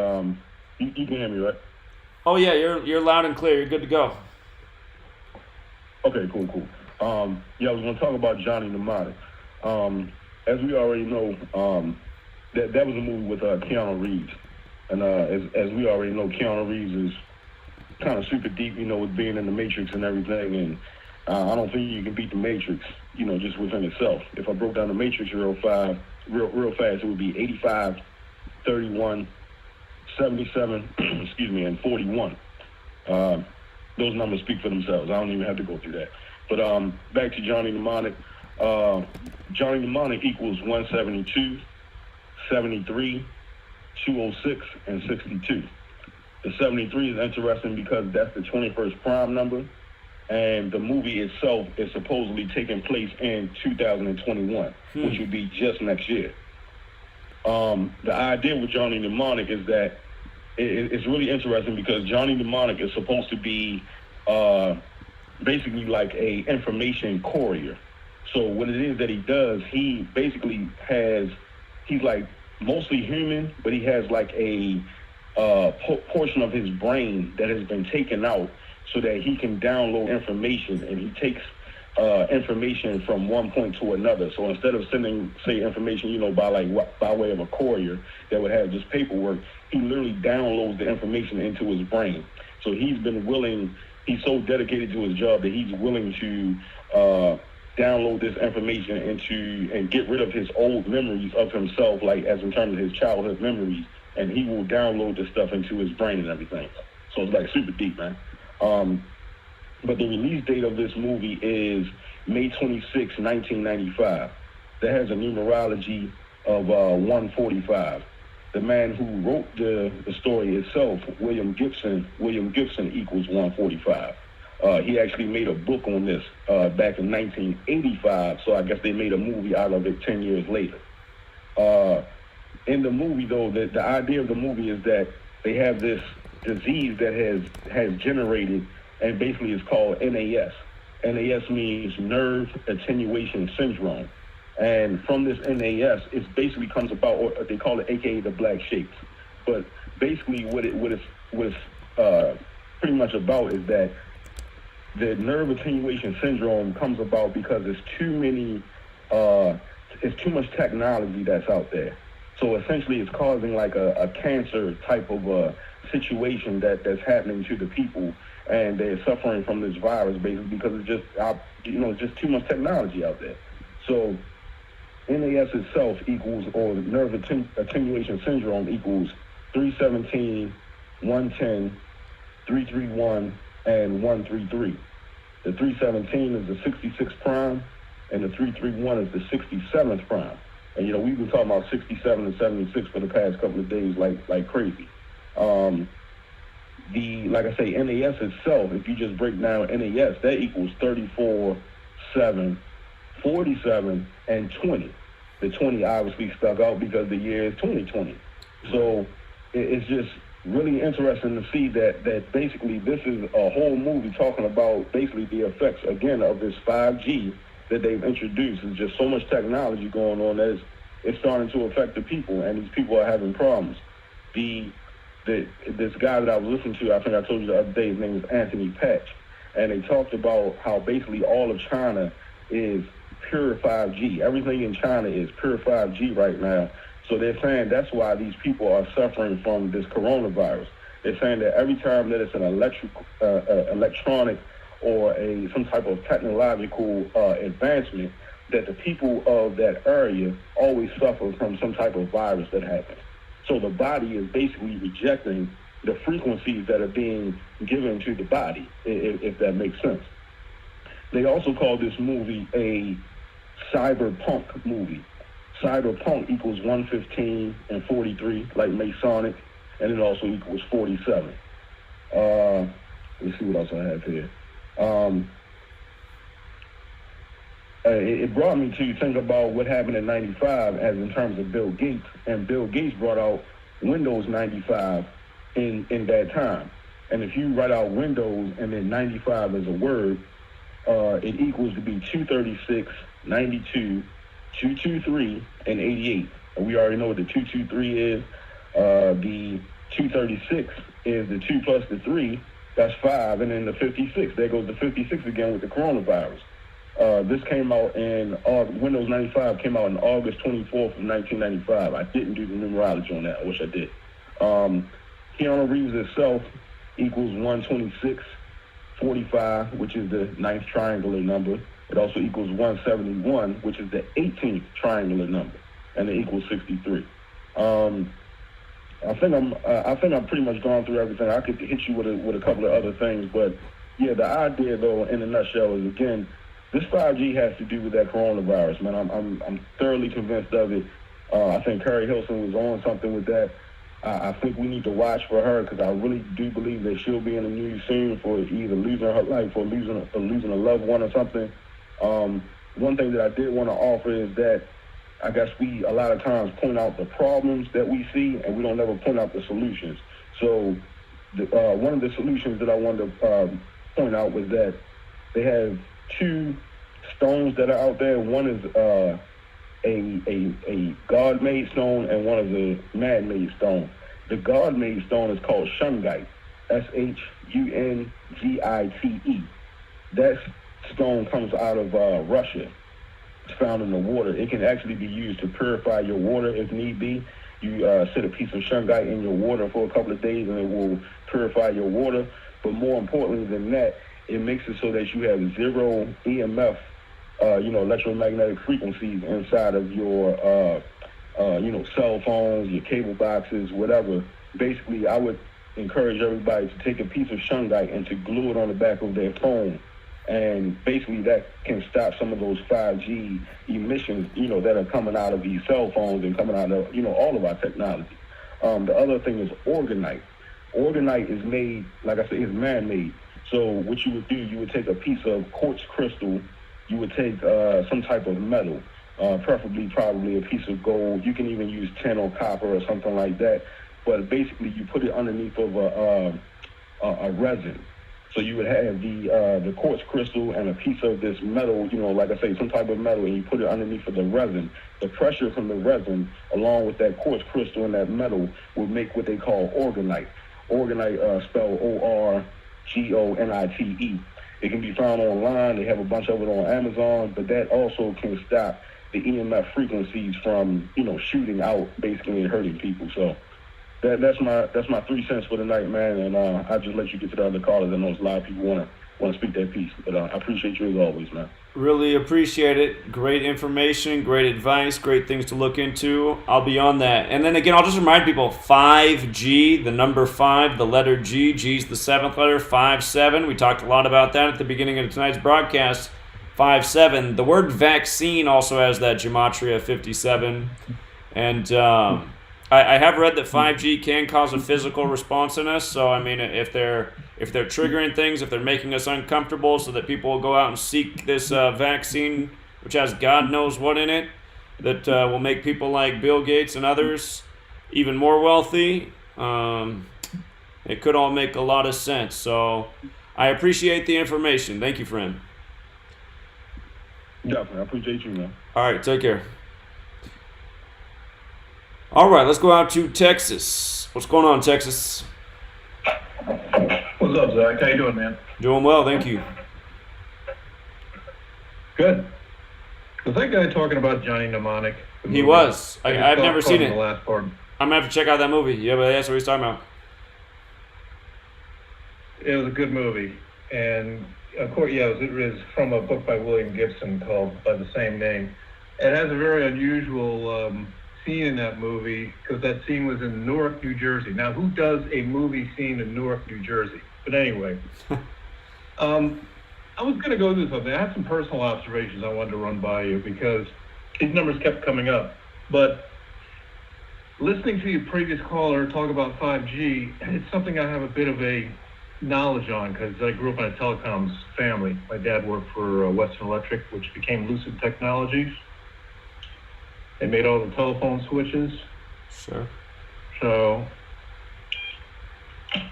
you can hear me, right?
Oh, yeah, you're loud and clear. You're good to go.
Okay, cool. Yeah, I was going to talk about Johnny Mnemonic. As we already know, that was a movie with Keanu Reeves. And as we already know, Keanu Reeves is kind of super deep, with being in the Matrix and everything. And I don't think you can beat the Matrix, just within itself. If I broke down the Matrix real fast, it would be 85, 31, 77, and 41. Those numbers speak for themselves. I don't even have to go through that. But back to Johnny Mnemonic. Johnny Mnemonic equals 172, 73, 206, and 62. The 73 is interesting because that's the 21st prime number, and the movie itself is supposedly taking place in 2021, which would be just next year. The idea with Johnny Mnemonic is that it's really interesting because Johnny Mnemonic is supposed to be basically like a information courier. So what it is that he does, he basically he's like mostly human, but he has like a portion of his brain that has been taken out so that he can download information, and he takes information from one point to another. So instead of sending, say, information, by way of a courier that would have just paperwork, he literally downloads the information into his brain. So he's so dedicated to his job that he's willing to download this information and get rid of his old memories of himself, like as in terms of his childhood memories, and he will download this stuff into his brain and everything. So it's like super deep, man. But the release date of this movie is May 26, 1995. That has a numerology of 145. The man who wrote the story itself, William Gibson equals 145. He actually made a book on this back in 1985, so I guess they made a movie out of it 10 years later. In the movie, though, the idea of the movie is that they have this disease that has generated, and basically it's called NAS. NAS means Nerve Attenuation Syndrome. And from this NAS, it basically comes about, or they call it AKA the black shapes. But basically what it's pretty much about is that the nerve attenuation syndrome comes about because there's too much technology that's out there. So essentially it's causing like a cancer type of a situation that's happening to the people, and they're suffering from this virus basically because it's just too much technology out there. So NAS itself equals, or nerve attenuation syndrome equals 317, 110, 331, and 133. The 317 is the 66th prime, and the 331 is the 67th prime. And we've been talking about 67 and 76 for the past couple of days like crazy. Like I say, NAS itself, if you just break down NAS, that equals 34, 7, 47, and 20. The 20 obviously stuck out because the year is 2020. So it's just really interesting to see that basically this is a whole movie talking about basically the effects, again, of this 5G that they've introduced. There's just so much technology going on that it's starting to affect the people, and these people are having problems. This guy that I was listening to, I think I told you the other day, his name is Anthony Patch, and they talked about how basically all of China is pure 5G. Everything in China is pure 5G right now. So they're saying that's why these people are suffering from this coronavirus. They're saying that every time that it's an electronic or some type of technological advancement, that the people of that area always suffer from some type of virus that happens. So the body is basically rejecting the frequencies that are being given to the body, if that makes sense. They also call this movie a cyberpunk movie. Cyberpunk equals 115 and 43, like Masonic, and it also equals 47. Let's see what else I have here. It brought me to think about what happened in 95 as in terms of Bill Gates, and Bill Gates brought out Windows 95 in that time. And if you write out Windows and then 95 as a word, it equals to be 236, 92, 223, and 88. And we already know what the 223 is. The 236 is the 2 plus the 3, that's 5, and then the 56. There goes the 56 again with the coronavirus. This came out in Windows 95 came out on August 24th of 1995. I didn't do the numerology on that. I wish I did. Keanu Reeves itself equals 126, 45, which is the 9th triangular number. It also equals 171, which is the 18th triangular number, and it equals 63. I think I'm pretty much gone through everything. I could hit you with a couple of other things, but yeah, the idea though, in a nutshell, is again, this 5G has to do with that coronavirus, man. I'm thoroughly convinced of it. I think Carrie Hilson was on something with that. I think we need to watch for her because I really do believe that she'll be in the news soon for either losing her life or losing a loved one or something. One thing that I did want to offer is that I guess we a lot of times point out the problems that we see and we don't ever point out the solutions. So one of the solutions that I wanted to point out was that they have two stones that are out there. One is a God-made stone and one is a man-made stone. The God-made stone is called shungite, Shungite. That stone comes out of Russia. It's found in the water. It can actually be used to purify your water if need be. You set a piece of shungite in your water for a couple of days and it will purify your water. But more importantly than that, it makes it so that you have zero EMF, electromagnetic frequencies inside of your, cell phones, your cable boxes, whatever. Basically, I would encourage everybody to take a piece of shungite and to glue it on the back of their phone. And basically that can stop some of those 5G emissions, that are coming out of these cell phones and coming out of, all of our technology. The other thing is organite. Organite is made, like I said, is man-made. So what you would do, you would take a piece of quartz crystal, you would take some type of metal, probably a piece of gold. You can even use tin or copper or something like that. But basically you put it underneath of a resin. So you would have the quartz crystal and a piece of this metal, like I say, some type of metal, and you put it underneath of the resin. The pressure from the resin, along with that quartz crystal and that metal, will make what they call organite. Organite, spelled ORGONITE. It can be found online. They have a bunch of it on Amazon, but that also can stop the EMF frequencies from, shooting out basically and hurting people. So that's my 3 cents for the night, man. And I'll just let you get to the other callers. I know there's a lot of people want to want to speak that piece. But I appreciate you as always, man.
Really appreciate it. Great information, great advice, great things to look into. I'll be on that. And then again, I'll just remind people, 5G, the number 5, the letter G, G's the 7th letter, 5-7. We talked a lot about that at the beginning of tonight's broadcast. 5-7. The word vaccine also has that Gematria 57. And I have read that 5G can cause a physical response in us. So, I mean, if they're triggering things, if they're making us uncomfortable so that people will go out and seek this vaccine, which has God knows what in it, that will make people like Bill Gates and others even more wealthy, it could all make a lot of sense. So I appreciate the information. Thank you, friend.
Definitely. I appreciate you, man.
All right. Take care. All right. Let's go out to Texas. What's going on, Texas?
What's up, Zach? How you doing, man?
Doing well, thank you.
Good. Was that guy talking about Johnny Mnemonic?
He was. I've never seen it.
The last part.
I'm gonna have to check out that movie. Yeah, but that's what he's talking about.
It was a good movie, and of course, yeah, it was from a book by William Gibson called by the same name. It has a very unusual scene in that movie because that scene was in Newark, New Jersey. Now, who does a movie scene in Newark, New Jersey? But anyway, I was going to go through something. I had some personal observations I wanted to run by you because these numbers kept coming up. But listening to your previous caller talk about 5G, it's something I have a bit of a knowledge on because I grew up in a telecoms family. My dad worked for Western Electric, which became Lucid Technologies. They made all the telephone switches.
Sure.
So,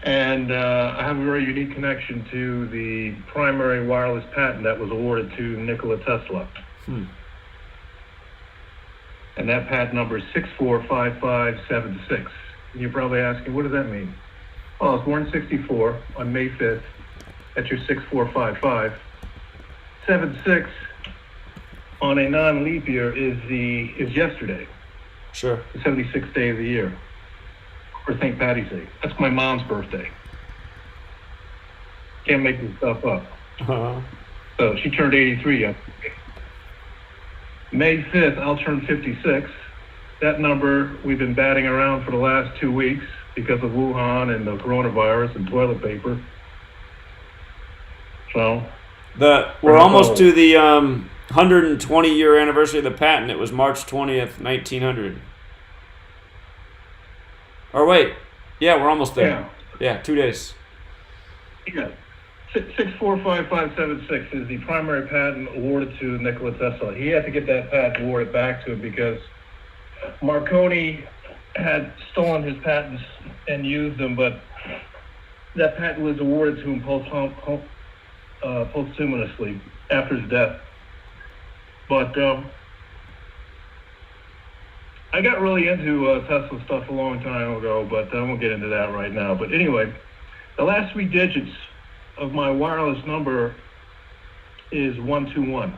and I have a very unique connection to the primary wireless patent that was awarded to Nikola Tesla. And that patent number is 645576. And you're probably asking, what does that mean? Well, I was born in 64 on May 5th. That's your 6455. 76 on a non-leap year is yesterday.
Sure.
The 76th day of the year. For St. Patty's Day. That's my mom's birthday. Can't make this stuff up. So she turned 83 yesterday. May 5th, I'll turn 56. That number we've been batting around for the last 2 weeks because of Wuhan and the coronavirus and toilet paper. So
we're almost to the 120-year anniversary of the patent. It was March 20th, 1900. Or wait, yeah, we're almost there. Yeah, 2 days.
Yeah, 645576 is the primary patent awarded to Nikola Tesla. He had to get that patent awarded back to him because Marconi had stolen his patents and used them, but that patent was awarded to him posthumously after his death. But I got really into Tesla stuff a long time ago, but I won't get into that right now. But anyway, the last 3 digits of my wireless number is 121.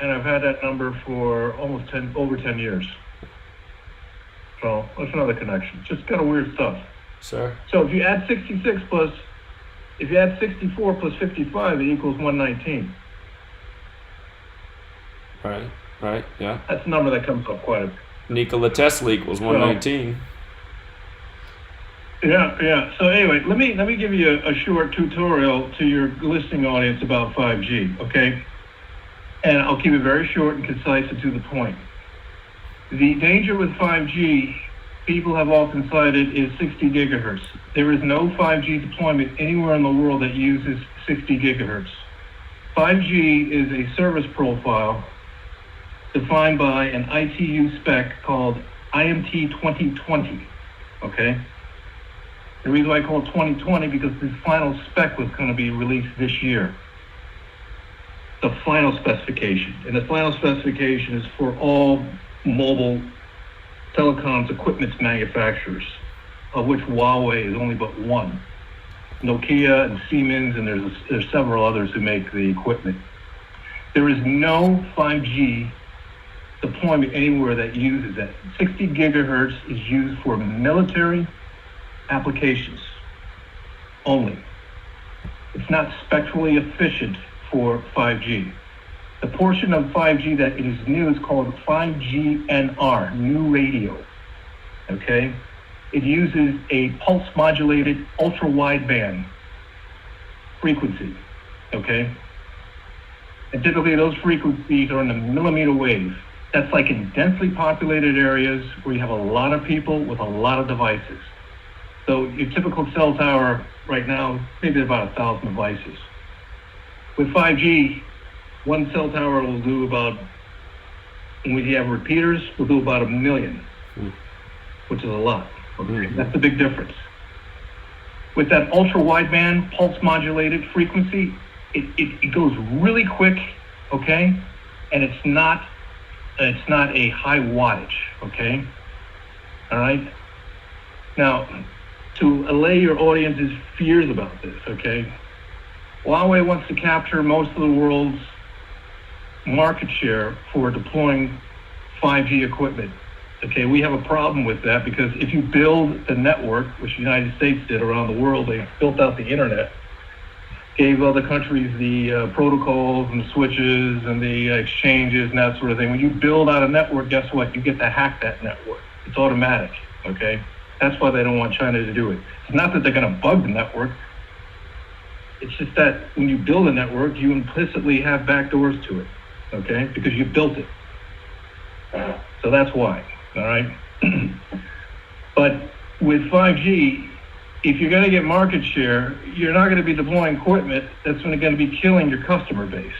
And I've had that number for almost over 10 years. So that's another connection. Just kind of weird stuff.
Sure.
So if you add 64 plus 55, it equals 119.
Right, yeah.
That's a number that comes up quite a bit.
Nikola Tesla equals 119.
Yeah. So anyway, let me give you a short tutorial to your listening audience about 5G, okay? And I'll keep it very short and concise and to the point. The danger with 5G, people have often cited, is 60 gigahertz. There is no 5G deployment anywhere in the world that uses 60 gigahertz. 5G is a service profile defined by an ITU spec called IMT 2020, okay? The reason why I call it 2020 because the final spec was going to be released this year. The final specification. And the final specification is for all mobile telecoms equipment manufacturers, of which Huawei is only but one. Nokia and Siemens, and there's several others who make the equipment. There is no 5G deployment anywhere that uses that. 60 gigahertz is used for military applications. only. It's not spectrally efficient for 5G. The portion of 5G that is new is called 5GNR, new radio, okay? It uses a pulse-modulated ultra-wideband frequency, okay? And typically those frequencies are in the millimeter wave. That's like in densely populated areas where you have a lot of people with a lot of devices. So your typical cell tower right now, maybe about 1,000 devices. With 5G, one cell tower will do about, when we have repeaters, will do about 1 million, which is a lot. Okay, that's the big difference. With that ultra wideband pulse modulated frequency, it goes really quick, okay, and it's not a high wattage, okay. All right. Now, to allay your audience's fears about this, okay, Huawei wants to capture most of the world's market share for deploying 5G equipment. Okay, we have a problem with that because if you build the network, which the United States did around the world, they built out the internet, gave other countries the protocols and the switches and the exchanges and that sort of thing. When you build out a network, guess what? You get to hack that network. It's automatic, okay? That's why they don't want China to do it. It's not that they're going to bug the network. It's just that when you build a network, you implicitly have backdoors to it, okay? Because you built it. So that's why, all right? But with 5G, if you're going to get market share, you're not going to be deploying equipment that's going to be killing your customer base.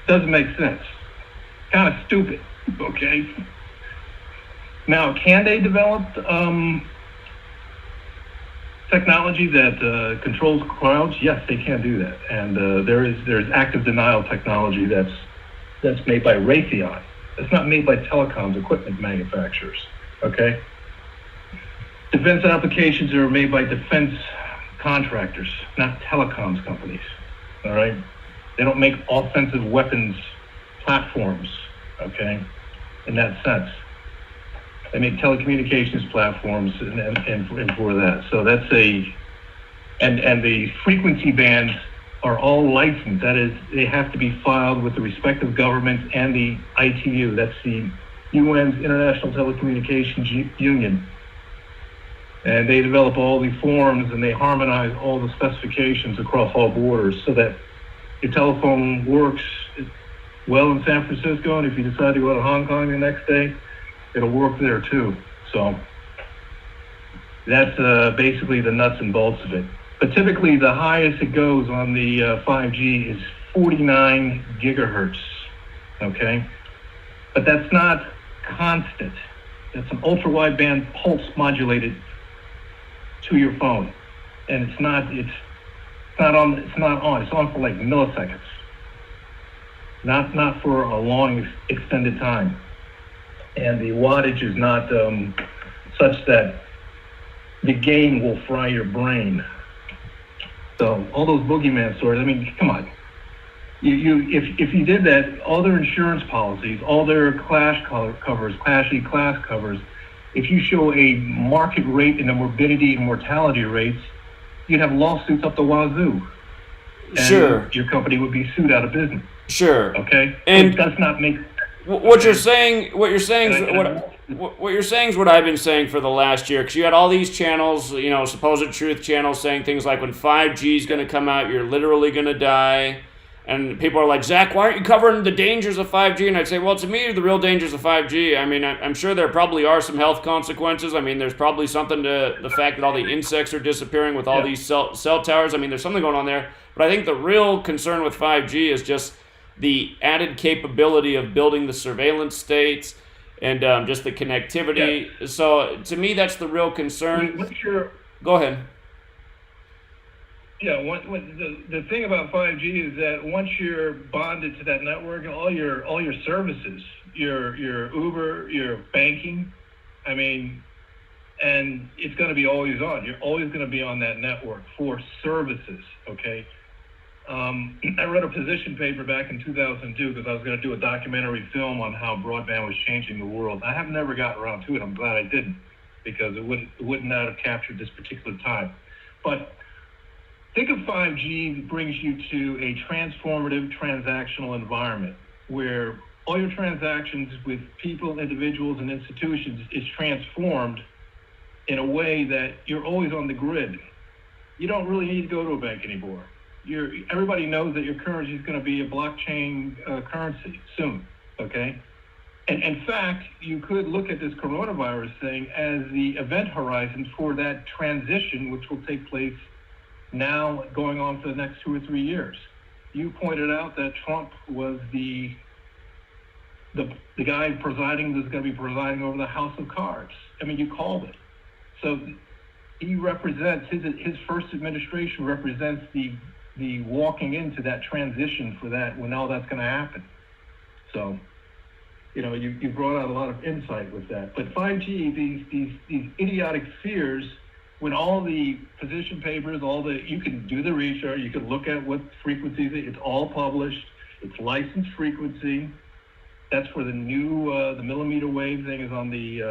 Doesn't make sense. Kind of stupid, okay? Now, can they develop technology that controls crowds? Yes, they can do that. And there's active denial technology that's made by Raytheon. It's not made by telecoms equipment manufacturers, okay? Defense applications are made by defense contractors, not telecoms companies, all right? They don't make offensive weapons platforms, okay, in that sense. They make telecommunications platforms and for that. So that's and the frequency bands are all licensed. That is, they have to be filed with the respective governments and the ITU. That's the UN's International Telecommunications Union. And they develop all the forms and they harmonize all the specifications across all borders so that your telephone works well in San Francisco, and if you decide to go to Hong Kong the next day, it'll work there too. So that's basically the nuts and bolts of it. But typically the highest it goes on the 5G is 49 gigahertz, okay? But that's not constant. That's an ultra-wideband pulse modulated to your phone. And it's on for like milliseconds. Not for a long extended time. And the wattage is not such that the gain will fry your brain. So all those boogeyman stories, I mean, come on. If you did that, all their insurance policies, all their class covers, Class E class covers, if you show a market rate in the morbidity and mortality rates, you'd have lawsuits up the wazoo. And
sure.
Your company would be sued out of business.
Sure.
Okay?
And
it does not make
what you're saying is what I've been saying for the last year, because you had all these channels, supposed truth channels saying things like when 5G is going to come out, you're literally going to die. And people are like, Zach, why aren't you covering the dangers of 5G? And I'd say, well, to me, the real dangers of 5G, I mean, I'm sure there probably are some health consequences. I mean, there's probably something to the fact that all the insects are disappearing with all these cell towers. I mean, there's something going on there. But I think the real concern with 5G is just the added capability of building the surveillance states and just the connectivity. Yeah. So to me, that's the real concern. Go ahead.
Yeah, the thing about 5G is that once you're bonded to that network, all your services, your Uber, your banking, I mean, and it's going to be always on. You're always going to be on that network for services, okay? I wrote a position paper back in 2002 because I was going to do a documentary film on how broadband was changing the world. I have never gotten around to it. I'm glad I didn't, because it would not have captured this particular time. But think of 5G brings you to a transformative transactional environment where all your transactions with people, individuals, and institutions is transformed in a way that you're always on the grid. You don't really need to go to a bank anymore. Everybody knows that your currency is going to be a blockchain currency soon, okay? And in fact, you could look at this coronavirus thing as the event horizon for that transition, which will take place now going on for the next 2 or 3 years. You pointed out that Trump was the guy presiding, that's going to be presiding over the House of Cards. I mean, you called it. So he represents, his first administration represents the walking into that transition for that, when all that's going to happen. So, you brought out a lot of insight with that. But 5G, these idiotic fears, when all the position papers, you can do the research, you can look at what frequencies, it's all published, it's licensed frequency. That's where the new, the millimeter wave thing is on the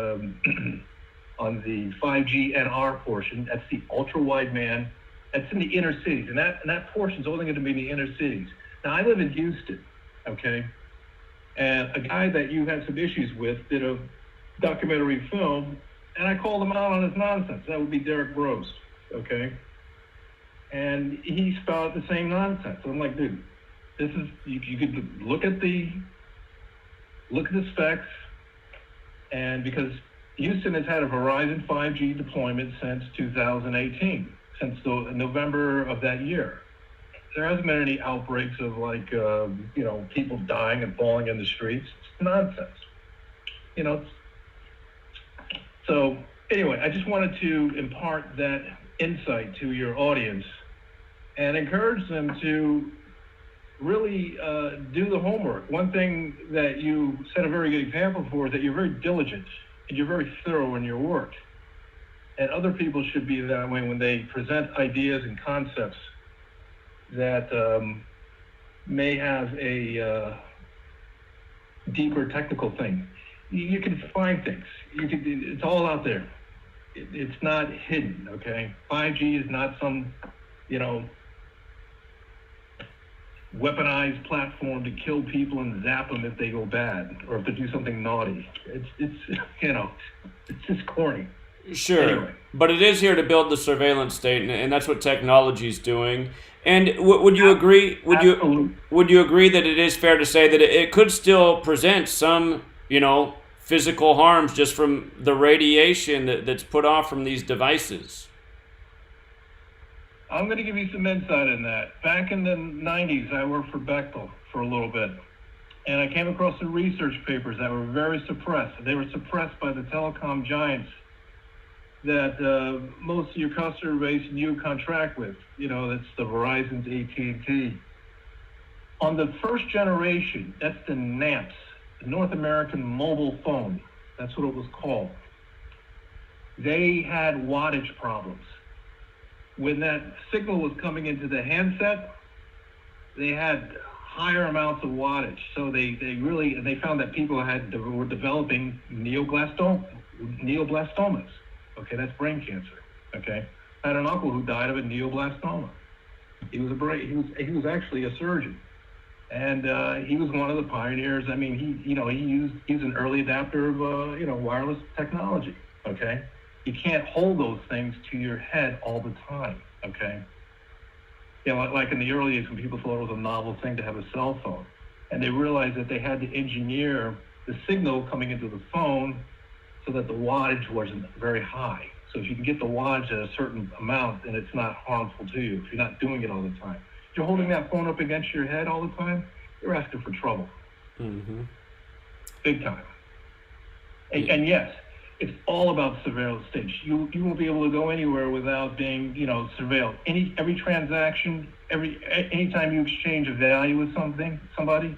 on the 5G NR portion. That's the ultra wideband. That's in the inner cities, and that portion is only going to be in the inner cities. Now, I live in Houston, okay, and a guy that you had some issues with did a documentary film, and I called him out on his nonsense. That would be Derek Rose, okay, and he spouted the same nonsense. I'm like, dude, this is you could look at the specs, and because Houston has had a Verizon 5G deployment since 2018, since November of that year. There hasn't been any outbreaks of people dying and falling in the streets. It's nonsense. So anyway, I just wanted to impart that insight to your audience and encourage them to really do the homework. One thing that you set a very good example for is that you're very diligent and you're very thorough in your work. And other people should be that way when they present ideas and concepts that may have a deeper technical thing. You can find things. It's all out there. It's not hidden, okay? 5G is not some, weaponized platform to kill people and zap them if they go bad or if they do something naughty. It's just corny.
Sure, anyway. But it is here to build the surveillance state, and that's what technology is doing. And would you agree? Would you agree that it is fair to say that it could still present some, physical harms just from the radiation that's put off from these devices?
I'm going to give you some insight in that. Back in the 90s, I worked for Bechtel for a little bit, and I came across some research papers that were very suppressed. They were suppressed by the telecom giants that most of your customer base and you contract with. That's the Verizon's, AT&T. On the first generation, that's the NAMPS, the North American Mobile Phone. That's what it was called. They had wattage problems. When that signal was coming into the handset, they had higher amounts of wattage. So they found that people were developing neoplasmomas. Okay, that's brain cancer. Okay, I had an uncle who died of a neoblastoma. He was actually a surgeon, and he was one of the pioneers. I mean, he used an early adapter of wireless technology. Okay. You can't hold those things to your head all the time, okay? Like in the early days when people thought it was a novel thing to have a cell phone, and they realized that they had to engineer the signal coming into the phone so that the wattage wasn't very high. So if you can get the wattage at a certain amount, then it's not harmful to you if you're not doing it all the time. If you're holding that phone up against your head all the time, you're asking for trouble. Mm-hmm. Big time. And yes, it's all about surveillance stage. You won't be able to go anywhere without being, surveilled. Every transaction, anytime you exchange a value with somebody,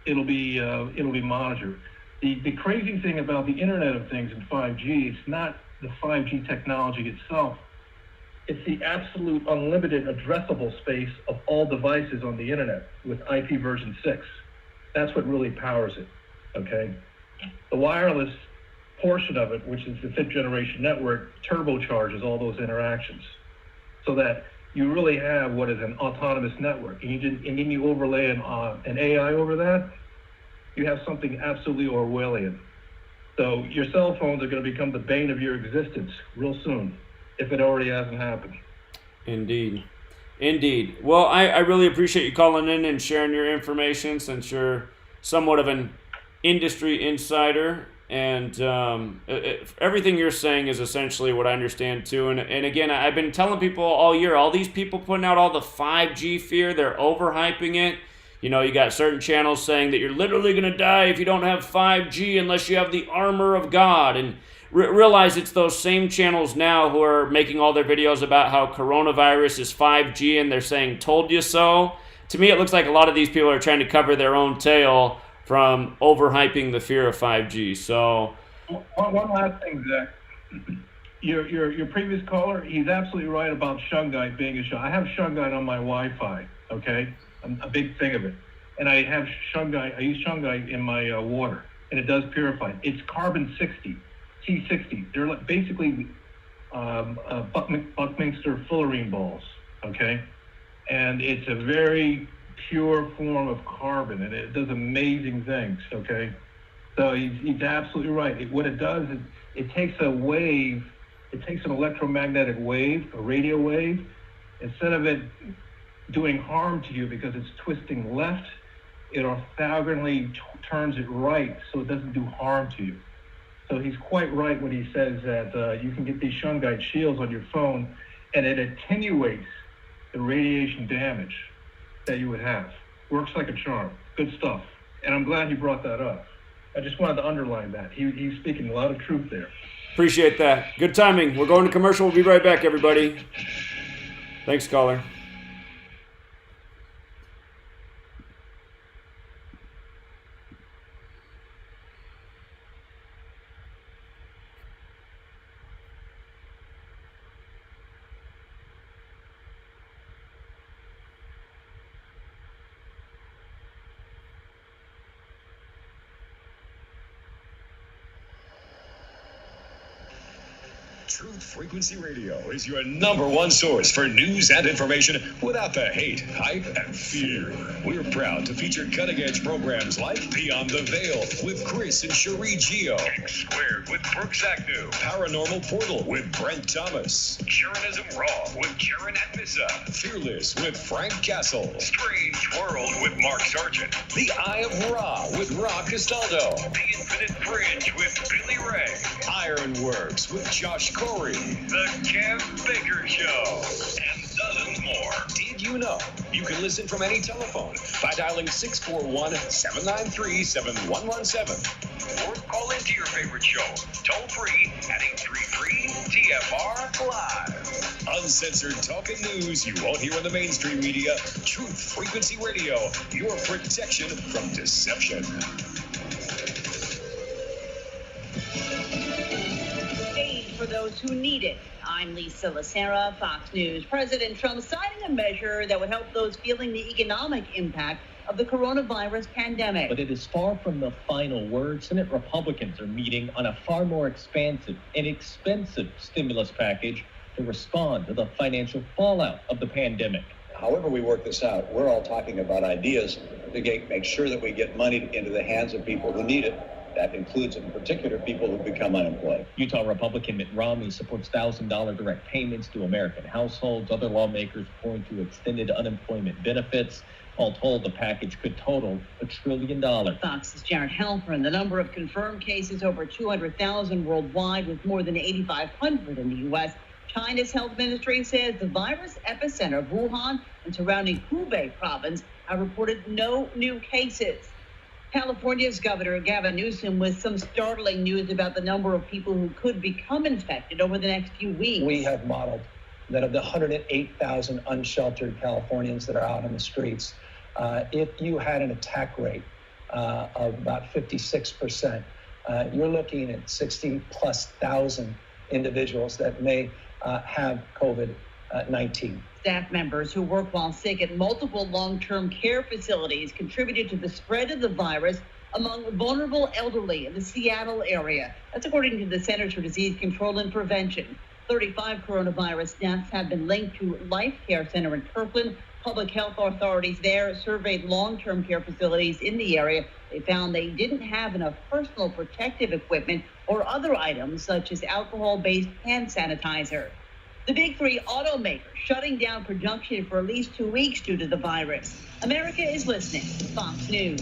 it'll be monitored. The crazy thing about the Internet of Things and 5G, it's not the 5G technology itself. It's the absolute unlimited addressable space of all devices on the Internet with IP version 6. That's what really powers it. Okay, the wireless portion of it, which is the 5th generation network, turbocharges all those interactions so that you really have what is an autonomous network. And then you overlay an AI over that, you have something absolutely Orwellian. So your cell phones are going to become the bane of your existence real soon, if it already hasn't happened.
Indeed. Indeed. Well, I really appreciate you calling in and sharing your information, since you're somewhat of an industry insider. And everything you're saying is essentially what I understand too. And again, I've been telling people all year, all these people putting out all the 5G fear, they're overhyping it. You know, you got certain channels saying that you're literally going to die if you don't have 5G unless you have the armor of God. And realize it's those same channels now who are making all their videos about how coronavirus is 5G, and they're saying, told you so. To me, it looks like a lot of these people are trying to cover their own tail from overhyping the fear of 5G. So,
one last thing, Zach. Your previous caller, he's absolutely right about shungite being a shungite. I have shungite on my Wi-Fi, okay? I'm a big thing of it. And I have shungite, I use shungite in my water, and it does purify. It's carbon 60, C60. They're like basically Buckminster fullerene balls, okay? And it's a very pure form of carbon, and it does amazing things, okay? So he's absolutely right. What it does is it takes a wave, it takes an electromagnetic wave, a radio wave, instead of it doing harm to you because it's twisting left, it orthogonally turns it right so it doesn't do harm to you. So he's quite right when he says that you can get these shungite shields on your phone, and it attenuates the radiation damage that you would have. Works like a charm. Good stuff. And I'm glad you brought that up. I just wanted to underline that. He's speaking a lot of truth there.
appreciate that. Good timing. We're going to commercial. We'll be right back, everybody. Thanks, caller.
Truth Frequency Radio is your #1 source for news and information without the hate, hype, and fear. We're proud to feature cutting-edge programs like Beyond the Veil with Chris and Cherie Geo, X Squared with Brooks Agnew, Paranormal Portal with Brent Thomas, Karanism Raw with Karen Atmissa, Fearless with Frank Castle, Strange World with Mark Sargent, The Eye of Ra with Rob Castaldo, The Infinite Fringe with Billy Ray, Ironworks with Josh Corey, The Kev Baker Show, and dozens more. Did you know you can listen from any telephone by dialing 641-793-7117? Or call into your favorite show, toll free at 833-TFR-LIVE. Uncensored talk and news you won't hear in the mainstream media. Truth Frequency Radio, your protection from deception.
For those who need it. I'm Lisa Lacera, Fox News. President Trump signing a measure that would help those feeling the economic impact of the coronavirus pandemic.
But it is far from the final word. Senate Republicans are meeting on a far more expansive and expensive stimulus package to respond to the financial fallout of the pandemic.
However we work this out, we're all talking about ideas to make sure that we get money into the hands of people who need it. That includes, in particular, people who become unemployed.
Utah Republican Mitt Romney supports $1,000 direct payments to American households. Other lawmakers point to extended unemployment benefits. All told, the package could total $1 trillion.
Fox's Jared Halpern. The number of confirmed cases over 200,000 worldwide, with more than 8,500 in the U.S. China's health ministry says the virus epicenter of Wuhan and surrounding Hubei province have reported no new cases. California's Governor Gavin Newsom with some startling news about the number of people who could become infected over the next few weeks.
We have modeled that of the 108,000 unsheltered Californians that are out on the streets, if you had an attack rate of about 56%, you're looking at 60,000+ individuals that may have COVID-19.
Staff members who work while sick at multiple long-term care facilities contributed to the spread of the virus among vulnerable elderly in the Seattle area. That's according to the Centers for Disease Control and Prevention. 35 coronavirus deaths have been linked to Life Care Center in Kirkland. Public health authorities there surveyed long-term care facilities in the area. They found they didn't have enough personal protective equipment or other items such as alcohol-based hand sanitizer. The big three automakers shutting down production for at least 2 weeks due to the virus. America is listening. Fox News.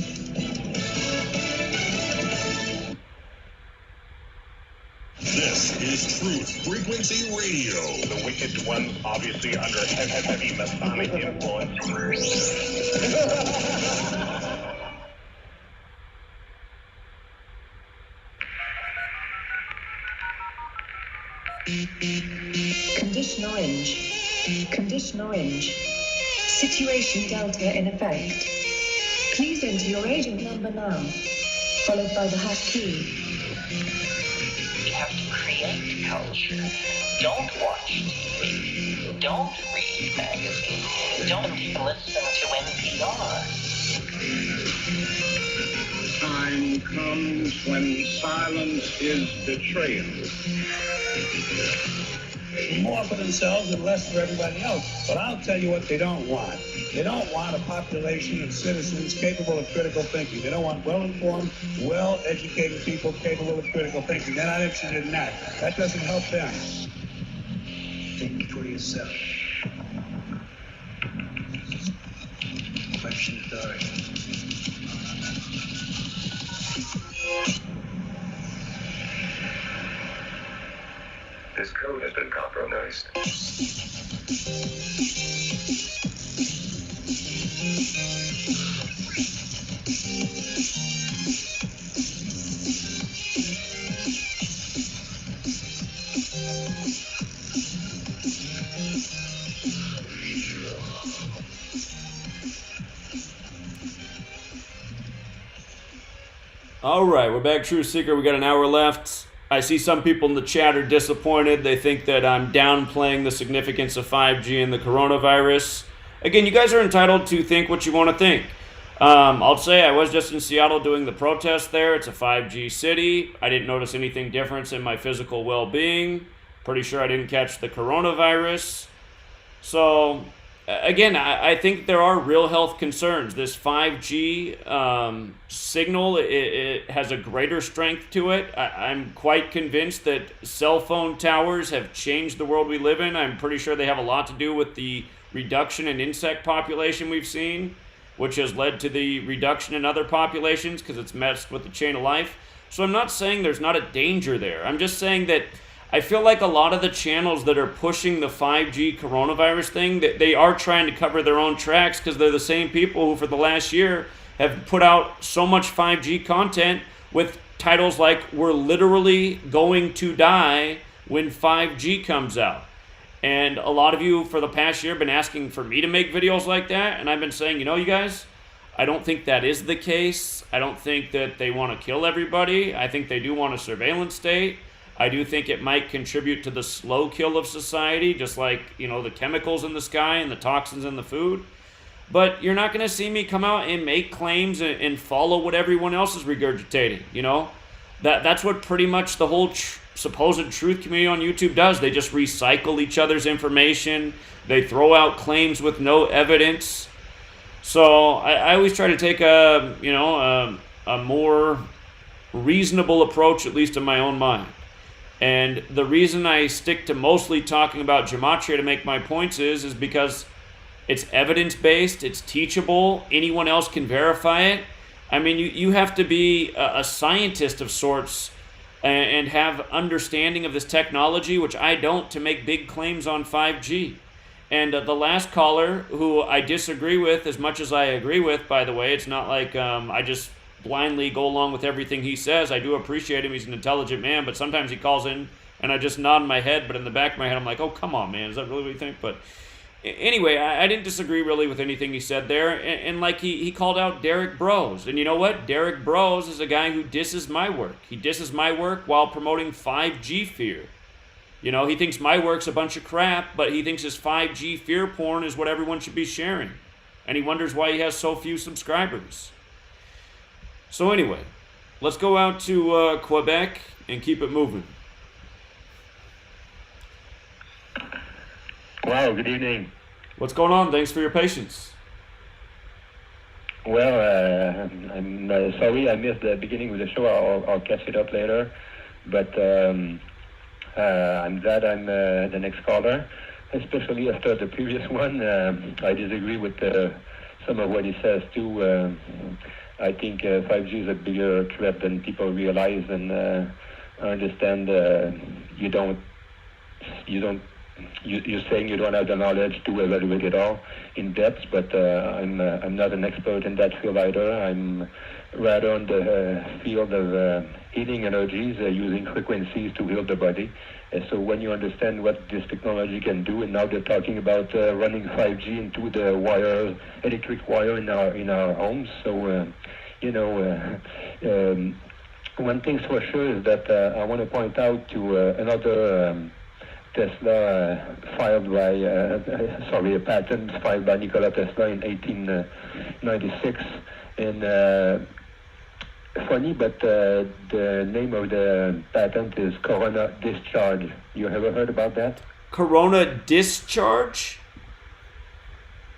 This is Truth Frequency Radio.
The wicked ones obviously under heavy Masonic influence.
Condition orange. Condition orange. Situation Delta in effect. Please enter your agent number now, followed by the hash key.
You have to create culture. Don't watch TV. Don't read magazines. Don't listen to NPR.
Time comes when silence is betrayal.
More for themselves and less for everybody else. But I'll tell you what they don't want. They don't want a population of citizens capable of critical thinking. They don't want well-informed, well-educated people capable of critical thinking. They're not interested in that. That doesn't help them. Think for yourself. Question authority.
This code has been compromised.
All right, we're back, Truth Seeker. We got an hour left. I see some people in the chat are disappointed. They think that I'm downplaying the significance of 5G and the coronavirus. Again, you guys are entitled to think what you want to think. I'll say I was just in Seattle doing the protest there. It's a 5G city. I didn't notice anything different in my physical well-being. Pretty sure I didn't catch the coronavirus. So, again, I think there are real health concerns. This 5G signal, it has a greater strength to it. I'm quite convinced that cell phone towers have changed the world we live in. I'm pretty sure they have a lot to do with the reduction in insect population we've seen, which has led to the reduction in other populations because it's messed with the chain of life. So I'm not saying there's not a danger there. I'm just saying that I feel like a lot of the channels that are pushing the 5G coronavirus thing, that they are trying to cover their own tracks because they're the same people who for the last year have put out so much 5G content with titles like "We're literally going to die when 5G comes out." And a lot of you for the past year have been asking for me to make videos like that, and I've been saying, you guys, I don't think that is the case. I don't think that they want to kill everybody. I think they do want a surveillance state. I do think it might contribute to the slow kill of society, just like, the chemicals in the sky and the toxins in the food. But you're not going to see me come out and make claims and follow what everyone else is regurgitating, That's what pretty much the whole supposed truth community on YouTube does. They just recycle each other's information. They throw out claims with no evidence. So I always try to take a more reasonable approach, at least in my own mind. And the reason I stick to mostly talking about Gematria to make my points is because it's evidence-based, it's teachable, anyone else can verify it. I mean, you have to be a scientist of sorts and have understanding of this technology, which I don't, to make big claims on 5G. And the last caller, who I disagree with as much as I agree with, by the way, it's not like I just blindly go along with everything he says. I do appreciate him. He's an intelligent man, but sometimes he calls in and I just nod my head, but in the back of my head I'm like, oh, come on, man, is that really what you think? But anyway, I didn't disagree really with anything he said there, and like he called out Derek Bros, and you know what? Derek Bros is a guy who disses my work. He disses my work while promoting 5G fear. He thinks my work's a bunch of crap, but he thinks his 5G fear porn is what everyone should be sharing, and he wonders why he has so few subscribers. So anyway, let's go out to Quebec and keep it moving.
Wow, good evening.
What's going on? Thanks for your patience.
Well, I'm sorry I missed the beginning of the show. I'll catch it up later. But I'm glad I'm the next caller, especially after the previous one. I disagree with some of what he says too. I think 5G is a bigger threat than people realize, and I understand you're saying you don't have the knowledge to evaluate it all in depth, but I'm not an expert in that field either. I'm rather on the field of healing energies using frequencies to heal the body. So when you understand what this technology can do, and now they're talking about running 5G into the wire, electric wire in our homes. So one thing's for sure is that I want to point out to another. Tesla a patent filed by Nikola Tesla in 1896. And funny, but the name of the patent is Corona Discharge. You ever heard about that?
Corona Discharge?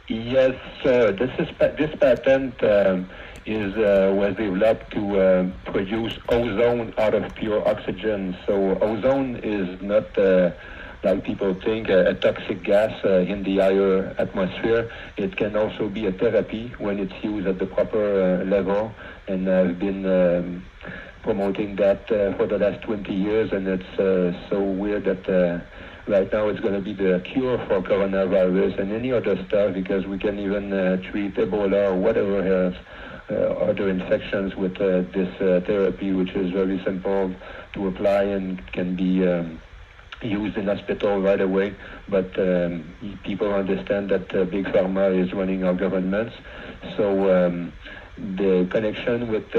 Yes, this patent was developed to produce ozone out of pure oxygen. So ozone is not like people think, a toxic gas in the higher atmosphere. It can also be a therapy when it's used at the proper level, and I've been promoting that for the last 20 years, and it's so weird that right now it's going to be the cure for coronavirus and any other stuff, because we can even treat Ebola or whatever else, other infections with this therapy, which is very simple to apply and can be used in hospital right away. But people understand that Big Pharma is running our governments. So the connection with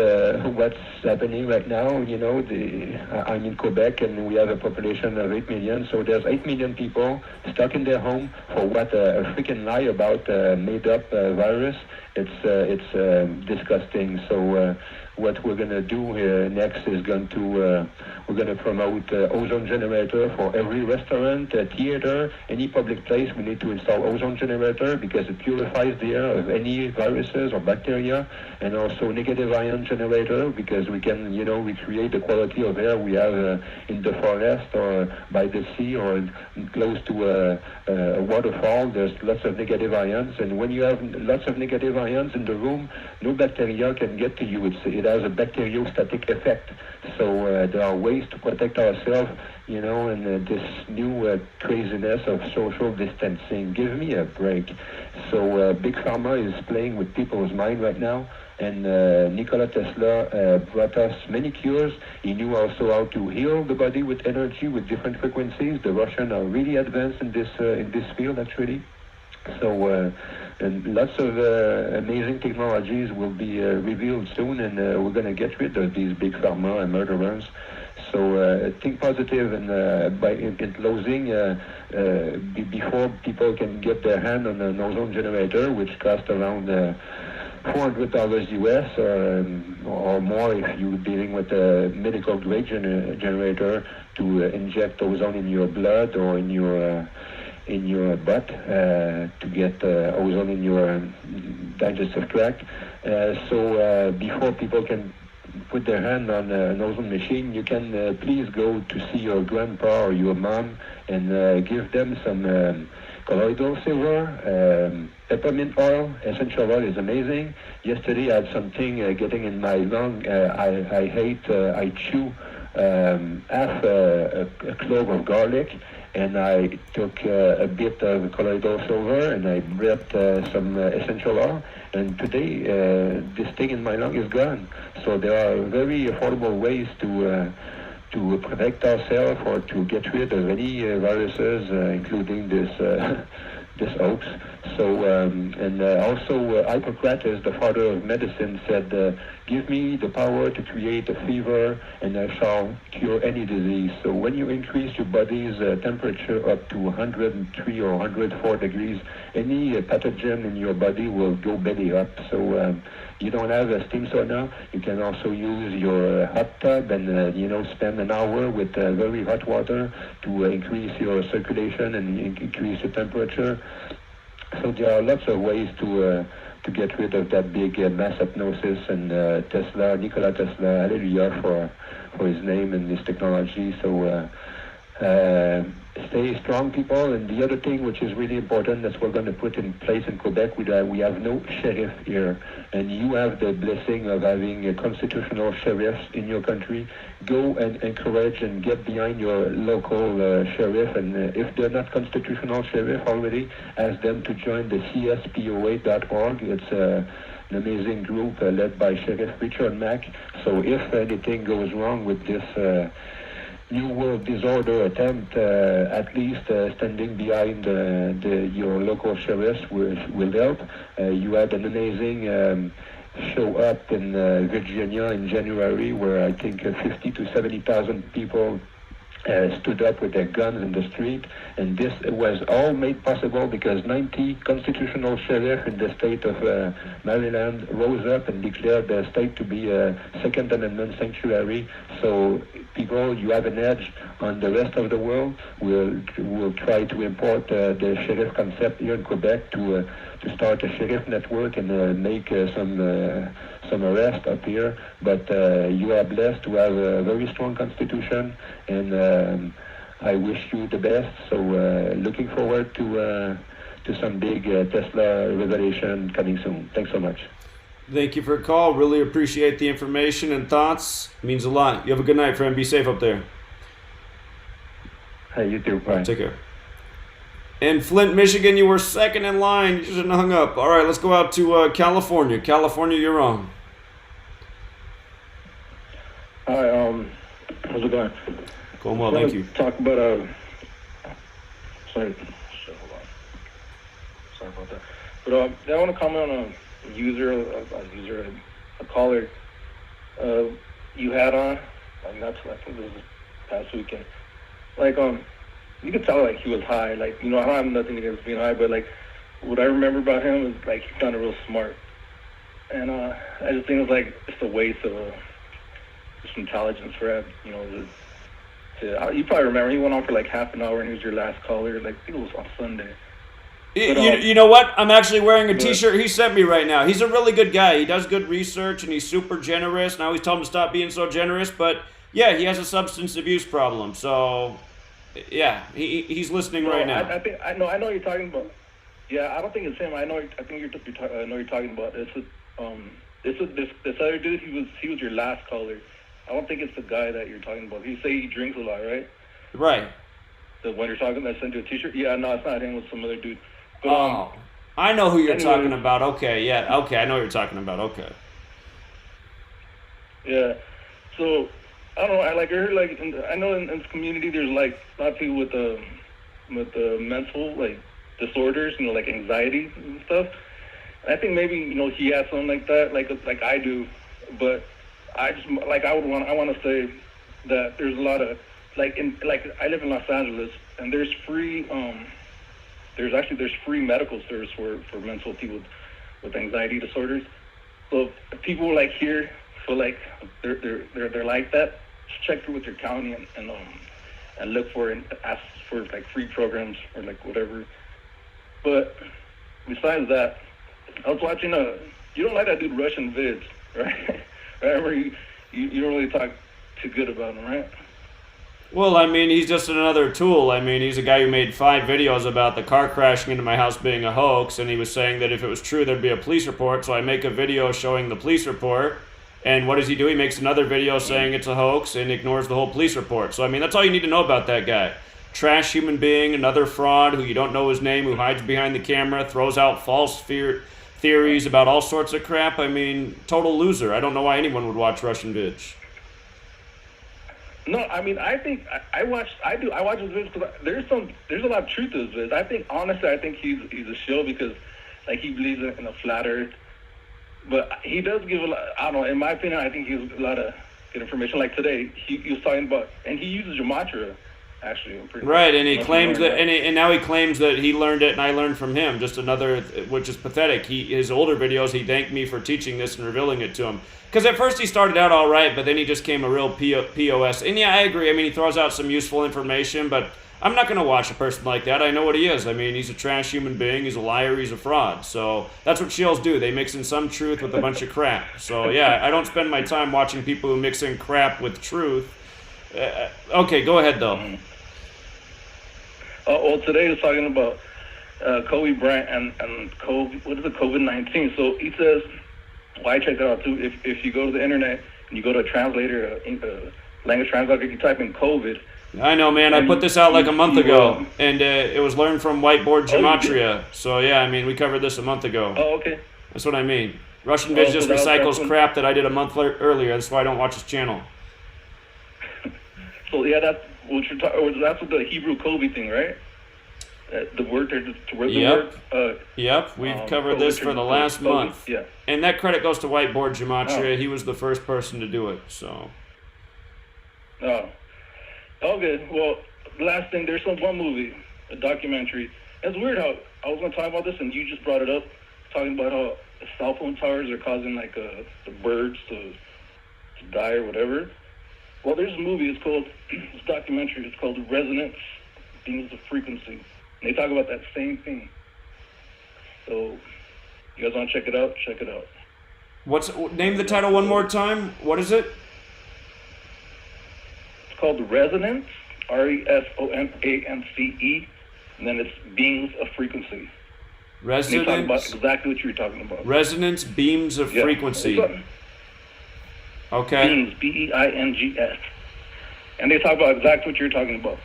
what's happening right now, I'm in Quebec and we have a population of 8 million. So there's 8 million people stuck in their home for what a freaking lie about a made-up virus. It's disgusting. So what we're going to do next is we're going to promote ozone generator for every restaurant, theater, any public place. We need to install ozone generator because it purifies the air of any viruses or bacteria, and also negative ion generator because we can, recreate the quality of air we have in the forest or by the sea or close to a waterfall. There's lots of negative ions, and when you have lots of negative ions in the room, no bacteria can get to you. It has a bacteriostatic effect. So there are ways to protect ourselves, in this new craziness of social distancing. Give me a break. So Big Pharma is playing with people's mind right now, and Nikola Tesla brought us many cures. He knew also how to heal the body with energy, with different frequencies. The Russians are really advanced in this field, actually. So and lots of amazing technologies will be revealed soon, and we're going to get rid of these big pharma and murderers. So think positive, and in closing, before people can get their hand on an ozone generator, which costs around $400 US or more if you're dealing with a medical grade generator to inject ozone in your blood or in your butt to get ozone in your digestive tract. So before people can put their hand on an ozone machine, you can please go to see your grandpa or your mom and give them some colloidal silver, peppermint oil. Essential oil is amazing. Yesterday I had something getting in my lung. I chew half a clove of garlic, and I took a bit of colloidal silver and I breathed some essential oil, and today this thing in my lung is gone. So there are very affordable ways to protect ourselves or to get rid of any viruses, including this this hoax. So, and also Hippocrates, the father of medicine, said, give me the power to create a fever and I shall cure any disease. So when you increase your body's temperature up to 103 or 104 degrees, any pathogen in your body will go belly up. So you don't have a steam sauna, you can also use your hot tub and, spend an hour with very hot water to increase your circulation and increase your temperature. So there are lots of ways to get rid of that big mass hypnosis, and Nikola Tesla, hallelujah for his name and his technology. So stay strong, people. And the other thing which is really important that we're going to put in place in Quebec, we have no sheriff here, and you have the blessing of having a constitutional sheriffs in your country. Go and encourage and get behind your local sheriff, and if they're not constitutional sheriff already, ask them to join the CSPOA.org. It's an amazing group led by Sheriff Richard Mack. So if anything goes wrong with this New World Disorder attempt, at least standing behind your local sheriffs will help. You had an amazing show up in Virginia in January, where I think 50 to 70,000 people stood up with their guns in the street, and this was all made possible because 90 constitutional sheriffs in the state of Maryland rose up and declared the state to be a Second Amendment sanctuary. So people, you have an edge on the rest of the world. We'll try to import the sheriff concept here in Quebec to start a sheriff network and make some arrest up here. But you are blessed to have a very strong constitution, and I wish you the best. So looking forward to some big Tesla revelation coming soon. Thanks so much.
Thank you for a call. Really appreciate the information and thoughts. It means a lot. You have a good night, friend. Be safe up there.
Hey, you too. Bye.
Take care. In Flint, Michigan, you were second in line. You shouldn't have hung up. All right, let's go out to California. California, you're on.
Hi, how's it going?
Going well, thank you.
Talk about sorry, hold on. Sorry about that. But I want to comment on a caller you had on. I think this was past weekend. You could tell he was high. I don't have nothing against being high, but what I remember about him is he sounded real smart, and I just think it was it's a waste of just intelligence for him. You probably remember he went on for half an hour and he was your last caller. I think it was on Sunday.
But, you know what? I'm actually wearing a T-shirt he sent me right now. He's a really good guy. He does good research and he's super generous. And I always tell him to stop being so generous, but yeah, he has a substance abuse problem. So yeah, he's listening right now.
I know what you're talking about. Yeah, I don't think it's him. I know you're talking about. This other dude. He was your last caller. I don't think it's the guy that you're talking about. You say he drinks a lot, right?
Right.
The one you're talking about sent you a T-shirt? Yeah, no, it's not him. It's some other dude. But,
I know who you're talking about. Okay, yeah. Okay, I know what you're talking about. Okay.
Yeah. So, I don't know. I heard, I know in this community there's, a lot of people with mental, disorders, anxiety and stuff. And I think maybe, he has something like that, like I do. But I just, I want to say that there's a lot of, I live in Los Angeles, and there's free, there's free medical service for mental people with anxiety disorders. So if people here feel they're like that, just check through with your county and look for and ask for free programs or whatever. But besides that, I was watching you don't like that dude Russian Vids, right? Remember you don't really talk too good about him, right?
Well, he's just another tool. He's a guy who made 5 videos about the car crashing into my house being a hoax, and he was saying that if it was true, there'd be a police report. So I make a video showing the police report, and what does he do? He makes another video saying it's a hoax and ignores the whole police report. So, that's all you need to know about that guy. Trash human being, another fraud who you don't know his name, who hides behind the camera, throws out false theories about all sorts of crap. Total loser. I don't know why anyone would watch Russian Vids.
No, I mean, I think I watch his videos because there's a lot of truth to his videos. I think honestly, he's a shill because like he believes in a flat Earth, but he does give a lot. I don't know. In my opinion, I think he gives a lot of good information. Like today, he was talking about, and he uses Gematria. Actually, I'm pretty
Right, and he
sure.
claims that, and now he claims that he learned it, and I learned from him. Just another, which is pathetic. His older videos, he thanked me for teaching this and revealing it to him. Because at first he started out all right, but then he just came a real POS. And yeah, I agree. I mean, he throws out some useful information, but I'm not going to watch a person like that. I know what he is. I mean, he's a trash human being. He's a liar. He's a fraud. So that's what shills do. They mix in some truth with a bunch of crap. So yeah, I don't spend my time watching people who mix in crap with truth. Okay, go ahead though.
Well, today was talking about Kobe Bryant and COVID-19. So he says, well, I checked that out too. If you go to the internet and you go to a translator, language translator, you type in COVID.
I know, man. I put this out like a month ago, and it was learned from whiteboard Gematria. So yeah, I mean, we covered this a month ago.
Oh, okay.
That's what I mean. Russian Viz just recycles crap that I did a month earlier. That's why I don't watch his channel.
So yeah, that's what you're talking. That's what the Hebrew Kobe thing, right? The word there,
Yep, we've covered this for the last month.
Yeah.
And that credit goes to whiteboard Gematria. He was the first person to do it. So.
Oh. Okay. Well, the last thing, there's one movie, a documentary. It's weird how I was going to talk about this, and you just brought it up, talking about how cell phone towers are causing like the birds to die or whatever. Well, there's a movie. It's called this documentary. It's called Resonance, Beams of Frequency. And they talk about that same thing. So, you guys want to check it out? Check it out.
Name the title one more time. What is it?
It's called Resonance, RESONANCE, and then it's Beams of Frequency.
Resonance.
And they talk about exactly what you were talking about.
Resonance, beams of frequency. Okay.
Beams, BEINGS. And they talk about exactly what you're talking about.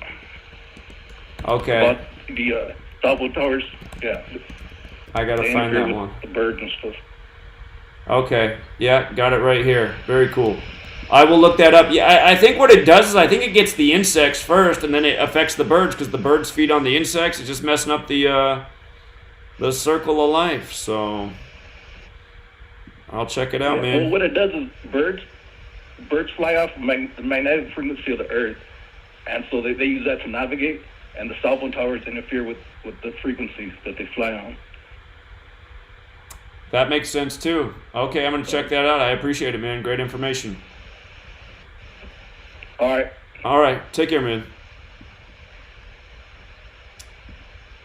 Okay.
About the cell phone towers. Yeah.
I gotta find that one.
The birds and stuff.
Okay. Yeah, got it right here. Very cool. I will look that up. Yeah, I think what it does is I think it gets the insects first, and then it affects the birds because the birds feed on the insects. It's just messing up the circle of life. So I'll check it out, man.
Well, what it does is birds fly off the magnetic frequency of the Earth, and so they use that to navigate, and the cell phone towers interfere with the frequencies that they fly on.
That makes sense too. Okay, I'm gonna check that out. I appreciate it, man. Great information.
All right.
Take care, man.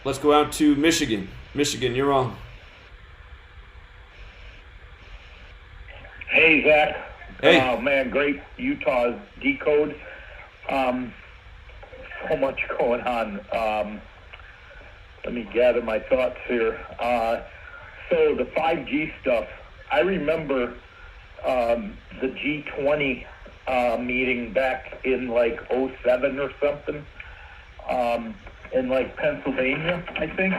Let's go out to Michigan. Michigan, you're on.
Hey, Zach.
Hey.
Oh, man, great. Utah's decode. So much going on. Let me gather my thoughts here. So the 5G stuff, I remember the G20 meeting back in like 07 or something in like Pennsylvania, I think,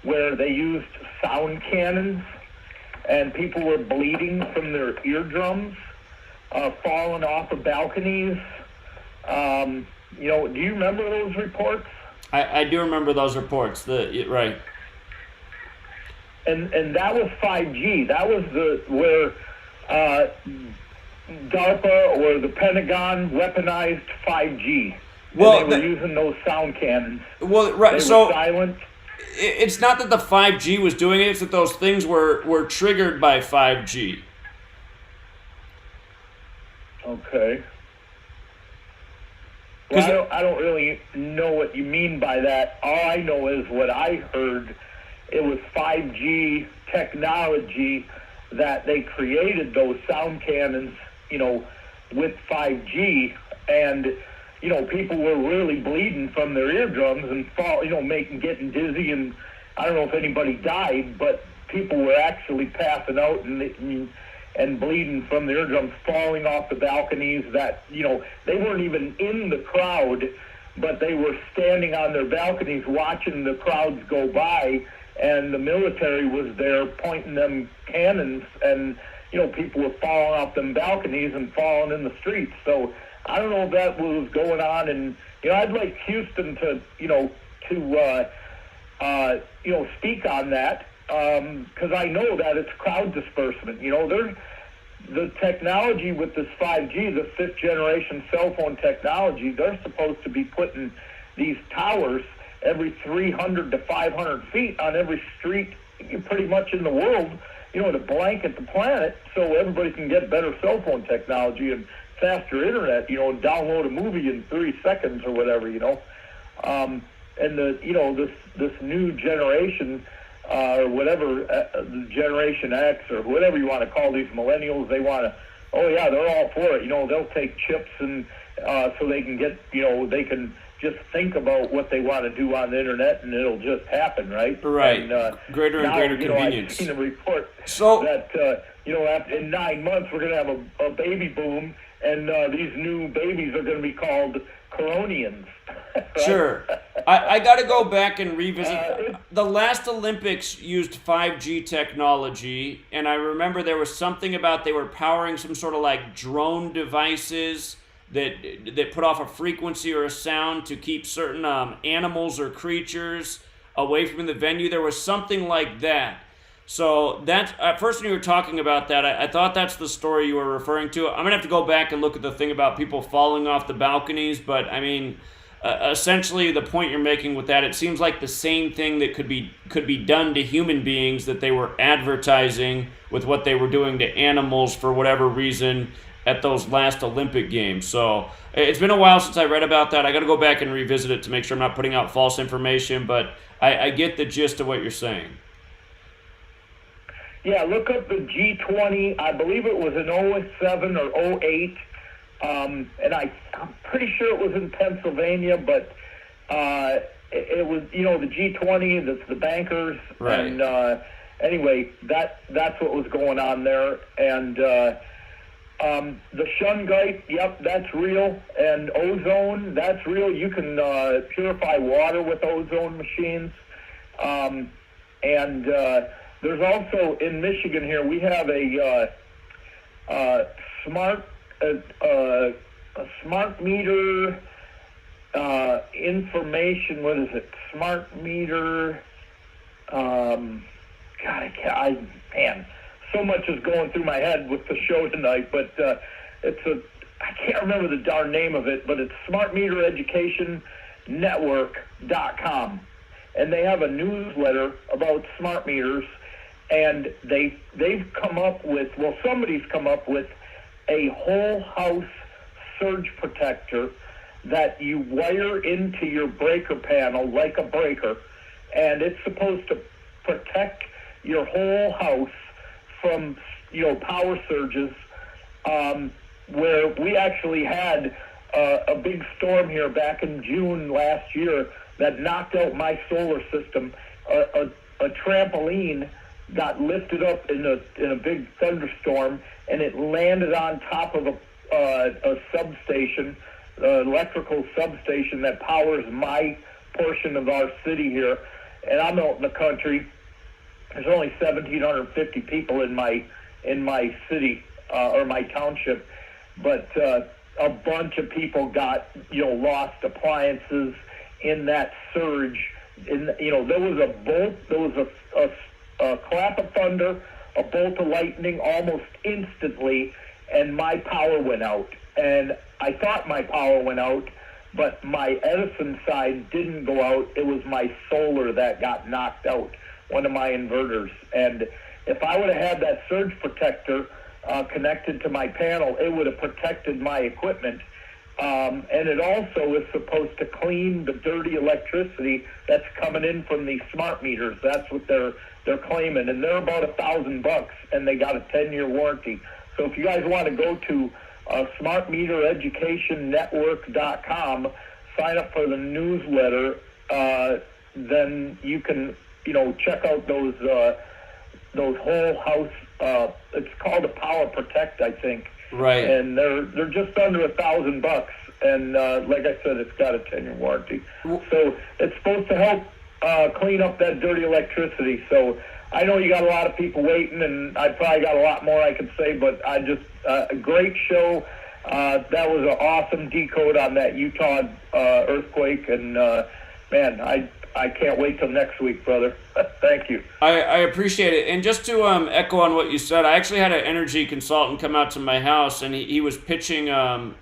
where they used sound cannons and people were bleeding from their eardrums, falling off of balconies. Do you remember those reports?
I do remember those reports. Right.
And that was 5G. That was where DARPA or the Pentagon weaponized 5G.
Well,
and they were using those sound cannons.
Well, right.
They
So
were silent.
It's not that the 5G was doing it; it's that those things were triggered by 5G.
Okay. Well, I don't really know what you mean by that. All I know is what I heard. It was 5G technology that they created those sound cannons, with 5G, and people were really bleeding from their eardrums and getting dizzy, and I don't know if anybody died, but people were actually passing out and bleeding from their eardrums, falling off the balconies. That they weren't even in the crowd, but they were standing on their balconies watching the crowds go by, and the military was there pointing them cannons, and people were falling off them balconies and falling in the streets. So I don't know if that was going on, and I'd like Houston to speak on that, because I know that it's crowd disbursement. There's the technology with this 5G, the 5th generation cell phone technology. They're supposed to be putting these towers every 300 to 500 feet on every street pretty much in the world, to blanket the planet so everybody can get better cell phone technology and faster internet, download a movie in 3 seconds or whatever, and this new generation, or whatever, Generation X or whatever you want to call these millennials, they want to, they're all for it. They'll take chips and so they can get, they can just think about what they want to do on the internet, and it'll just happen, right?
Right.
And,
greater and greater convenience.
I've seen a report
so
that after in 9 months we're going to have a baby boom, and these new babies are going to be called Coronians. Right?
Sure. I got to go back and revisit. The last Olympics used 5G technology, and I remember there was something about they were powering some sort of like drone devices that put off a frequency or a sound to keep certain animals or creatures away from the venue. There was something like that. So that's at first when you were talking about that, I thought that's the story you were referring to. I'm gonna have to go back and look at the thing about people falling off the balconies, but I mean, essentially the point you're making with that, it seems like the same thing that could be done to human beings that they were advertising with what they were doing to animals for whatever reason at those last Olympic Games. So it's been a while since I read about that. I got to go back and revisit it to make sure I'm not putting out false information, but I get the gist of what you're saying.
Yeah, look up the G20. I believe it was in 07 or 08, and I'm pretty sure it was in Pennsylvania, but it was, the G20, that's the bankers,
right.
And anyway, that's what was going on there, and the shungite, yep, that's real, and ozone, that's real. You can purify water with ozone machines, and there's also in Michigan here, we have a smart meter information. What is it? Smart meter. Man, so much is going through my head with the show tonight, but I can't remember the darn name of it, but it's smartmetereducationnetwork.com, and they have a newsletter about smart meters. And they've come up with, somebody's come up with a whole house surge protector that you wire into your breaker panel like a breaker, and it's supposed to protect your whole house from, power surges, where we actually had a big storm here back in June last year that knocked out my solar system. A trampoline got lifted up in a big thunderstorm, and it landed on top of a substation, electrical substation that powers my portion of our city here. And I'm out in the country. There's only 1,750 people in my city or my township, but a bunch of people got lost appliances in that surge. There was a bolt, there was a clap of thunder, a bolt of lightning almost instantly, and my power went out. And I thought my power went out, but my Edison side didn't go out. It was my solar that got knocked out, one of my inverters. And if I would have had that surge protector connected to my panel, it would have protected my equipment. And it also is supposed to clean the dirty electricity that's coming in from these smart meters. That's what they're claiming, and they're about $1,000, and they got a 10-year warranty. So if you guys want to go to smartmetereducationnetwork.com, sign up for the newsletter, then you can check out those whole house. It's called a Power Protect, I think.
Right.
And they're just under $1,000, and like I said, it's got a 10-year warranty. So it's supposed to help clean up that dirty electricity. So I know you got a lot of people waiting, and I probably got a lot more I could say, but I just a great show. That was an awesome decode on that Utah earthquake, and man, I can't wait till next week, brother. Thank you.
I appreciate it. And just to echo on what you said, I actually had an energy consultant come out to my house, and he was pitching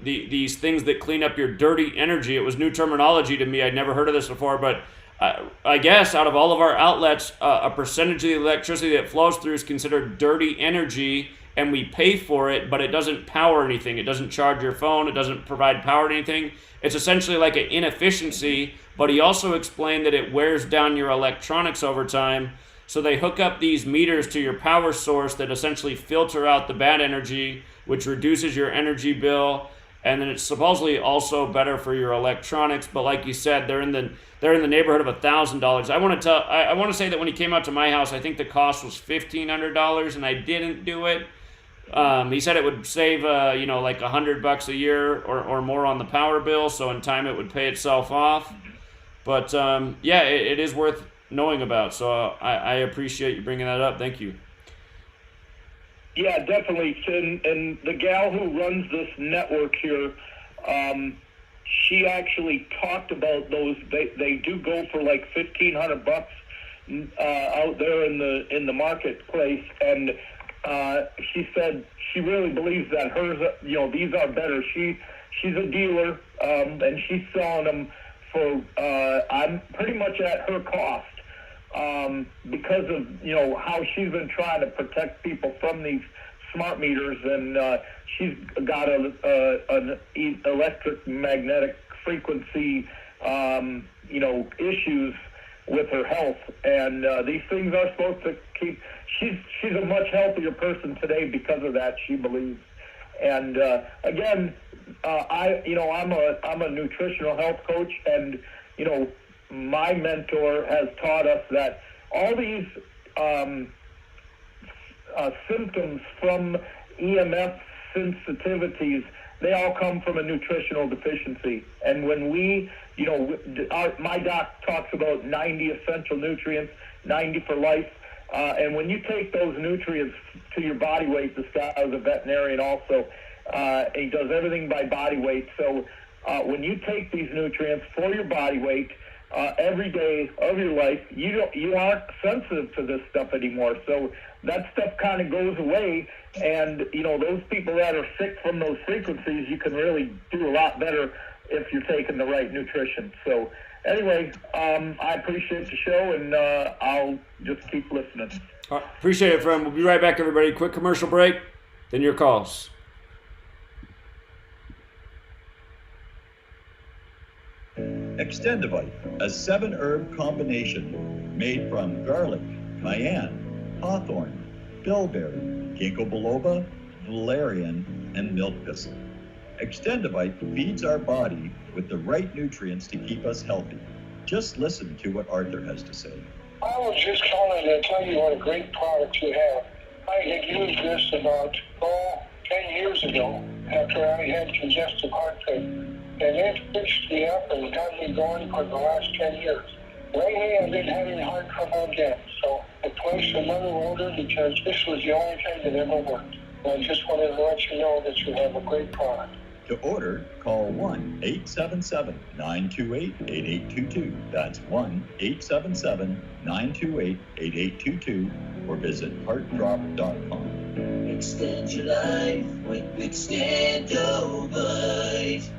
these things that clean up your dirty energy. It was new terminology to me. I'd never heard of this before, but I guess out of all of our outlets, a percentage of the electricity that flows through is considered dirty energy, and we pay for it, but it doesn't power anything. It doesn't charge your phone. It doesn't provide power to anything. It's essentially like an inefficiency, but he also explained that it wears down your electronics over time. So they hook up these meters to your power source that essentially filter out the bad energy, which reduces your energy bill. And then it's supposedly also better for your electronics. But like you said, they're in the neighborhood of $1,000. I want to say that when he came out to my house, I think the cost was $1,500, and I didn't do it. He said it would save, like $100 a year or more on the power bill. So in time, it would pay itself off. But it is worth knowing about. So I appreciate you bringing that up. Thank you.
Yeah, definitely. And the gal who runs this network here, she actually talked about those. They do go for like $1,500 out there in the marketplace, and she said she really believes that hers, these are better. She's a dealer, and she's selling them for I'm pretty much at her cost. Because of how she's been trying to protect people from these smart meters, and she's got an electromagnetic frequency issues with her health, and these things are supposed to keep. She's a much healthier person today because of that, she believes. And again, I'm a nutritional health coach, and my mentor has taught us that all these symptoms from EMF sensitivities, they all come from a nutritional deficiency. And when we, my doc talks about 90 essential nutrients, 90 for life. And when you take those nutrients to your body weight, this guy is a veterinarian also, he does everything by body weight. So when you take these nutrients for your body weight, every day of your life, you aren't sensitive to this stuff anymore. So that stuff kind of goes away, and those people that are sick from those frequencies, you can really do a lot better if you're taking the right nutrition. So anyway, I appreciate the show, and I'll just keep listening.
All right, appreciate it, friend. We'll be right back, everybody. Quick commercial break, then your calls.
Extendivite, a 7-herb combination made from garlic, cayenne, hawthorn, bilberry, ginkgo biloba, valerian, and milk thistle. Extendivite feeds our body with the right nutrients to keep us healthy. Just listen to what Arthur has to say.
I was just calling to tell you what a great product you have. I had used this about 10 years ago after I had congestive heart failure. And it fixed me up and got me going for the last 10 years. Lately, I've been having heart trouble again, so I placed another order because this was the only thing that ever worked. And I just wanted to let you know that you have a great product.
To order, call 1-877-928-8822. That's 1-877-928-8822, or visit heartdrop.com.
Extend your life with Extendivite.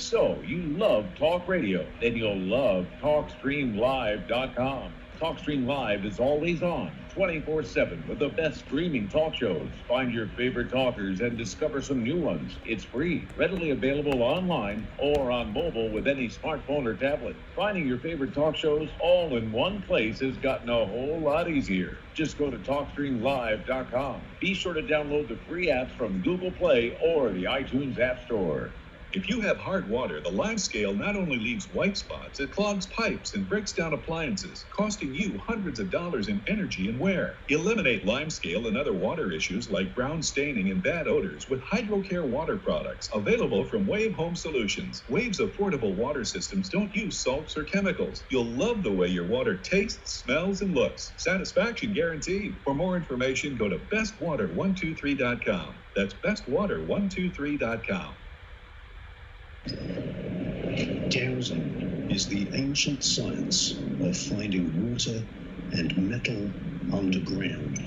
So, you love talk radio, then you'll love TalkStreamLive.com. TalkStream Live is always on, 24/7, with the best streaming talk shows. Find your favorite talkers and discover some new ones. It's free, readily available online or on mobile with any smartphone or tablet. Finding your favorite talk shows all in one place has gotten a whole lot easier. Just go to TalkStreamLive.com. Be sure to download the free apps from Google Play or the iTunes App Store.
If you have hard water, the lime scale not only leaves white spots, it clogs pipes and breaks down appliances, costing you hundreds of dollars in energy and wear. Eliminate lime scale and other water issues like brown staining and bad odors with HydroCare water products available from Wave Home Solutions. Wave's affordable water systems don't use salts or chemicals. You'll love the way your water tastes, smells, and looks. Satisfaction guaranteed. For more information, go to bestwater123.com. That's bestwater123.com.
Dowsing is the ancient science of finding water and metal underground.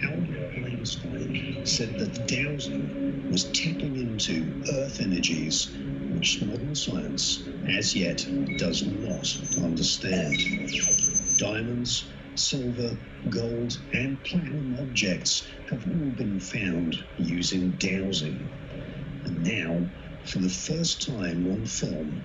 Albert Einstein said that dowsing was tapping into earth energies which modern science as yet does not understand. Diamonds, silver, gold, and platinum objects have all been found using dowsing. And now, for the first time on film,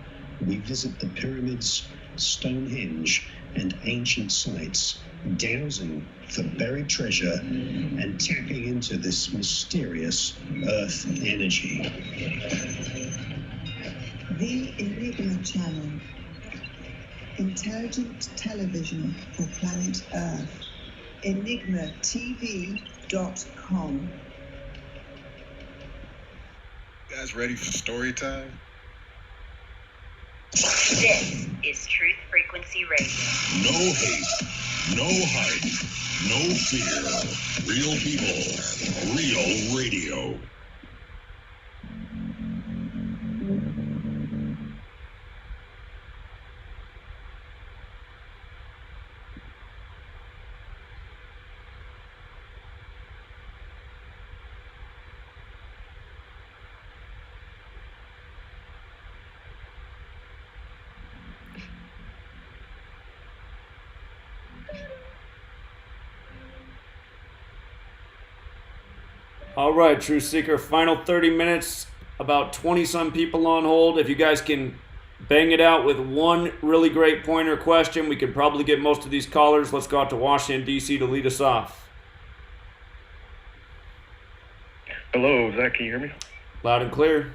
we visit the pyramids, Stonehenge, and ancient sites, dowsing for buried treasure and tapping into this mysterious earth energy.
The Enigma Channel. Intelligent television for planet Earth. EnigmaTV.com.
You guys ready for story time?
This is Truth Frequency Radio.
No hate, no hype, no fear. Real people, real radio.
All right, Truth Seeker, final 30 minutes, about 20-some people on hold. If you guys can bang it out with one really great point or question, we can probably get most of these callers. Let's go out to Washington, D.C. to lead us off.
Hello, Zach, can you hear me?
Loud and clear.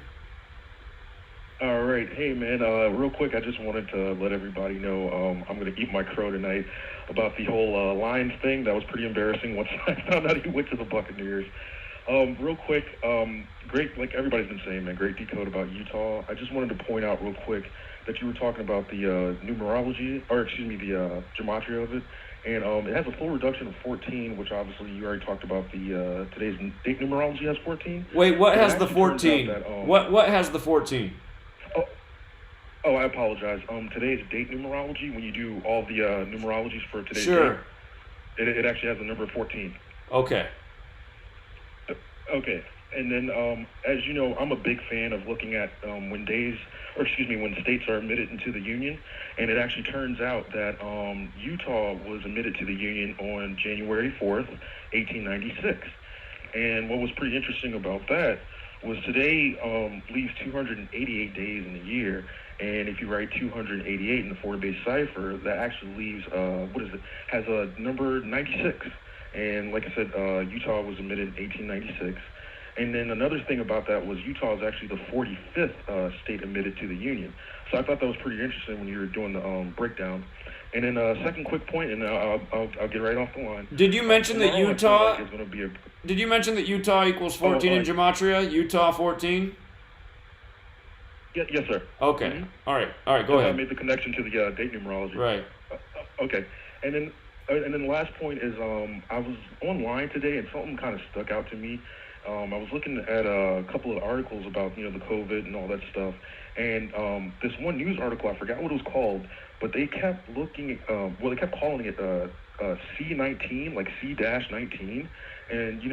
All right. Hey, man, real quick, I just wanted to let everybody know I'm going to eat my crow tonight about the whole Lions thing. That was pretty embarrassing once I found out he went to the Buccaneers. Real quick, great, like everybody's been saying, man, great decode about Utah. I just wanted to point out real quick that you were talking about the numerology, or excuse me, the gematria of it. And it has a full reduction of 14, which obviously you already talked about. The today's date numerology has 14.
Wait, what
And it
has the
actually turns out
14?
that,
What has the 14?
Oh, I apologize. Today's date numerology, when you do all the numerologies for today's
Sure.
date, it actually has the number 14.
Okay.
Okay. And then, as you know, I'm a big fan of looking at when states are admitted into the Union. And it actually turns out that Utah was admitted to the Union on January 4th, 1896. And what was pretty interesting about that was today leaves 288 days in a year. And if you write 288 in the 4-base cipher, that actually leaves, has a number 96. And like I said, Utah was admitted in 1896. And then another thing about that was Utah is actually the 45th state admitted to the Union. So I thought that was pretty interesting when you were doing the breakdown. And then second quick point, and I'll get right off the line.
Did you mention that
Tomorrow, I feel
Utah?
like is gonna be a,
Did you mention that Utah equals 14 in Gematria? Utah 14?
yes, sir.
Okay.
Mhm.
All right, go
I
ahead.
made the connection to the date numerology.
Right.
Okay. And then the last point is I was online today and something kind of stuck out to me. I was looking at a couple of articles about, the COVID and all that stuff. And this one news article, I forgot what it was called, but they kept looking, they kept calling it C19, like C-19. And,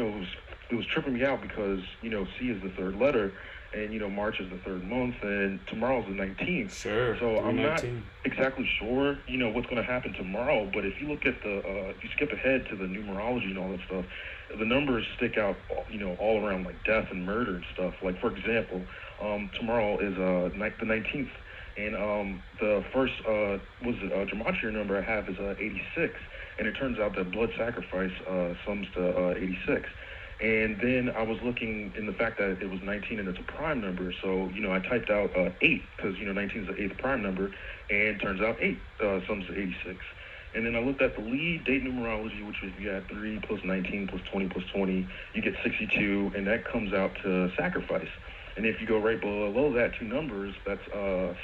it was tripping me out because, C is the third letter. And, March is the third month, and tomorrow's the 19th.
Sure.
So I'm not
319.
exactly sure, what's going to happen tomorrow. But if you look at if you skip ahead to the numerology and all that stuff, the numbers stick out, all around like death and murder and stuff. Like, for example, tomorrow is the 19th, and the first gematria number I have is 86, and it turns out that blood sacrifice sums to 86. And then I was looking in the fact that it was 19 and it's a prime number. So, I typed out 8 because, 19 is the 8th prime number. And turns out 8 sums to 86. And then I looked at the lead date numerology, which was you had 3 plus 19 plus 20 plus 20. You get 62, and that comes out to sacrifice. And if you go right below that 2 numbers, that's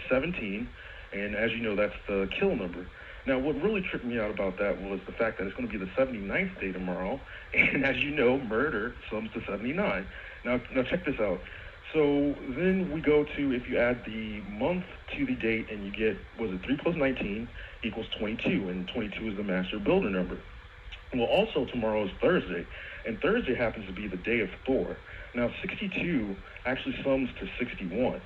17. And as you know, that's the kill number. Now, what really tripped me out about that was the fact that it's going to be the 79th day tomorrow. And as you know, murder sums to 79. Now check this out. So then we go to, if you add the month to the date and you get, 3 plus 19 equals 22. And 22 is the master builder number. Well, also tomorrow is Thursday. And Thursday happens to be the day of Thor. Now, 62 actually sums to 61.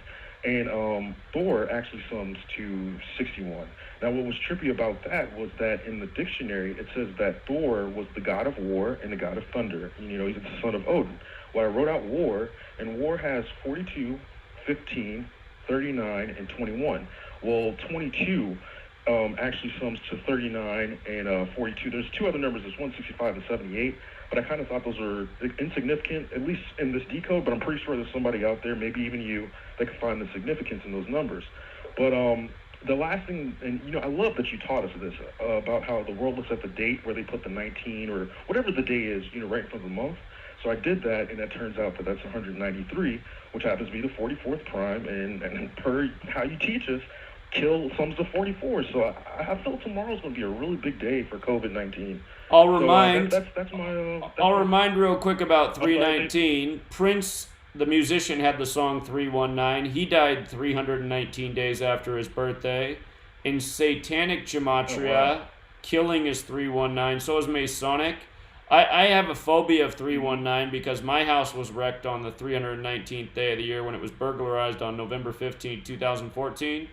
And Thor actually sums to 61. Now, what was trippy about that was that in the dictionary, it says that Thor was the god of war and the god of thunder. He's the son of Odin. Well, I wrote out war, and war has 42, 15, 39, and 21. Well, 22 actually sums to 39 and 42. There's 2 other numbers. There's 165 and 78. But I kind of thought those were insignificant, at least in this decode, but I'm pretty sure there's somebody out there, maybe even you, that can find the significance in those numbers. But the last thing, and I love that you taught us this, about how the world looks at the date where they put the 19 or whatever the day is, right in front of the month. So I did that, and that turns out that that's 193, which happens to be the 44th prime, and per how you teach us, kill sums to 44. So I feel tomorrow's going to be a really big day for COVID-19.
I'll remind.
So, that's my.
I'll remind real quick about 319. Prince, the musician, had the song 319. He died 319 days after his birthday. In Satanic Gematria, killing is 319. So is Masonic. I have a phobia of 319 because my house was wrecked on the 319th day of the year when it was burglarized on November 15, 2014.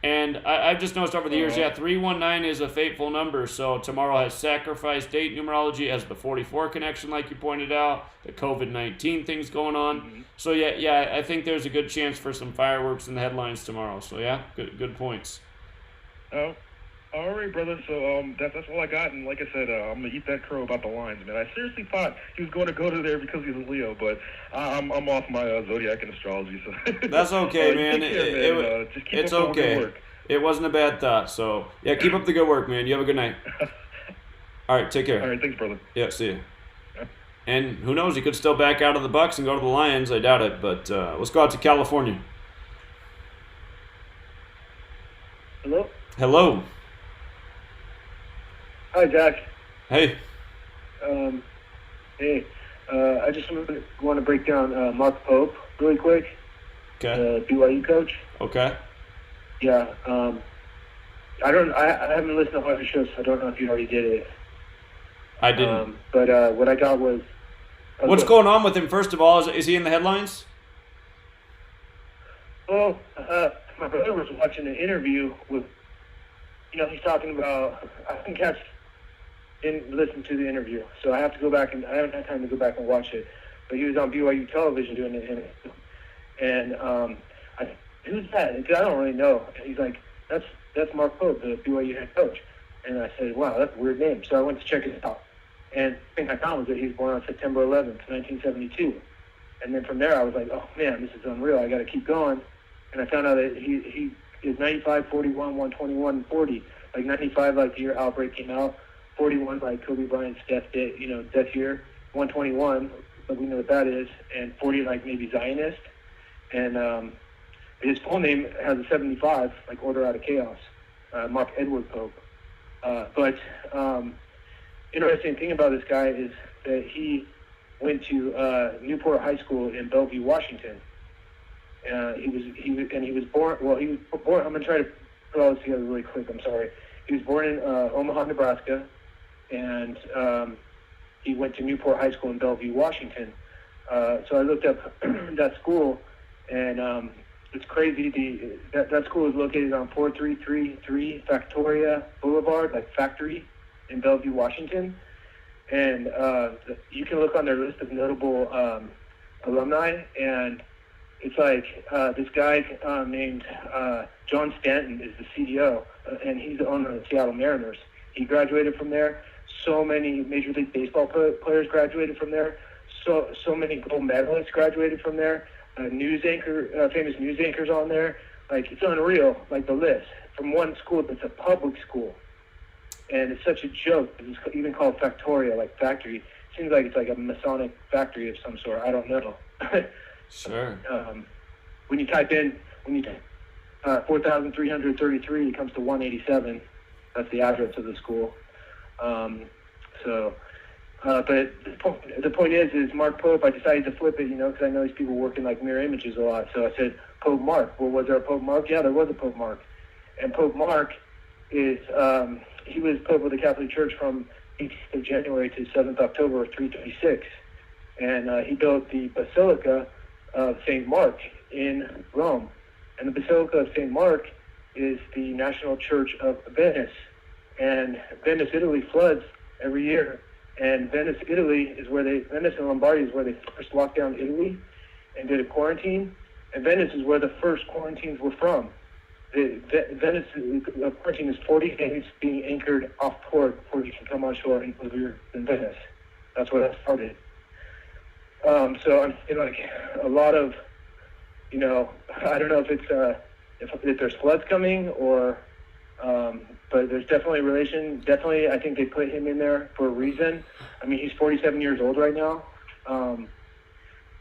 And I've just noticed over the years, 319 is a fateful number. So tomorrow has sacrifice date numerology, has the 44 connection, like you pointed out, the COVID-19 things going on. Mm-hmm. So yeah, I think there's a good chance for some fireworks in the headlines tomorrow. So yeah, good points.
Oh, all right, brother. So that's all I got. And like I said, I'm gonna eat that crow about the lines, man. I seriously thought he was going to go to there because he's a Leo, but I'm off my zodiac and astrology. So
that's okay, man.
Just keep
it's
up
okay.
Good work.
It wasn't a bad thought. So yeah, keep up the good work, man. You have a good night. All right, take care.
All right, thanks, brother.
Yeah, see you. And who knows? He could still back out of the Bucks and go to the Lions. I doubt it, but let's go out to California.
Hello.
Hello.
Hi, Jack.
Hey.
Hey. I just want to break down Mark Pope really quick.
Okay.
BYU coach.
Okay.
Yeah. I haven't listened to all your shows, so I don't know if you already did it.
I didn't.
But what I got was.
What's going on with him? First of all, is he in the headlines?
Well, my brother was watching an interview with. He's talking about. Didn't listen to the interview, so I have to go back and I haven't had time to go back and watch it. But he was on BYU television doing the interview, and who's that? Because I don't really know. And he's like, that's Mark Pope, the BYU head coach. And I said, wow, that's a weird name. So I went to check it out, and the thing I found was that he was born on September 11th, 1972. And then from there, I was like, oh man, this is unreal. I got to keep going. And I found out that he is 95, 41, 121, and 40. Like 95, like the year Outbreak came out. 41, like Kobe Bryant's death year. 121, but we know what that is. And 40, like maybe Zionist. And his full name has a 75, like Order Out of Chaos, Mark Edward Pope. But interesting thing about this guy is that he went to Newport High School in Bellevue, Washington. He was born. Well, he was born. I'm gonna try to put all this together really quick. I'm sorry. He was born in Omaha, Nebraska, and he went to Newport High School in Bellevue, Washington. So I looked up that school, and it's crazy. That school is located on 4333 Factoria Boulevard, like Factory, in Bellevue, Washington. And you can look on their list of notable alumni, and it's like this guy named John Stanton is the CEO, and he's the owner of the Seattle Mariners. He graduated from there. So many Major League Baseball players graduated from there. so many gold medalists graduated from there. Famous news anchors on there. Like, it's unreal. Like, the list from one school that's a public school, and it's such a joke. It's even called Factoria, like factory. Seems like it's like a Masonic factory of some sort. I don't know.
Sure.
When you type in 4,333, it comes to 187. That's the address of the school. But the point is Mark Pope. I decided to flip it, because I know these people work in like mirror images a lot. So I said Pope Mark. Well, was there a Pope Mark? Yeah, there was a Pope Mark. And Pope Mark is he was Pope of the Catholic Church from 18th of January to 7th October of 336, and he built the Basilica of Saint Mark in Rome. And the Basilica of Saint Mark is the national church of Venice. And Venice, Italy floods every year. And Venice, Venice and Lombardy is where they first locked down Italy and did a quarantine. And Venice is where the first quarantines were from. Venice quarantine is 40 days being anchored off port before you can come on shore and live in Venice. That's where that started. So I'm seeing like a lot of, I don't know if it's if there's floods coming or, but there's definitely a relation. Definitely, I think they put him in there for a reason. I mean, he's 47 years old right now.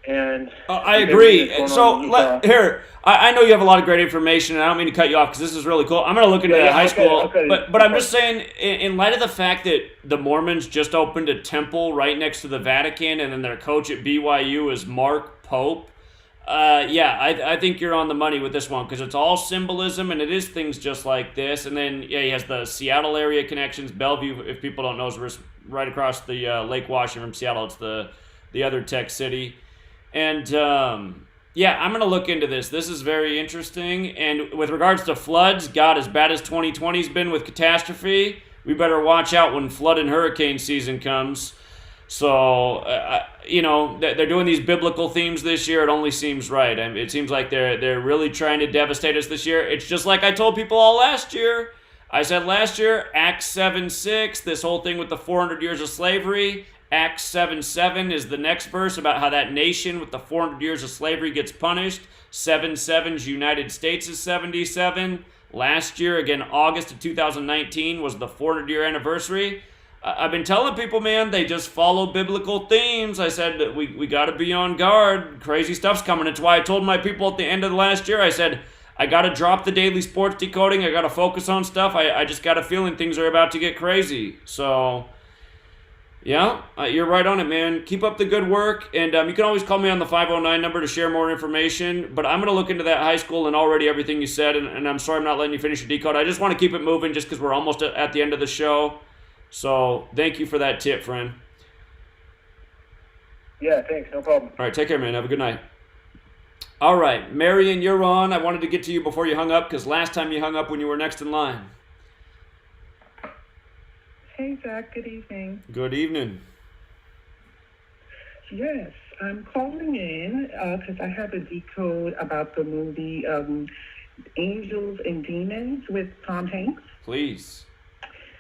And
I agree. So here, I know you have a lot of great information, and I don't mean to cut you off because this is really cool. I'm going to look into that high school, but I'm just saying, in light of the fact that the Mormons just opened a temple right next to the Vatican, and then their coach at BYU is Mark Pope. I think you're on the money with this one because it's all symbolism, and it is things just like this. And then he has the Seattle area connections. Bellevue, if people don't know, is right across the Lake Washington from Seattle. It's the other tech city. And, I'm going to look into this. This is very interesting. And with regards to floods, God, as bad as 2020's been with catastrophe, we better watch out when flood and hurricane season comes. So, they're doing these biblical themes this year. It only seems right. I mean, it seems like they're really trying to devastate us this year. It's just like I told people all last year. I said last year, Acts 7:6, this whole thing with the 400 years of slavery. Acts 7:7 is the next verse about how that nation with the 400 years of slavery gets punished. 7:7's United States is 77. Last year, again, August of 2019 was the 400-year anniversary. I've been telling people, man, they just follow biblical themes. I said that we got to be on guard. Crazy stuff's coming. It's why I told my people at the end of the last year, I said, I got to drop the daily sports decoding. I got to focus on stuff. I just got a feeling things are about to get crazy. So... yeah, you're right on it, man. Keep up the good work, and you can always call me on the 509 number to share more information, but I'm going to look into that high school and already everything you said, and I'm sorry I'm not letting you finish your decode. I just want to keep it moving just because we're almost at the end of the show, so thank you for that tip, friend.
Yeah, thanks. No problem.
All right, take care, man. Have a good night. All right, Marion, you're on. I wanted to get to you before you hung up because last time you hung up when you were next in line.
Hey, Zach. Good evening.
Good evening.
Yes, I'm calling in because I have a decode about the movie Angels and Demons with Tom Hanks.
Please.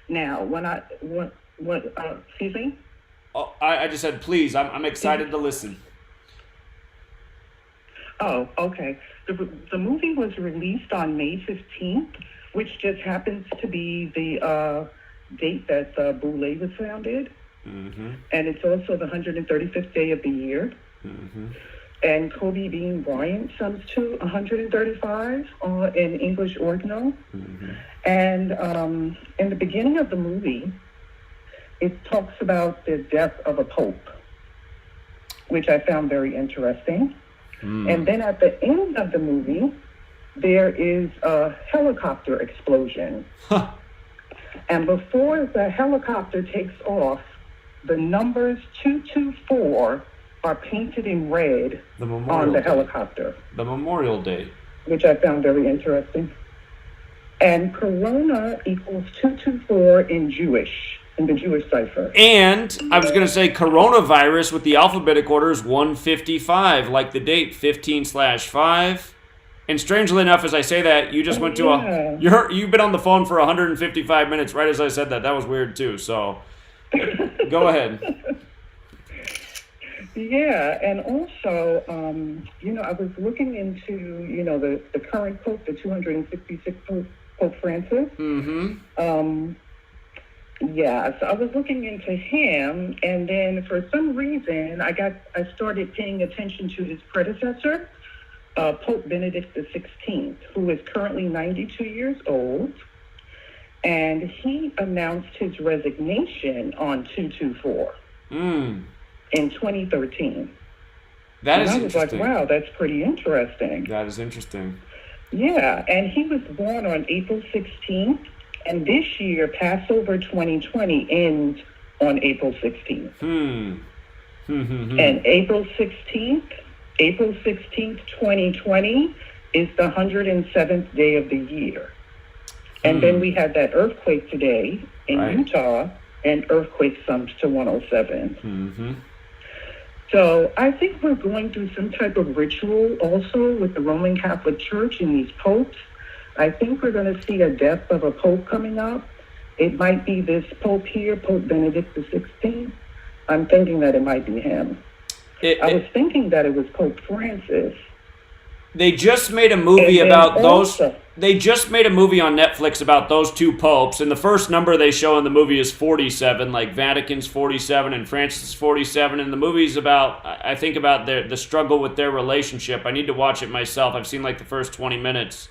Now, excuse me?
Oh, I just said please. I'm excited to listen.
Oh, okay. The movie was released on May 15th, which just happens to be the date that Boulay was founded. Mm-hmm. And it's also the 135th day of the year. Mm-hmm. And Kobe Bean Bryant sums to 135 in English ordinal. Mm-hmm. And in the beginning of the movie, it talks about the death of a pope, which I found very interesting. Mm. And then at the end of the movie, there is a helicopter explosion. Huh. And before the helicopter takes off, the numbers 224 are painted in red on the helicopter.
The Memorial Day.
Which I found very interesting. And Corona equals 224 in the Jewish cipher.
And I was going to say coronavirus with the alphabetic order is 155, like the date 15/5. And strangely enough, as I say that, you just went to you've been on the phone for 155 minutes right as I said that. That was weird too. So go ahead.
Yeah, and also, I was looking into, the current Pope, the 266 Pope Francis.
Mm-hmm.
Yeah, so I was looking into him, and then for some reason, I started paying attention to his predecessor, Pope Benedict XVI, who is currently 92 years old, and he announced his resignation on 2/24 in 2013.
That
and
is
I was
interesting.
like, wow, that's pretty interesting.
That is interesting.
Yeah, and he was born on April 16th, and this year, Passover 2020 ends on April 16th. And April 16th, 2020 is the 107th day of the year. And then we had that earthquake today in Utah, and earthquake sums to 107. So I think we're going through some type of ritual also with the Roman Catholic Church and these popes. I think we're going to see a death of a pope coming up. It might be this pope here, Pope Benedict XVI. I'm thinking that it might be him. I was thinking that it was Pope Francis.
They just made a movie about those. They just made a movie on Netflix about those two popes, and the first number they show in the movie is 47, like Vatican's 47 and Francis is 47, and the movie's about, I think, about the struggle with their relationship. I need to watch it myself. I've seen like the first 20 minutes.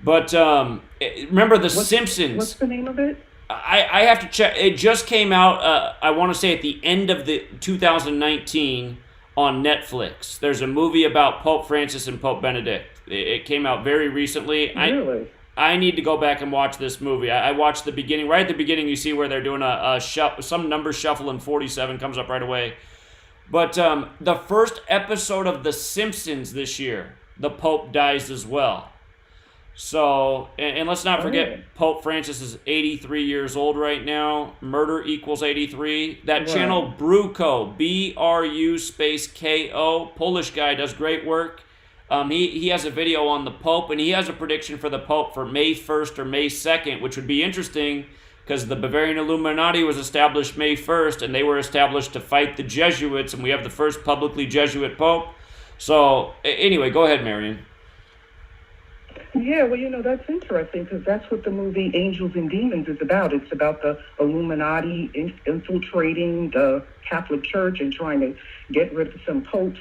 But remember The Simpsons.
What's the name of it?
I have to check. It just came out, I want to say at the end of the 2019 on Netflix. There's a movie about Pope Francis and Pope Benedict. It came out very recently.
Really?
I need to go back and watch this movie. I watched the beginning. Right at the beginning, you see where they're doing some number shuffle, and 47 comes up right away. But the first episode of The Simpsons this year, the Pope dies as well. So, and let's not forget, Pope Francis is 83 years old right now. Murder equals 83. That channel, Bruko, BRU space KO, Polish guy, does great work. He has a video on the Pope, and he has a prediction for the Pope for May 1st or May 2nd, which would be interesting because the Bavarian Illuminati was established May 1st, and they were established to fight the Jesuits, and we have the first publicly Jesuit Pope. So, anyway, go ahead, Marion.
Yeah, well, that's interesting because that's what the movie Angels and Demons is about. It's about the Illuminati infiltrating the Catholic Church and trying to get rid of some popes.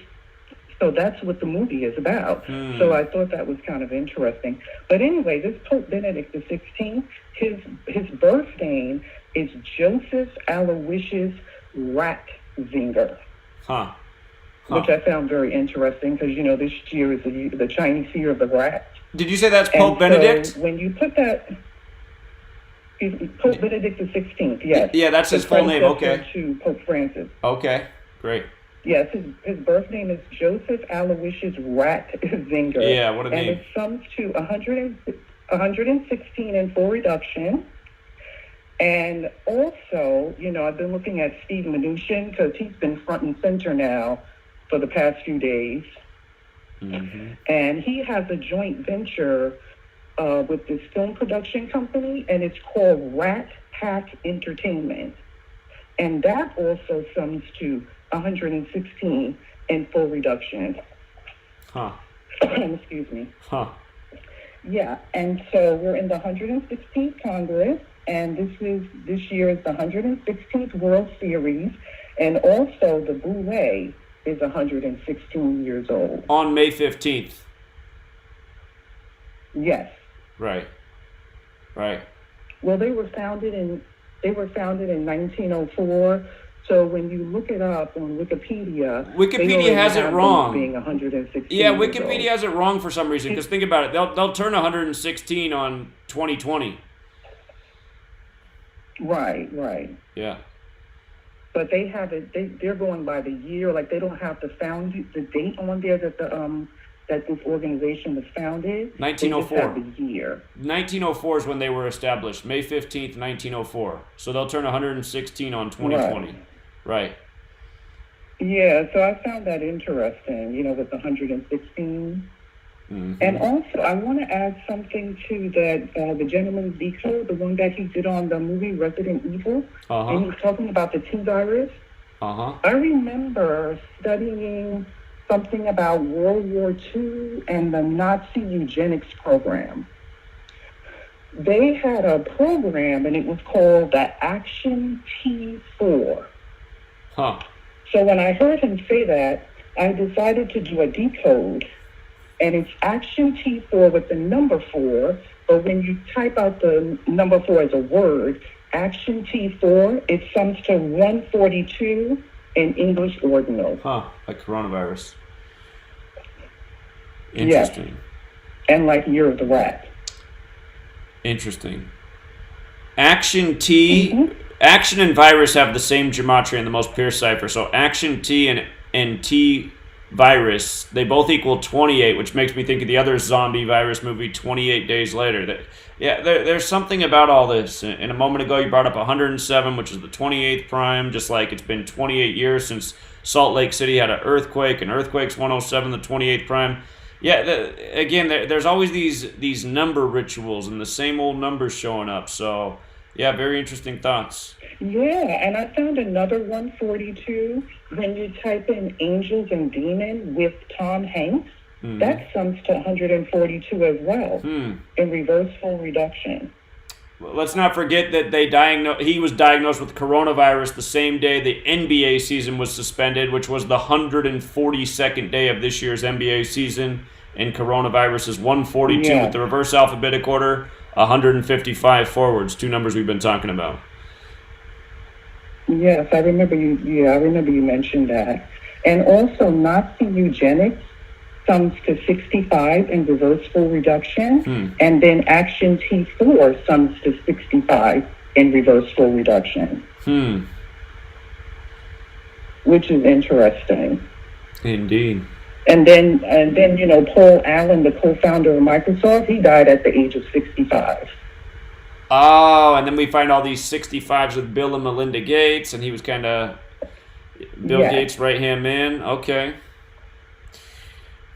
So that's what the movie is about. So I thought that was kind of interesting. But anyway, this Pope Benedict XVI, his birth name is Joseph Aloysius Ratzinger. Which I found very interesting because, this year is the Chinese Year of the Rat.
Did you say that's Pope Benedict?
So when you put that, Pope Benedict the 16th, yes.
Yeah, that's his full name, okay.
To Pope Francis.
Okay, great.
Yes, his birth name is Joseph Aloysius Ratzinger.
Yeah, what a name.
And it sums to 116 in full reduction. And also, I've been looking at Steve Mnuchin because he's been front and center now for the past few days. And he has a joint venture with this film production company, and it's called Rat Pack Entertainment. And that also sums to 116 in full reduction. Excuse me. Yeah, and so we're in the 116th Congress, and this year is the 116th World Series, and also the Boule is 116 years old.
On May 15th.
Yes.
Right.
Well, they were founded in 1904. So when you look it up on Wikipedia
has it wrong.
Being 116.
Yeah, Wikipedia has it wrong for some reason. Because think about it, they'll turn 116 on 2020.
Right.
Yeah.
But they have it. They're going by the year. Like they don't have the date on there that that this organization was founded.
1904.
They just have the year.
1904 is when they were established. May 15th, 1904. So they'll turn 116 on 2020. Right.
Yeah. So I found that interesting. With the 116. And also, I want to add something to that. The gentleman Zico, the one that he did on the movie Resident Evil, and he's talking about the T virus. I remember studying something about World War II and the Nazi eugenics program. They had a program, and it was called the Action T4.
Huh.
So when I heard him say that, I decided to do a decode. And it's Action T4 with the number 4, but when you type out the number 4 as a word, Action T4, it sums to 142 in English ordinal.
Huh, like coronavirus. Interesting.
Yes. And like Year of the Rat.
Interesting. Action and virus have the same gematria in the most pure cipher. So Action T and T virus, they both equal 28, which makes me think of the other zombie virus movie, 28 Days Later. There's something about all this. And a moment ago, you brought up 107, which is the 28th prime, just like it's been 28 years since Salt Lake City had an earthquake, and earthquake's 107, the 28th prime. Yeah, there's always these number rituals and the same old numbers showing up. So, yeah, very interesting thoughts.
Yeah, and I found another 142 when you type in Angels and Demons with Tom Hanks.
Mm-hmm.
That sums to 142 as well in reversible reduction.
Well, let's not forget that he was diagnosed with coronavirus the same day the NBA season was suspended, which was the 142nd day of this year's NBA season. And coronavirus is 142 with the reverse alphabetic order, 155 forwards, two numbers we've been talking about.
Yes, I remember you. Yeah, I remember you mentioned that. And also, Nazi eugenics sums to 65 in reversible reduction, and then Action T4 sums to 65 in reversible reduction. Which is interesting.
Indeed.
And then Paul Allen, the co-founder of Microsoft, he died at the age of 65.
Oh, and then we find all these 65s with Bill and Melinda Gates, and he was kind of Bill Gates' right-hand man. Okay.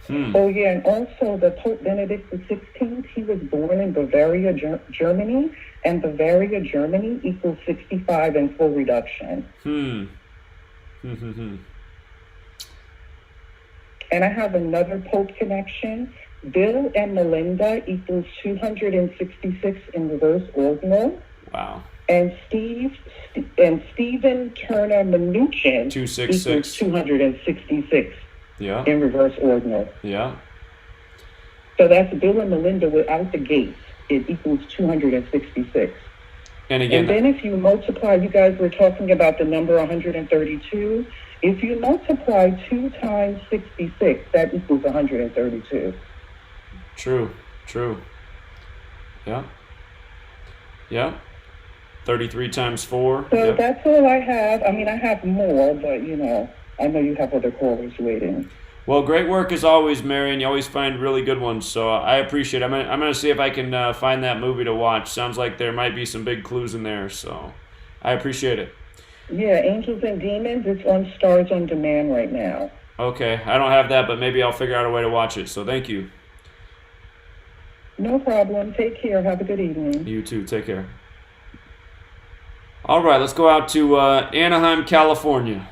Oh, yeah, and also the Pope Benedict XVI, he was born in Bavaria, Germany, and Bavaria, Germany equals 65 in full reduction. And I have another Pope connection. Bill and Melinda equals 266 in reverse ordinal.
Wow.
And Stephen Turner Mnuchin
266
equals 266
in
reverse ordinal.
Yeah.
So that's Bill and Melinda without the gates. It equals 266.
And again,
and then if you multiply, you guys were talking about the number 132. If you multiply 2 times 66, that equals 132.
True. Yeah. 33 times 4.
So that's all I have. I mean, I have more, but, I know you have other callers waiting.
Well, great work as always, Marion. You always find really good ones, so I appreciate it. I'm gonna see if I can find that movie to watch. Sounds like there might be some big clues in there, so I appreciate it.
Yeah, Angels and Demons, it's on Stars on Demand right now.
Okay, I don't have that, but maybe I'll figure out a way to watch it, so thank you.
No problem. Take care. Have a good evening.
You too. Take care. All right, let's go out to Anaheim, California.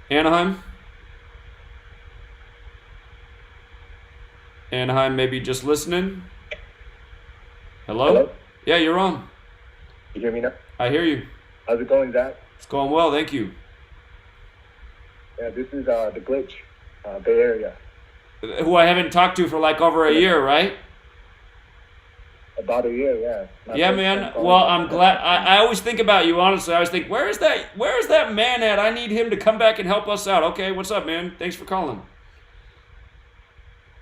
Anaheim, maybe just listening. Hello? Yeah, you're on.
You hear me now?
I hear you.
How's it going, Zach?
It's going well, thank you.
Yeah, this is The Glitch, Bay Area.
Who I haven't talked to for like over a year, right?
About a year, yeah.
Yeah, man. Well, I'm glad. I always think about you, honestly. I always think, where is that man at? I need him to come back and help us out. Okay, what's up, man? Thanks for calling.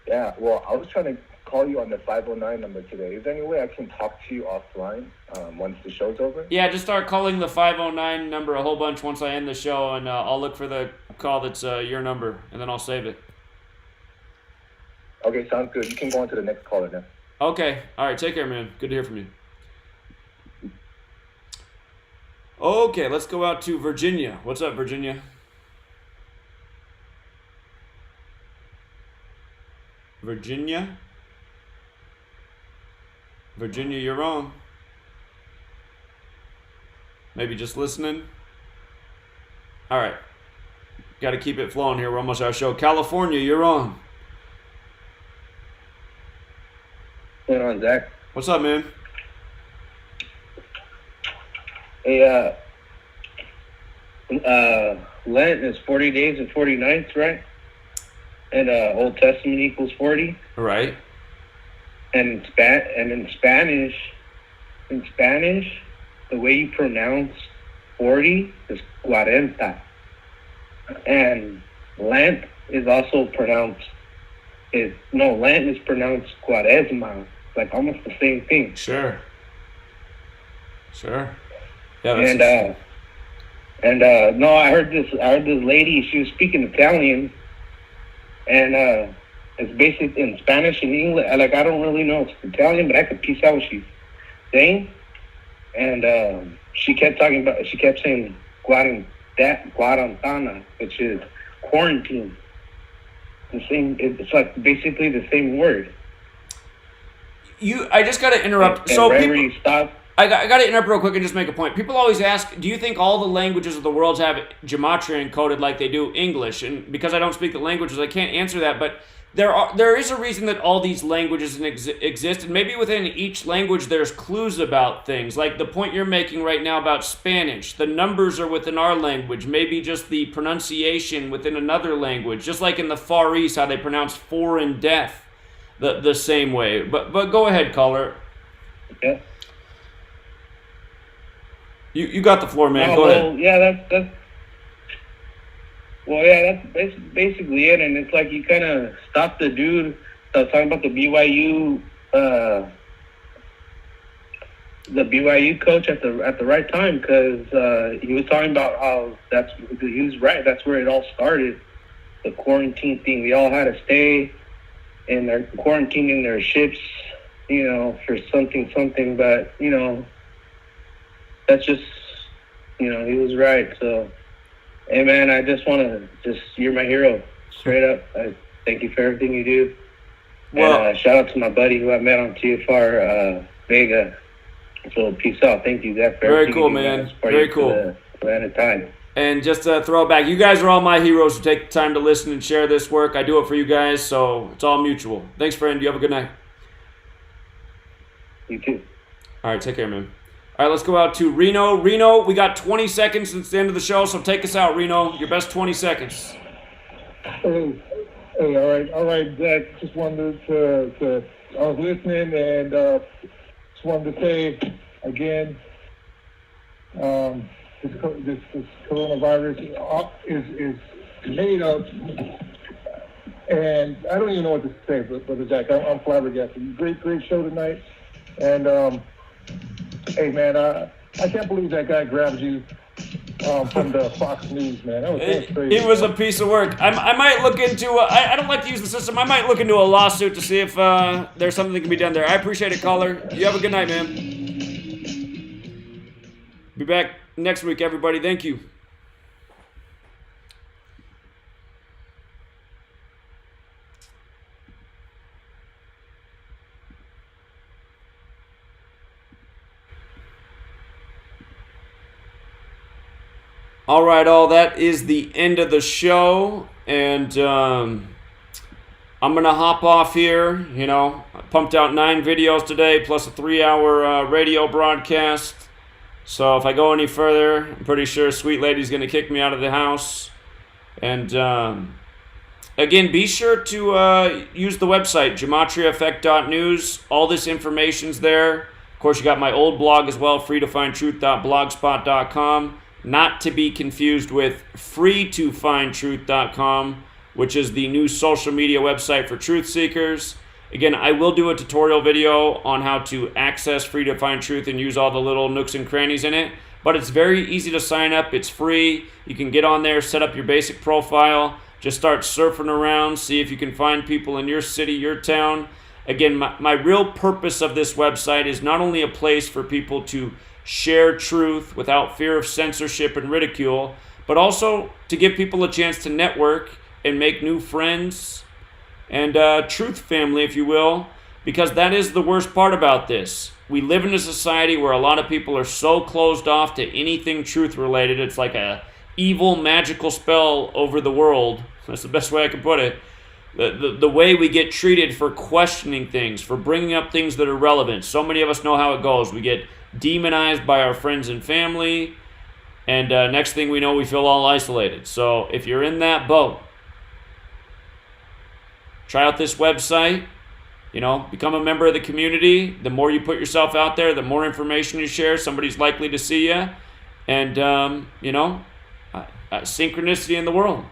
Yeah, well, I was trying to call you on the 509 number today. Is there any way I can talk to you offline once the show's over?
Yeah, just start calling the 509 number a whole bunch once I end the show, and I'll look for the call that's your number, and then I'll save it.
Okay, sounds good. You can go on to the next caller now.
Okay. All right. Take care, man. Good to hear from you. Okay, let's go out to Virginia. What's up, Virginia? Virginia, you're on. Maybe just listening. All right. Got to keep it flowing here. We're almost out of show. California, you're on.
What's going on, Zach?
What's up, man?
Hey, Lent is 40 days and 40 nights, right? And Old Testament equals 40.
Right.
And in Spanish, the way you pronounce 40 is cuarenta. And Lent is also pronounced, Lent is pronounced cuaresma. Like almost the same thing.
Sure. Yeah.
No, I heard this lady. She was speaking Italian, and it's basically in Spanish and English. Like I don't really know if it's Italian, but I could piece out what she's saying. And she kept saying cuarentena, which is quarantine. The same. It's like basically the same word.
I just got to interrupt.
And right where you stop.
I got to interrupt real quick and just make a point. People always ask, do you think all the languages of the world have Gematria encoded like they do English? And because I don't speak the languages, I can't answer that. But there is a reason that all these languages exist. And maybe within each language there's clues about things. Like the point you're making right now about Spanish. The numbers are within our language. Maybe just the pronunciation within another language. Just like in the Far East, how they pronounce for and death the same way. But go ahead, caller.
Yeah.
You got the floor, man. Go ahead.
Yeah, that's basically it. And it's like you kind of stopped the dude that was talking about the BYU coach at the right time, because he was talking about how he was right. That's where it all started. The quarantine thing. We all had to stay and they're quarantining their ships, for something. But that's just, he was right. So, hey, man, I just want to you're my hero, straight up. I thank you for everything you do. Well, and shout out to my buddy who I met on TFR, Vega. So, peace out. Thank you, Zach, for
very
everything
cool,
you do,
man. Very cool.
At a time.
And just to throw it back, you guys are all my heroes who take the time to listen and share this work. I do it for you guys, so it's all mutual. Thanks, friend. You have a good night.
You too.
All right, take care, man. All right, let's go out to Reno. Reno, we got 20 seconds since the end of the show, so take us out, Reno. Your best 20 seconds.
Hey, all right, Zach. Just wanted to I was listening and just wanted to say again, this coronavirus is made up, and I don't even know what to say, Brother Zach. I'm flabbergasted. Great show tonight, and hey, man, I can't believe that guy grabbed you from the Fox News, man. That was crazy.
It was a piece of work. I might look into, I don't like to use the system. I might look into a lawsuit to see if there's something that can be done there. I appreciate it, caller. You have a good night, man. Be back next week, everybody. Thank you. All right, that is the end of the show, and I'm going to hop off here. I pumped out 9 videos today, plus a 3-hour radio broadcast. So if I go any further, I'm pretty sure Sweet Lady's going to kick me out of the house. And again, be sure to use the website, gematriaeffect.news. All this information's there. Of course, you got my old blog as well, freetofindtruth.blogspot.com. Not to be confused with freetofindtruth.com, which is the new social media website for truth seekers. Again, I will do a tutorial video on how to access Free to Find Truth and use all the little nooks and crannies in it. But it's very easy to sign up. It's free. You can get on there, set up your basic profile, just start surfing around, see if you can find people in your city, your town. Again, my real purpose of this website is not only a place for people to share truth without fear of censorship and ridicule, but also to give people a chance to network and make new friends and truth family, if you will. because that is the worst part about this. We live in a society where a lot of people are so closed off to anything truth related. It's like a evil magical spell over the world. That's the best way I can put it. The way we get treated for questioning things, for bringing up things that are relevant. So many of us know how it goes. We get demonized by our friends and family, and next thing we know, we feel all isolated. So if you're in that boat, try out this website. Become a member of the community. The more you put yourself out there, the more information you share, somebody's likely to see you. And, synchronicity in the world.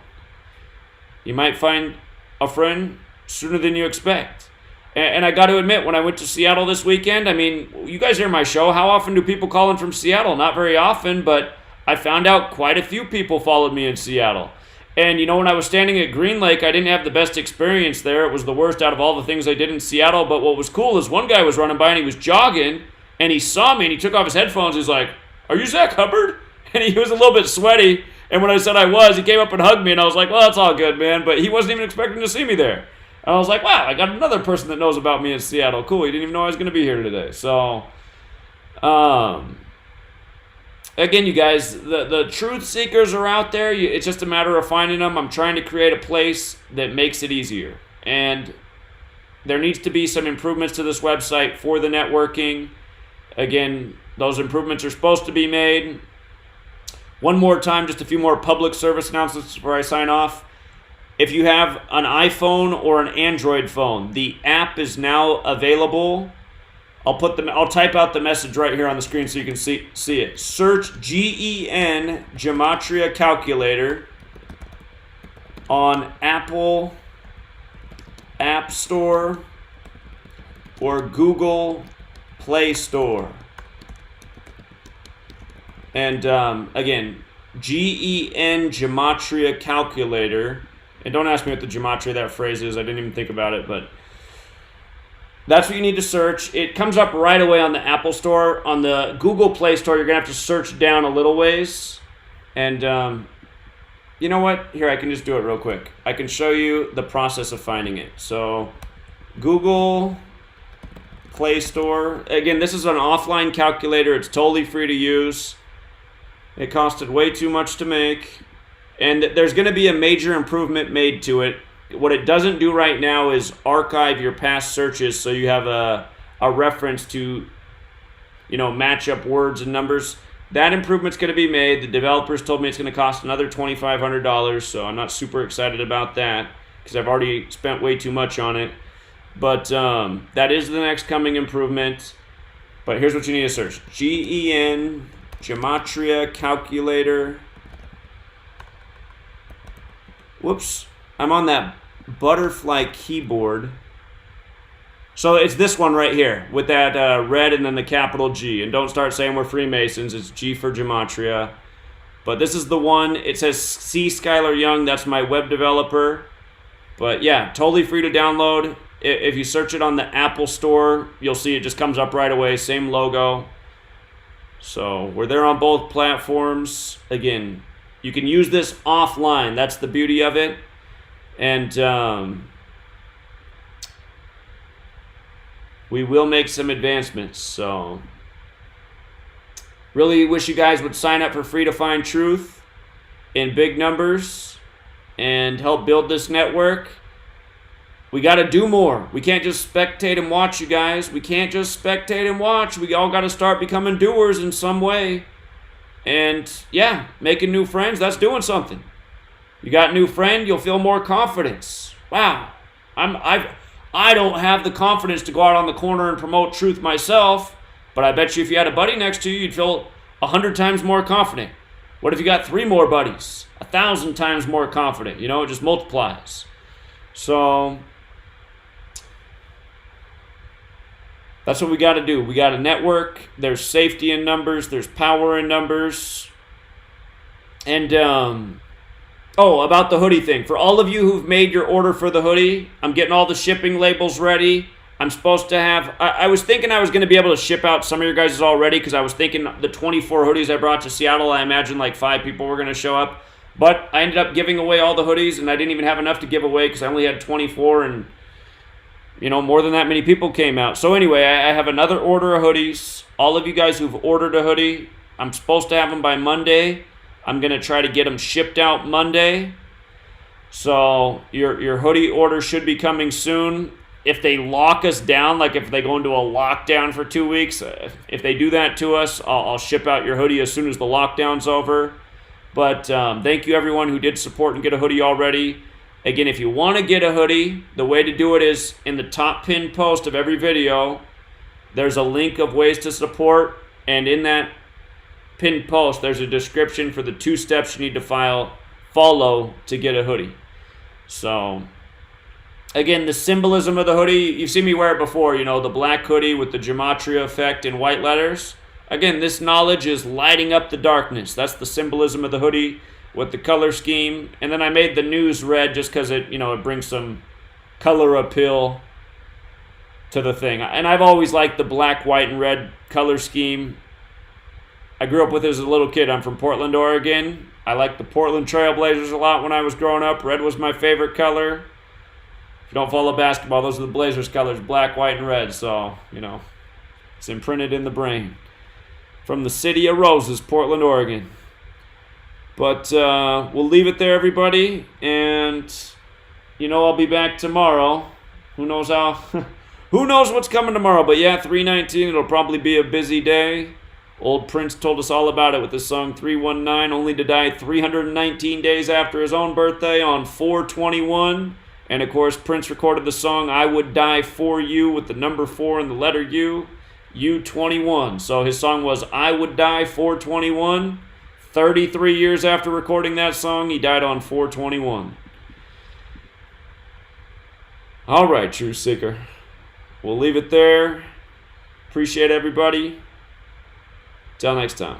You might find a friend sooner than you expect. And I got to admit, when I went to Seattle this weekend, I mean, you guys hear my show. How often do people call in from Seattle? Not very often, but I found out quite a few people followed me in Seattle. And, when I was standing at Green Lake, I didn't have the best experience there. It was the worst out of all the things I did in Seattle. But what was cool is one guy was running by and he was jogging, and he saw me and he took off his headphones. He's like, "Are you Zach Hubbard?" And he was a little bit sweaty. And when I said I was, he came up and hugged me, and I was like, "Well, that's all good, man." But he wasn't even expecting to see me there. And I was like, "Wow, I got another person that knows about me in Seattle. Cool, he didn't even know I was going to be here today." So, again, you guys, the truth seekers are out there. It's just a matter of finding them. I'm trying to create a place that makes it easier. And there needs to be some improvements to this website for the networking. Again, those improvements are supposed to be made. One more time, just a few more public service announcements before I sign off. If you have an iPhone or an Android phone, the app is now available. I'll type out the message right here on the screen so you can see it. Search GEN Gematria Calculator on Apple App Store or Google Play Store. And again, GEN Gematria Calculator. And don't ask me what the gematria of that phrase is. I didn't even think about it, but that's what you need to search. It comes up right away on the Apple Store. On the Google Play Store, you're going to have to search down a little ways. And you know what? Here, I can just do it real quick. I can show you the process of finding it. So, Google Play Store. Again, this is an offline calculator. It's totally free to use. It costed way too much to make. And there's going to be a major improvement made to it. What it doesn't do right now is archive your past searches so you have a reference to, match up words and numbers. That improvement's going to be made. The developers told me it's going to cost another $2,500, so I'm not super excited about that because I've already spent way too much on it. But that is the next coming improvement. But here's what you need to search. GEN, Gematria Calculator. Whoops. I'm on that butterfly keyboard. So it's this one right here with that red and then the capital G. And don't start saying we're Freemasons. It's G for Gematria. But this is the one. It says C. Skylar Young. That's my web developer. But yeah, totally free to download. If you search it on the Apple Store, you'll see it just comes up right away. Same logo. So we're there on both platforms. Again, you can use this offline. That's the beauty of it. And we will make some advancements. So really wish you guys would sign up for Free to Find Truth in big numbers and help build this network. We got to do more. We can't just spectate and watch, you guys. We can't just spectate and watch. We all got to start becoming doers in some way. And yeah, making new friends, that's doing something. You got a new friend, you'll feel more confidence. Wow. I don't have the confidence to go out on the corner and promote truth myself, but I bet you if you had a buddy next to you, you'd feel 100 times more confident. What if you got 3 more buddies? 1,000 times more confident. It just multiplies. So that's what we got to do. We got to network. There's safety in numbers. There's power in numbers. And, about the hoodie thing. For all of you who've made your order for the hoodie, I'm getting all the shipping labels ready. I'm supposed to have... I was thinking I was going to be able to ship out some of your guys' already because I was thinking the 24 hoodies I brought to Seattle, I imagined like 5 people were going to show up. But I ended up giving away all the hoodies, and I didn't even have enough to give away because I only had 24, and more than that many people came out. So anyway, I have another order of hoodies. All of you guys who've ordered a hoodie, I'm supposed to have them by Monday. I'm going to try to get them shipped out Monday. So your hoodie order should be coming soon. If they lock us down, like if they go into a lockdown for 2 weeks, if they do that to us, I'll ship out your hoodie as soon as the lockdown's over. But thank you everyone who did support and get a hoodie already. Again, if you want to get a hoodie, the way to do it is in the top pinned post of every video. There's a link of ways to support, and in that pinned post, there's a description for the 2 steps you need to follow to get a hoodie. So, again, the symbolism of the hoodie, you've seen me wear it before, the black hoodie with the Gematria effect in white letters. Again, this knowledge is lighting up the darkness. That's the symbolism of the hoodie with the color scheme. And then I made the news red just because it brings some color appeal to the thing. And I've always liked the black, white, and red color scheme. I grew up with it as a little kid. I'm from Portland, Oregon. I liked the Portland Trail Blazers a lot when I was growing up. Red was my favorite color. If you don't follow basketball, those are the Blazers colors, black, white, and red. So, it's imprinted in the brain. From the city of roses, Portland, Oregon. But we'll leave it there, everybody. And, I'll be back tomorrow. Who knows how? Who knows what's coming tomorrow? But yeah, 3/19, it'll probably be a busy day. Old Prince told us all about it with his song 319, only to die 319 days after his own birthday on 4/21. And of course, Prince recorded the song I Would Die For You with the number 4 and the letter U, U21. So his song was I Would Die 4/21. 33 years after recording that song, he died on 4/21. All right, Truth Seeker. We'll leave it there. Appreciate everybody. Till next time.